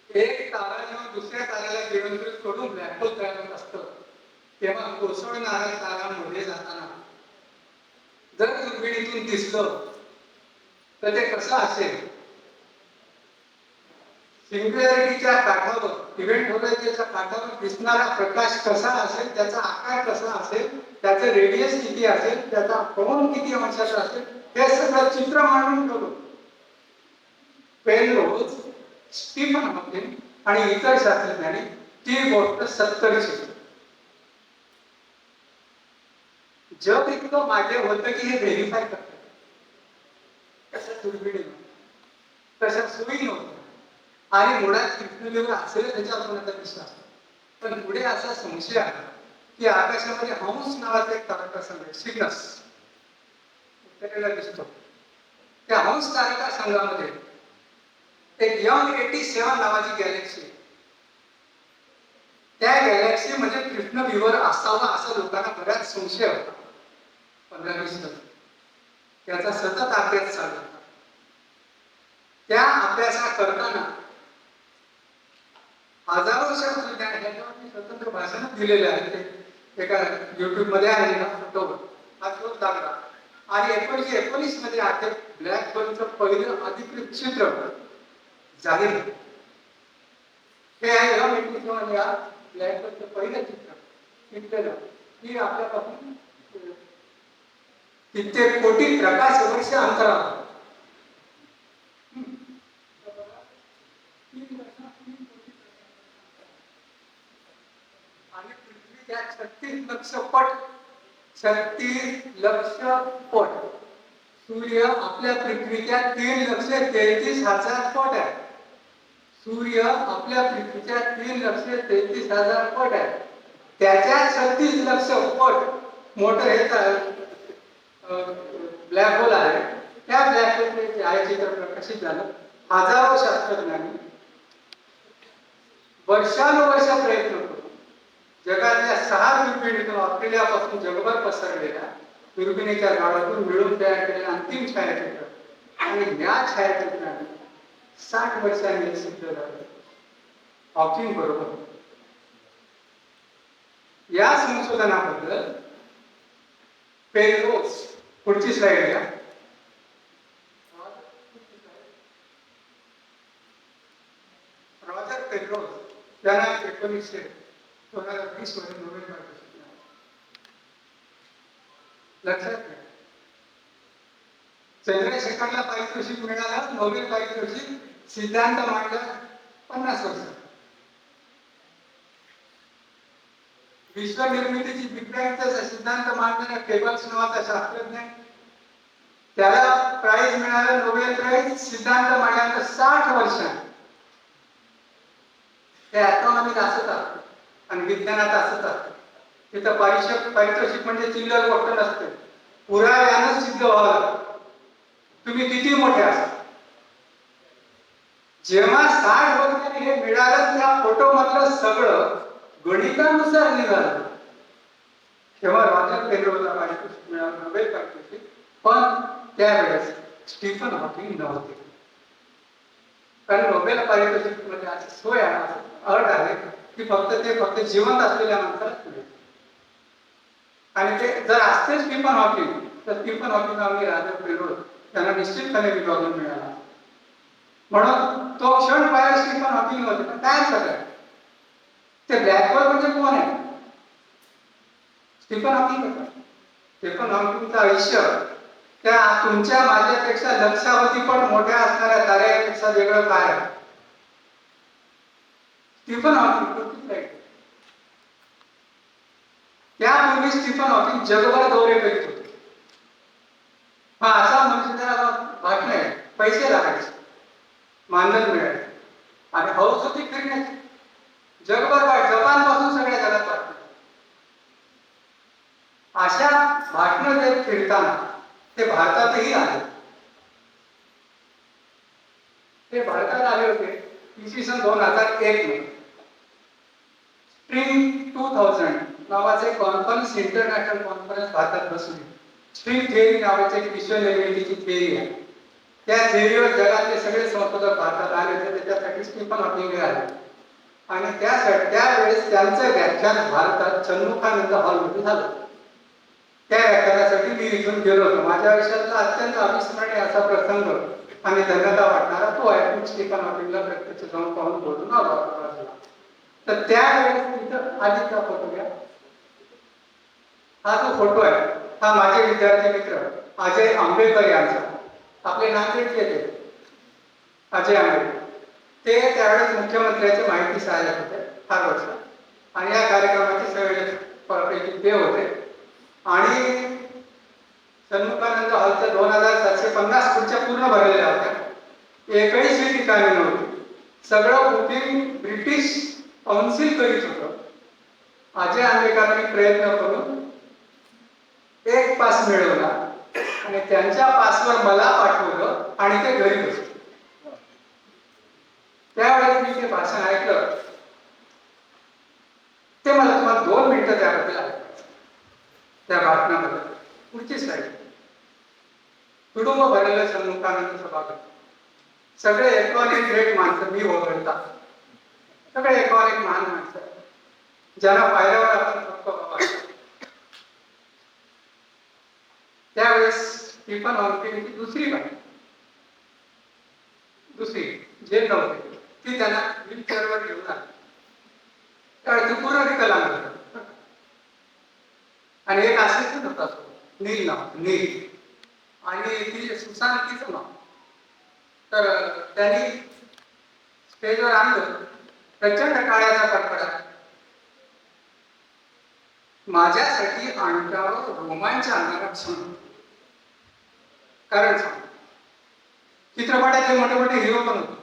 Speaker 4: एक तारा जेव्हा दुसऱ्या ताऱ्याला केंद्रित करून ब्लॅक होल तयार होत असतं तेव्हा कोसळणाऱ्या ताऱ्यामध्ये जाताना जर दुर्बिणीतून दिसलं तर ते कसं असेल? सिंग्युलॅरिटीच्या काठावर, इव्हेंट होरायझनच्या काठावर दिसणारा प्रकाश कसा असेल, त्याचा आकार कसा असेल, त्याचं रेडियस किती असेल, त्याचा कोन किती अंशाचा असेल, हे सगळं चित्र मांडून ठेवलं पेनरोज, स्टीफन हॉकिंग आणि इतर शास्त्रज्ञांनी ती गोष्ट 70 शिकली. जग इतकं मागे होतं की हे व्हेरीफाय करतात. कशा दुर्बिणी कशा सोयी नव्हत्या आणि मुळात पृथ्वीवर असेल त्याच्यावर कोणाचा विश्वास. पण पुढे असा संशय आला की आकाशामध्ये हंस नावाचा एक तारका संघ आहे, सिग्नस उत्तरेला दिसतो. त्या हंस तारका संघामध्ये एक M87 नावाची गॅलेक्सी, त्या गॅलेक्सी मध्ये कृष्णविवर असावा असा लोकांना बऱ्याच संशय होता. 15-20 वर्ष त्याचा सतत अभ्यास चालू होता. त्या अभ्यासा करताना हजारो शास्त्रज्ञांनी ह्याच्यावरती स्वतंत्र भाषण दिलेले आहे. ते एका युट्यूब मध्ये आहे ना फोटो, हा शोध लागला आणि 1919 मध्ये आहे ब्लॅक होलचं पहिलं अधिकृत चित्र जाहीर झालं. हे आहे M87 या ब्लॅक होलचं पहिलं चित्र चित्रलं की आपल्यापासून कित्येक कोटी प्रकाश वर्ष अंतरावर आणि पृथ्वी त्या 36 लक्ष पट 36 लक्ष पट सूर्य आपल्या पृथ्वीच्या 3,33,000 पट आहे. सूर्य आपल्या पृथ्वीच्या 3,33,000 पट आहे. त्याच्या 36 लक्ष पट मोठं हे ब्लॅक होल आहे. त्या ब्लॅक होलचे छायाचित्र प्रकाशित झालं. हजारो शास्त्रज्ञांनी वर्षानुवर्ष प्रयत्न करून जगातल्या 6 दुर्बिणीतून ऑस्ट्रेलियापासून जगभर पसरलेल्या दुर्बिणीच्या गाडातून मिळून तयार केलेलं अंतिम छायाचित्र आणि या छायाचित्राने 60 वर्षांनी सिद्ध झालं हॉकिंग बरोबर. या संशोधनाबद्दल पेनरोज, पुढची स्लाइड घ्या. रॉजर पेनरोज त्यांना 2020 मध्ये नोबेल पारितोषिक मिळालं. लक्षात घ्या, चंद्रशेखरला पारितोषिक मिळालं, नोबेल पारितोषिक सिद्धांत मांडला 50 वर्ष. विश्व निर्मितीची बिग बँगचा सिद्धांत मांडणारा केबल्स नावाचा शास्त्रज्ञ, त्याला प्राइज मिळालं, नोबेल प्राइज. सिद्धांत मांडल्यानंतर 60 वर्षांनी. ते ॲस्ट्रॉनॉमीत असतात आणि विज्ञानात असतात. तिथं पारितोषिक म्हणजे चिल्लर गोष्ट नसते, पुराव्यानं सिद्ध व्हावं तुम्ही किती मोठे असाल. जेव्हा 60 वर्षांनी हे मिळालं, त्या फोटो मधलं सगळं गणितानुसार निघालं, तेव्हा रॉजर पेनरोजला पारितोषिक मिळालं, नोबेल पारितोषिक. पण त्यावेळेस स्टीफन हॉकिंग नव्हते. कारण नोबेल पारितोषिक मध्ये अशी सोय आहे, अट आहे की फक्त जिवंत असलेल्या माणसालाच मिळेल. आणि ते जर असते स्टीफन हॉकिंग, तर स्टीफन हॉकिंग आणि रॉजर पेनरोज त्यांना निश्चितपणे विभागून मिळाला. म्हणून तो क्षण पाहिला स्टीफन हॉकिंग होते. पण काय सगळं ते ब्लॅक होल म्हणजे कोण आहे? Stephen Hawking. स्टीफन हॉकिंगचं आयुष्य त्या तुमच्या माझ्यापेक्षा लक्षावधी पण मोठ्या असणाऱ्या ताऱ्यापेक्षा वेगळं काय आहे? स्टीफन हॉकिंग त्यापूर्वी स्टीफन हॉकिंग जगभर दौरे करीत होते. हा असा मनुष्याला भाग नाही, पैसे लागायचे, मानधन मिळायचे आणि हौस होती फिरण्याची. जगभर जपान पासून सगळ्या जगात वाटत. अशा भाषण देत फिरताना ते भारतातही आले. ते भारतात आले होते इसवी सन 2001 मध्ये. स्प्रिंग 2000 नावाचे कॉन्फरन्स, इंटरनॅशनल कॉन्फरन्स भारतात बसली. स्ट्रिंग थिअरी नावाची एक विश्व निर्मितीची थिअरी आहे. त्या थिअरीवर जगातले सगळे संशोधक भारतात आले होते. त्याच्यासाठी स्टीफन हॉकिंग आले आणि त्यावेळेस त्यांचं व्याख्यान भारतात चन्मुखानंद हॉलमध्ये झालं. त्या व्याख्यानासाठी मी इथून गेलो होतो. माझ्या आयुष्यातला अत्यंत अविस्मरणीय असा प्रसंग आणि धन्यता वाटणारा तो आहे. मी स्टीफन हॉकिंगला प्रत्यक्ष जाऊन पाहून बोलून आलो बाजूला. तर त्यावेळेस तिथं आधीचा फोटो घ्या. हा जो फोटो आहे हा माझे विद्यार्थी मित्र अजय आंबेकर यांचा. आपले नांदेडचे ते अजय आंबेकर. ते त्यावेळेस मुख्यमंत्र्यांचे माहिती सहाय्यक होते फार वर्ष, आणि या कार्यक्रमाचे संयोजक ते होते. आणि सन्मुखानंद हॉलच्या 2750 खुर्च्या पूर्ण भरलेल्या होत्या. एकही सीट रिकामी नव्हती. सगळं बुकिंग ब्रिटिश काउन्सिल करीत होतं. अजय आंबेकरांनी प्रयत्न करून एक पास मिळवला आणि त्यांच्या पासवर मला पाठवलं आणि ते घरी बसले. त्यावेळेस मी ते भाषण ऐकलं. ते मला तुम्हाला 2 मिनिटं त्याबद्दल ऐकायचं. त्या भाषणाबद्दल पुढची स्लाईड. कुटुंब भरलेलं सन्मुखानंद सभागृह. सगळे एकॉनिक ग्रेट माणसं मी वगळता. सगळे एकॉनिक महान माणसं ज्यांना पाहिल्यावर आपण फक्त बाबा. त्यावेळेस स्टीफन हॉकिंगची दुसरी बाई, दुसरी जे नव्हते ती त्यांना व्हीलचेअरवर घेऊन आली. त्यावेळेस ती पूर्ण विकलांग होता. आणि एक असिस्टंट होता नील नाव, नील, आणि ती सुसान तिचं नाव. तर त्यांनी स्टेजवर आणलं. प्रचंड टाळ्याचा कडकडाट. माझ्यासाठी अंगावर रोमांच आणणारा क्षण. कारण चित्रपटातले मोठे मोठे हिरो पण होते.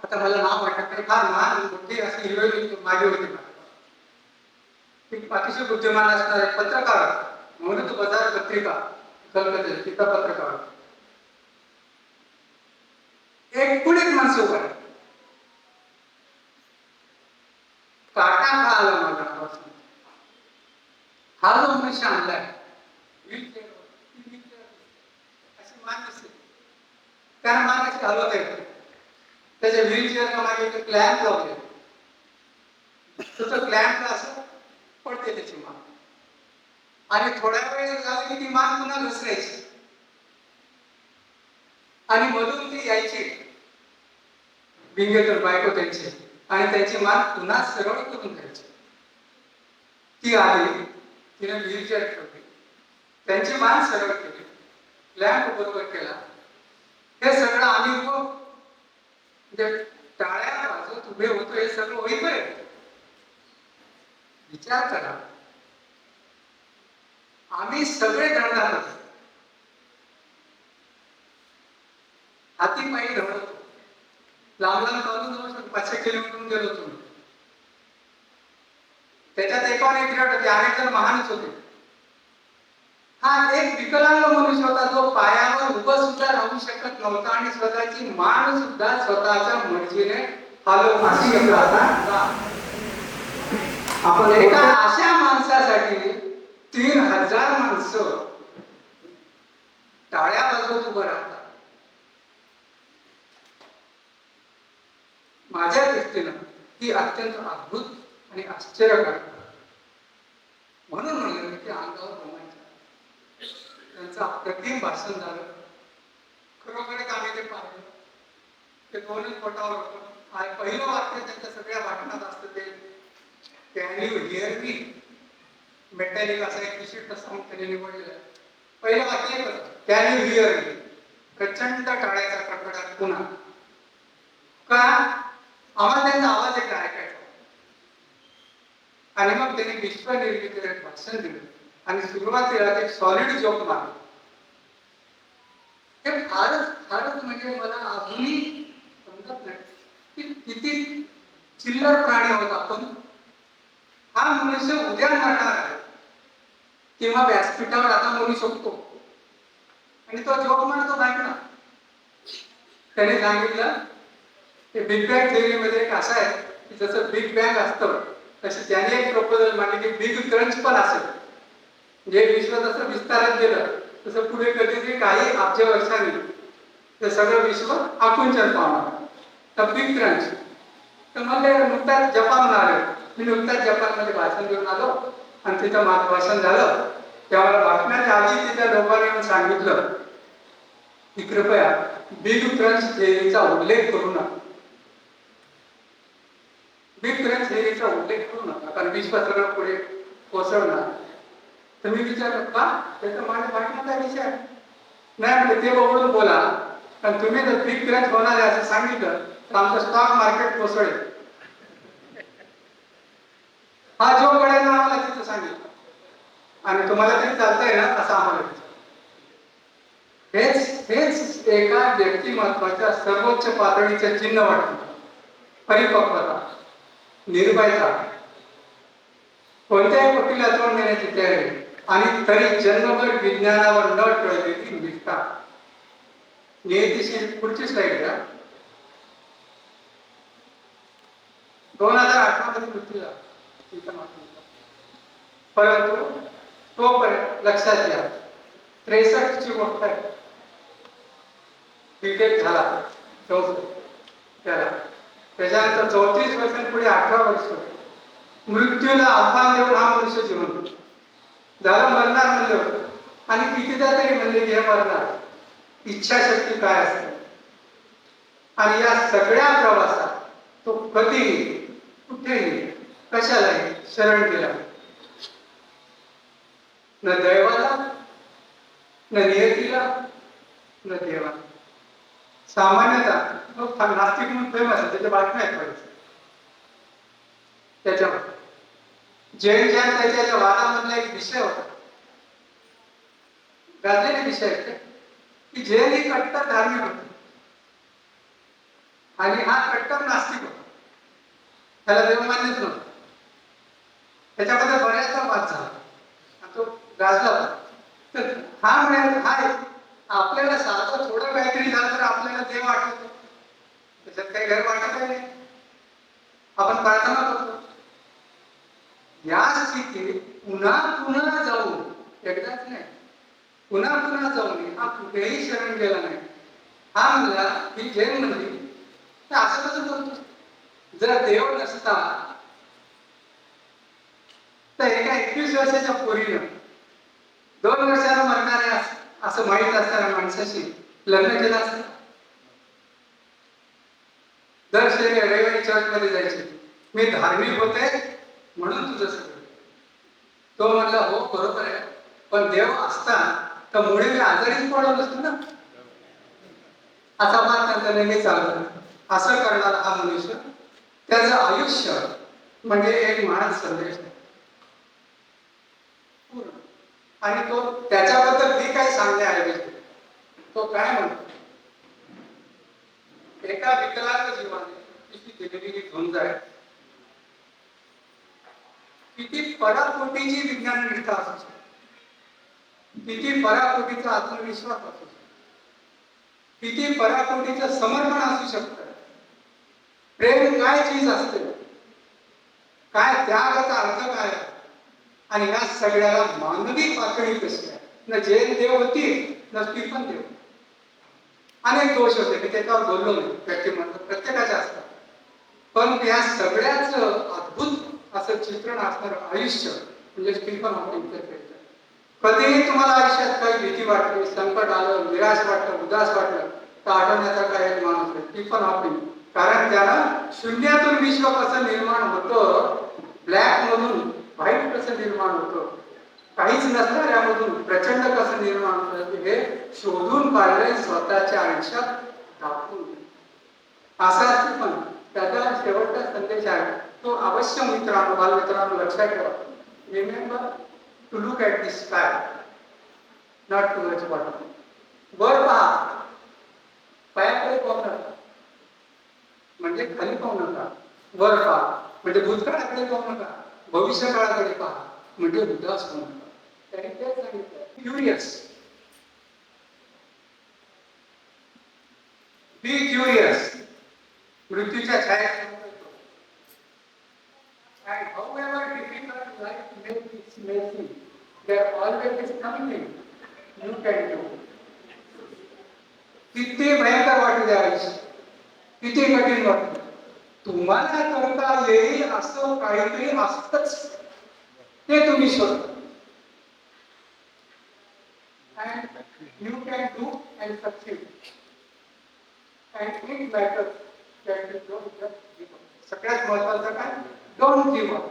Speaker 4: आता मला नाव वाटत नाही, फार महान मोठी अशी हिरोईन माझी होती. अतिशय बुद्धिमान असणारे पत्रकार, म्हणून बाजार पत्रिका कलकत्यात तिचा पत्रकार. एक पुढील माणसं उभा आहे. काटा का आला माझा आवाज. हा जो मनुष्य आणलाय अशी मान दिसते. कारण मान अशी हलवता येते. त्याच्या व्हीलचेअरला मागे एक क्लॅम्प लावले. तो क्लॅम्पला असं पडते त्याची मान. आणि थोड्या वेळ झाला की ती मान पुन्हा घसरायची आणि मधून ती यायची भिंगेतून बायको त्यांची, आणि त्यांची मान पुन्हा सरळ करून घ्यायची. ती आली, तिने व्हीलचेअर ठेवली, त्यांची मान सरळ केली, लॅम्प बरोबर केला. हे सगळं आम्ही म्हणजे टाळ्या वाजवत उभे होतो. हे सगळं होईपर्यंत विचार करा, आम्ही सगळे दंडात होतो. हाती पायी दौडत होतो. लांब लांब चालून जाऊ शकतो. 500 किलोमीटर गेलो होतो. त्याच्यात एकावर एक होते. अनेक जण महानच होते. हा एक विकलांग मनुष्य होता जो पायावर उभं सुद्धा राहू शकत नव्हता आणि स्वतःची मान सुद्धा स्वतःच्या मर्जीने हलवू शकला. आपण एका अशा माणसासाठी 3000 माणसं टाळ्या वाजवत उभं राहतात. माझ्या दृष्टीनं ही अत्यंत अद्भुत आणि आश्चर्यकारक. म्हणून म्हणलं मी की अंगावर रोमांच. त्यांचं अप्रतिम भाषण झालं. खरोखरच आम्ही ते पाहिलं. ते 2च बोटावर होतं. पहिलं वाक्य त्यांच्या सगळ्या भाषणात असतं ते can you here me. Metallic असा एक विशिष्ट साऊंड त्यांनी निवडलेला आहे. पहिलं वाक्य एक होतं, कॅन यू हिअर मी. प्रचंड टाळ्याचा कडकडाट पुन्हा. का? आम्हाला त्यांचा आवाज एक ऐकायचा. आणि मग त्यांनी विश्वनिर्मितीवर एक भाषण दिलं आणि सुरुवातीला एक सॉलिड जोक मारला. हे फारच म्हणजे मला अजूनही समजत नाही की किती चिल्लर प्राणी होता आपण. हा मनुष्य उद्या मरणार आहे किंवा व्यासपीठावर आता बोलू शकतो आणि तो जोक मारतो नाही ना. त्याने सांगितलं की बिग बँग थिअरीमध्ये एक असं आहे की जसं बिग बँग असतं तसे त्याने एक प्रपोजल मांडले की बिग क्रंच पण असेल. जे विश्व जसं विस्तारात गेलं तसं पुढे कधीतरी काही अब्ज वर्षांनी ते सगळं विश्व आकुंचन पावणार. तर बिग क्रंच. तर मला नुकताच जपानहून आले. मी नुकताच जपानमध्ये भाषण देऊन आलो आणि तिथं भाषण झालं. त्यामुळे बातम्याच्या आधी तिथल्या लोकांनी येऊन सांगितलं की कृपया बिग क्रंच थेअरीचा उल्लेख करू नका. बिग क्रंच थेअरीचा उल्लेख करू नका, कारण विश्व सगळं पुढे कोसळणार. तर मी विचारलं का, त्याचा माझ्या बातम्याचा विषय नाही म्हटलं, ते बघून बोला, कारण तुम्ही जर बिग क्रंच होणार आहे असं सांगितलं तर आमचं स्टॉक मार्केट कोसळेल. हा जो कळेल ना आम्हाला तिथं सांगितलं, आणि तुम्हाला तरी चालतंय ना असं आम्हाला विचारलं. हेच एका व्यक्तिमत्वाच्या सर्वोच्च पातळीचं चिन्ह वाटतं. परिपक्वता, निर्भयता, कोणत्याही गोष्टीला तोंड देण्याची तयारी, आणि तरी जन्मभर विज्ञानावर न टळलेली निष्ठा. नियतीशी पुढची स्लाइड घ्या. 2018 मध्ये मृत्यू झाला, परंतु तोपर्यंत लक्षात घ्या 63 ची गोष्ट आहे. बीटेक झाला त्याला, त्याच्यानंतर 34 वर्षांपुढे 18 वर्ष मृत्यूला आव्हान देऊन हा मनुष्य जिवंत झालं. मरणार म्हणलं होतं, आणि कितीदा तरी म्हणले की हे मरणार. इच्छाशक्ती काय असते, आणि या सगळ्या प्रवासात तो कधीही कुठेही कशालाही शरण गेला, न दैवाला, न नियतीला, न देवाला. सामान्यतः लोक नास्तिक म्हणून फेमस आहे, त्याच्या बातम्या आहेत बरेच. त्याच्यावर जैन त्याच्या वादामधला एक विषय होता, गाजलेले विषय आहेत की जैन ही कट्टर धार्मिक होते आणि हा कट्टर नास्तिक होता. त्याला देव मान्यच नव्हतं. त्याच्यामध्ये बऱ्याचदा वाद झाला आणि तो गाजला होता. तर हा म्हणाल हा आपल्याला साधं थोडं काहीतरी झालं तर आपल्याला देव आठवतो, त्याच्यात काही घर वाटत नाही, आपण प्रार्थना करतो. या स्थितीत पुन्हा पुन्हा जाऊन, एकदाच नाही, पुन्हा पुन्हा जाऊन हा कुठेही शरण गेला नाही. हा म्हणला ही जैन म्हणली तर असं कसं बोलतो, जर देव नसता तर एका 21 वर्षाच्या पोरीनं 2 वर्षाला मरणाऱ्या असं माहित असणाऱ्या माणसाशी लग्न केलं असतं. दर रविवारी चर्च मध्ये जायचे, मी धार्मिक होते म्हणून तुझं सगळं. तो म्हणला हो बरोबर आहे, पण देव असता तर मुळे मी आजारीच पडलो नसतो ना. असा वाद त्यांचा नेहमी चालला. असं करणारा हा मनुष्य, त्याचं आयुष्य म्हणजे एक महान संदेश आहे पूर्ण. आणि तो त्याच्याबद्दल मी काय सांगण्याऐवजी तो काय म्हणतो, एका विकलांग जीवाने किती दिलेली झुंज आहे, किती पराकोटीची विज्ञान निष्ठा असू शकते, किती पराकोटीचा आत्मविश्वास असू शकतो, किती पराकोटीचं समर्पण असू शकतं. प्रेम काय चीज असते, काय त्यागाचा अर्थ काय आहे, आणि या सगळ्याला मानवी पातळी कशी आहे. न जैन देव होती, न स्टीफन देव. अनेक दोष होते, मी त्याच्यावर बोललो नाही, व्यक्तिमत्व प्रत्येकाचे असतात. पण या सगळ्याच अद्भुत असं चित्रण असणारं आयुष्य म्हणजे स्टीफन हॉकिंगचं. कधीही तुम्हाला आयुष्यात काही भीती वाटली, संकट आलं, निराश वाटलं, उदास वाटलं, तर आठवण्याचा काय एक माणूस आहे, स्टीफन हॉकिंग. कारण त्यानं शून्यातून विश्व कसं निर्माण होतं, ब्लॅक मधून व्हाईट कसं निर्माण होतं, काहीच नसणाऱ्यामधून प्रचंड कसं निर्माण होतं, हे शोधून काढले, स्वतःच्या आयुष्यात दाखवून. असा स्टीफन, त्याचा शेवटचा संदेश आहे तो अवश्य मित्रांनो, बालमित्रांनो लक्षात ठेवा. Remember to look at the sky, not too much bottom. वर पहा, पायाकडे पाहू नका म्हणजे खाली पाहू नका. वर पहा म्हणजे भूतकाळाकडे पाहू नका, भविष्य काळाकडे पहा म्हणजे उदास होऊ नका. त्यांनी तेच सांगितलं, क्युरियस, बी क्युरियस. मृत्यूच्या छायेत and however difficult life may seem, there always is something you can do. किती भयंकर वाटू द्या आयुष्य, किती कठीण वाटतं, तुम्हाला करता येईल असं काहीतरी असतच, ते तुम्ही शोधा. and succeed. And it matters that you don't just give up. सगळ्यात महत्वाचं काय? Don't give up.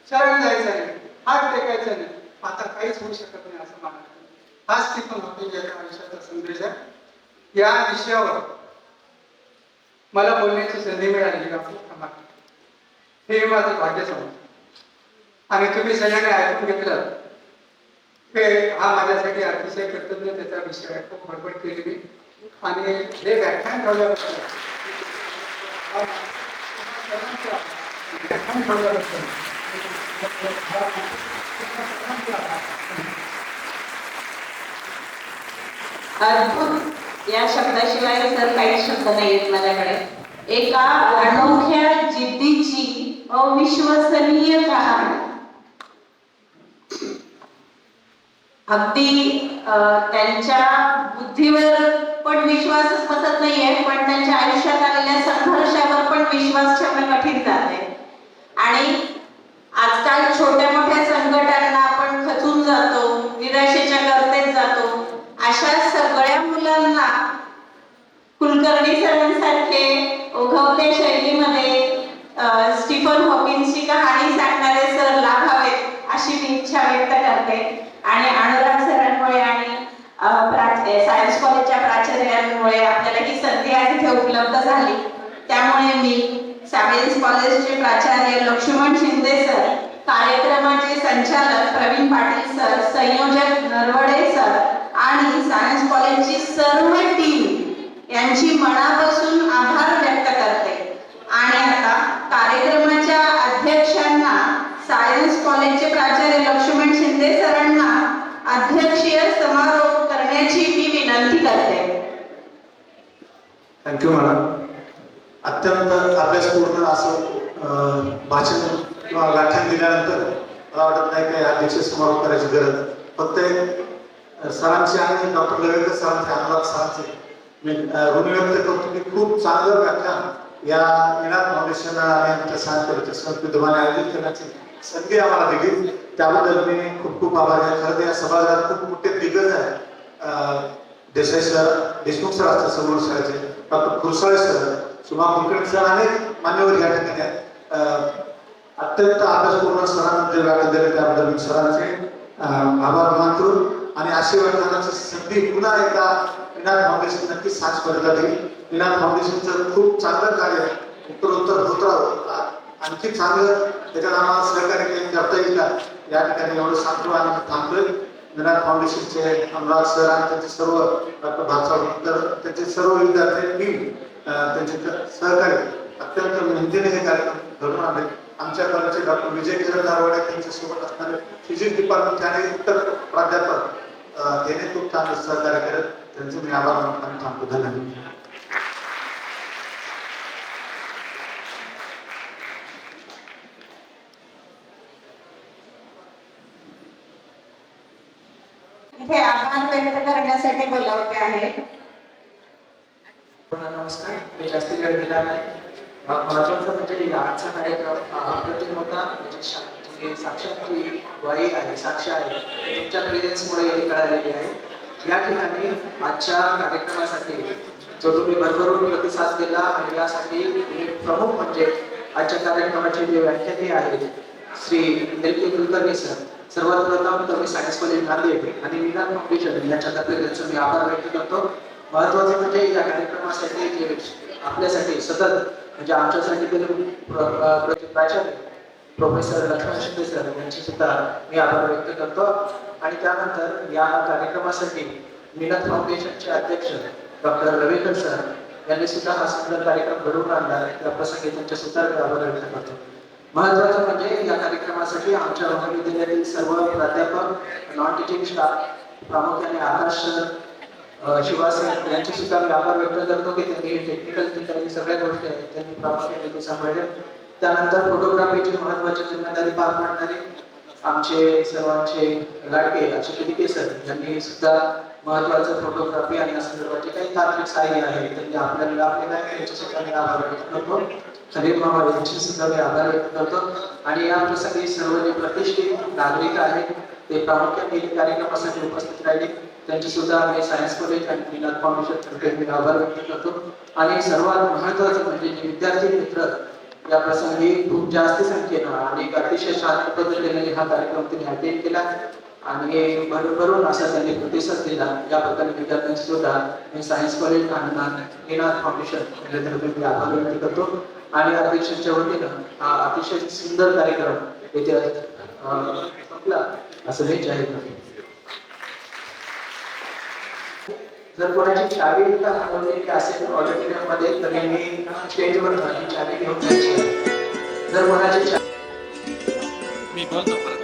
Speaker 4: शरण जायचं नाही, हात टेकायचा नाही, आता काहीच होऊ शकत नाही असं मानायचं. हा स्टीफन हॉकिंग याच्या आयुष्याचा संदेश आहे. या विषयावर मला बोलण्याची संधी मिळाली डॉक्टर कमाल, हे माझं भाग्य समजतं. आणि तुम्ही सगळ्यांनी ऐकून घेतलं हे हा माझ्यासाठी अतिशय कृतज्ञतेचा विषय आहे. खूप बडबड केली मी आणि हे व्याख्यान ठेवल्याबद्दल
Speaker 1: अद्भुत या शब्दाशिवाय सर काहीच शब्द नाही आहेत माझ्याकडे. एका अनोख्या जिद्दीची अविश्वसनीय कहाणी. अगदी त्यांच्या बुद्धीवर पण विश्वासच बसत नाहीये, पण त्यांच्या आयुष्यात आलेल्या संघर्षावर पण विश्वास ठेवणं कठीण जाते. आणि आजकाल छोट्या मोठ्या संकटांना आपण खचून जातो, निराशेच्या गर्तेत जातो. अशा सगळ्या मुलांना कुलकर्णी सरांसारखे ओघवत्या शैलीमध्ये स्टीफन हॉकिन्सची कहाणी सांगणारे सर लाभावेत अशी मी इच्छा व्यक्त करते. आणि अनुराग सरांमुळे आणि सायन्स कॉलेजच्या प्राचार्यांमुळे आपल्याला ही संधी आज इथे उपलब्ध झाली. त्यामुळे मी सायन्स कॉलेजचे प्राचार्य लक्ष्मण शिंदे सर, कार्यक्रमाचे संचालक प्रवीण पाटील सर, संयोजक नरवडे सर आणि सायन्स कॉलेजची सर्व टीम यांची मनापासून आभार व्यक्त करते. आणि आता कार्यक्रमाच्या अध्यक्षांना सायन्स कॉलेजचे प्राचार्य लक्ष्मण शिंदे सरांना अध्यक्षीय समारोप करण्याची मी विनंती करते.
Speaker 5: Thank you madam. अत्यंत अभ्यासपूर्ण असं भाषण किंवा व्याख्यान दिल्यानंतर मला वाटत नाही काही अध्यक्ष समारोप करायची गरज. फक्त एक सरांची आणि डॉक्टर लवेकर सरांचे, अनुराग सरांचे मी ऋण व्यक्त करतो की खूप चांगलं व्याख्यान या निनाद फाउंडेशन आणि आमच्या सायन्स कॉलेजच्या संस्कृतीने आयोजित करण्याची संधी आम्हाला दिली. त्याबद्दल मी खूप खूप आभारी आहे. खरं तर या सभागृहात खूप मोठे दिग्गज आहे. देसाई सर, देशमुख सर असतात समोर शाळेचे, डॉक्टर खुरसाळे सर, सुमा कुलकर्णी सर, अनेक मान्यवर या ठिकाणी आहेत. अत्यंत अभ्यासपूर्ण सरांना जे व्याख्यान दिले त्याबद्दल मी सरांचे आभार मानतो. आणि अशी व्याख्यानाची संधी पुन्हा एकदा निनाद फाउंडेशन नक्कीच साथ स्पर्धा देईल. निनाद फाउंडेशनचं खूप चांगलं कार्य उत्तरोत्तर होत राहू, आणखी चांगलं त्याच्यात आम्हाला सहकार्य करता येईल का या ठिकाणी एवढं सांगतो आणि थांबतोय. निनाद फाउंडेशनचे अनुराग सर आणि त्यांचे सर्व डॉक्टर भातसावकर, त्यांचे सर्व विद्यार्थी टीम, त्यांचे सहकारी अत्यंत मेहनतीने हे कार्यक्रम घडून आणले. आमच्या कॉलेजचे डॉक्टर विजय किरण नारवडे, त्यांच्यासोबत असणारे फिजिक्स डिपार्टमेंटचे आणि इतर प्राध्यापक त्याने खूप चांगलं सहकार्य करत त्यांचे मी आभार मानून थांबतो. धन्यवाद.
Speaker 1: इथे आभार व्यक्त करण्यासाठी बोलावते आहे.
Speaker 6: नमस्कार. मी जास्ती वेळ दिला नाही. महत्वाचं म्हणजे आजचा कार्यक्रम अप्रतिम होता. म्हणजे साक्षात जी वाई आहे, साक्ष आहे, तुमच्या प्रेझेन्समुळे हे कळालेली आहे. या ठिकाणी आजच्या कार्यक्रमासाठी जो तुम्ही भरभरून प्रतिसाद दिला आणि यासाठी प्रमुख म्हणजे आजच्या कार्यक्रमाचे जे व्याख्याते आहेत श्री एल.के. कुलकर्णी सर, सर्वात प्रथम तर मी सायन्स कॉलेज नांदेड आणि निनाद फाउंडेशन यांच्यातर्फे त्यांचं मी आभार व्यक्त करतो. महत्वाचं म्हणजे या कार्यक्रमासाठी जे आपल्यासाठी सतत म्हणजे आमच्यासाठी प्राचार्य प्रोफेसर लक्ष्मण शिंदे सर यांचे सुद्धा मी आभार व्यक्त करतो. आणि त्यानंतर या कार्यक्रमासाठी निनाद फाउंडेशनचे अध्यक्ष डॉक्टर लवेकर सर यांनी सुद्धा हा सुंदर कार्यक्रम घडवून आणला. त्या प्रसंगी त्यांचे सुद्धा मी आभार व्यक्त करतो. महत्वाचं म्हणजे या कार्यक्रमासाठी आमच्या महाविद्यालयातील सर्व प्राध्यापक, नॉन टीचिंग स्टाफ, प्रामुख्याने आकाश सर, शिवासर यांचे सुद्धा मी आभार व्यक्त करतो की त्यांनी टेक्निकल ठिकाणी सगळ्या गोष्टी आहेत त्यांनी प्रामुख्याने सांभाळल्या. त्यानंतर फोटोग्राफीची महत्वाची जिम्मेदारी पार पाडणारे आमचे सर्वांचे लाडके असे किती सर यांनी सुद्धा महत्वाचं फोटोग्राफी आणि या संदर्भाचे काही तांत्रिक सहाय्य आहे त्यांनी आपल्याला लाभलेलं आहे. त्यांच्यासाठी मी आभार व्यक्त करतो. खलील मामा यांचे सुद्धा मी आभार व्यक्त करतो. आणि या प्रसंगी सर्व जे प्रतिष्ठित नागरिक आहेत ते प्रामुख्याने कार्यक्रमासाठी उपस्थित राहिले त्यांचे सुद्धा मी सायन्स कॉलेज आणि मीनाथ फाउंडेशन तर्फे मी आभार व्यक्त करतो. आणि सर्वात महत्त्वाचं म्हणजे जे विद्यार्थी मित्र या प्रसंगी खूप जास्त संख्येनं आणि अतिशय शांत पद्धतीने हा कार्यक्रम त्यांनी अटेंड केला आणि भरभरून असा त्यांनी प्रतिसाद दिला. याबद्दल विद्यार्थ्यांचे सुद्धा मी सायन्स कॉलेज आणि मीनाथ फाउंडेशन यांच्यातर्फे मी आभार व्यक्त करतो. आणि अध्यक्षांच्या वतीनं हा अतिशय सुंदर कार्यक्रम येथे संपला असं मी जाहीर करतो. जर कोणाची चावी इथं हरवलेली असेल ऑडिटोरियम मध्ये तर मी स्टेजवर माझी चावी घेऊन जायची. जर कोणाची
Speaker 3: मी बोलतो परत.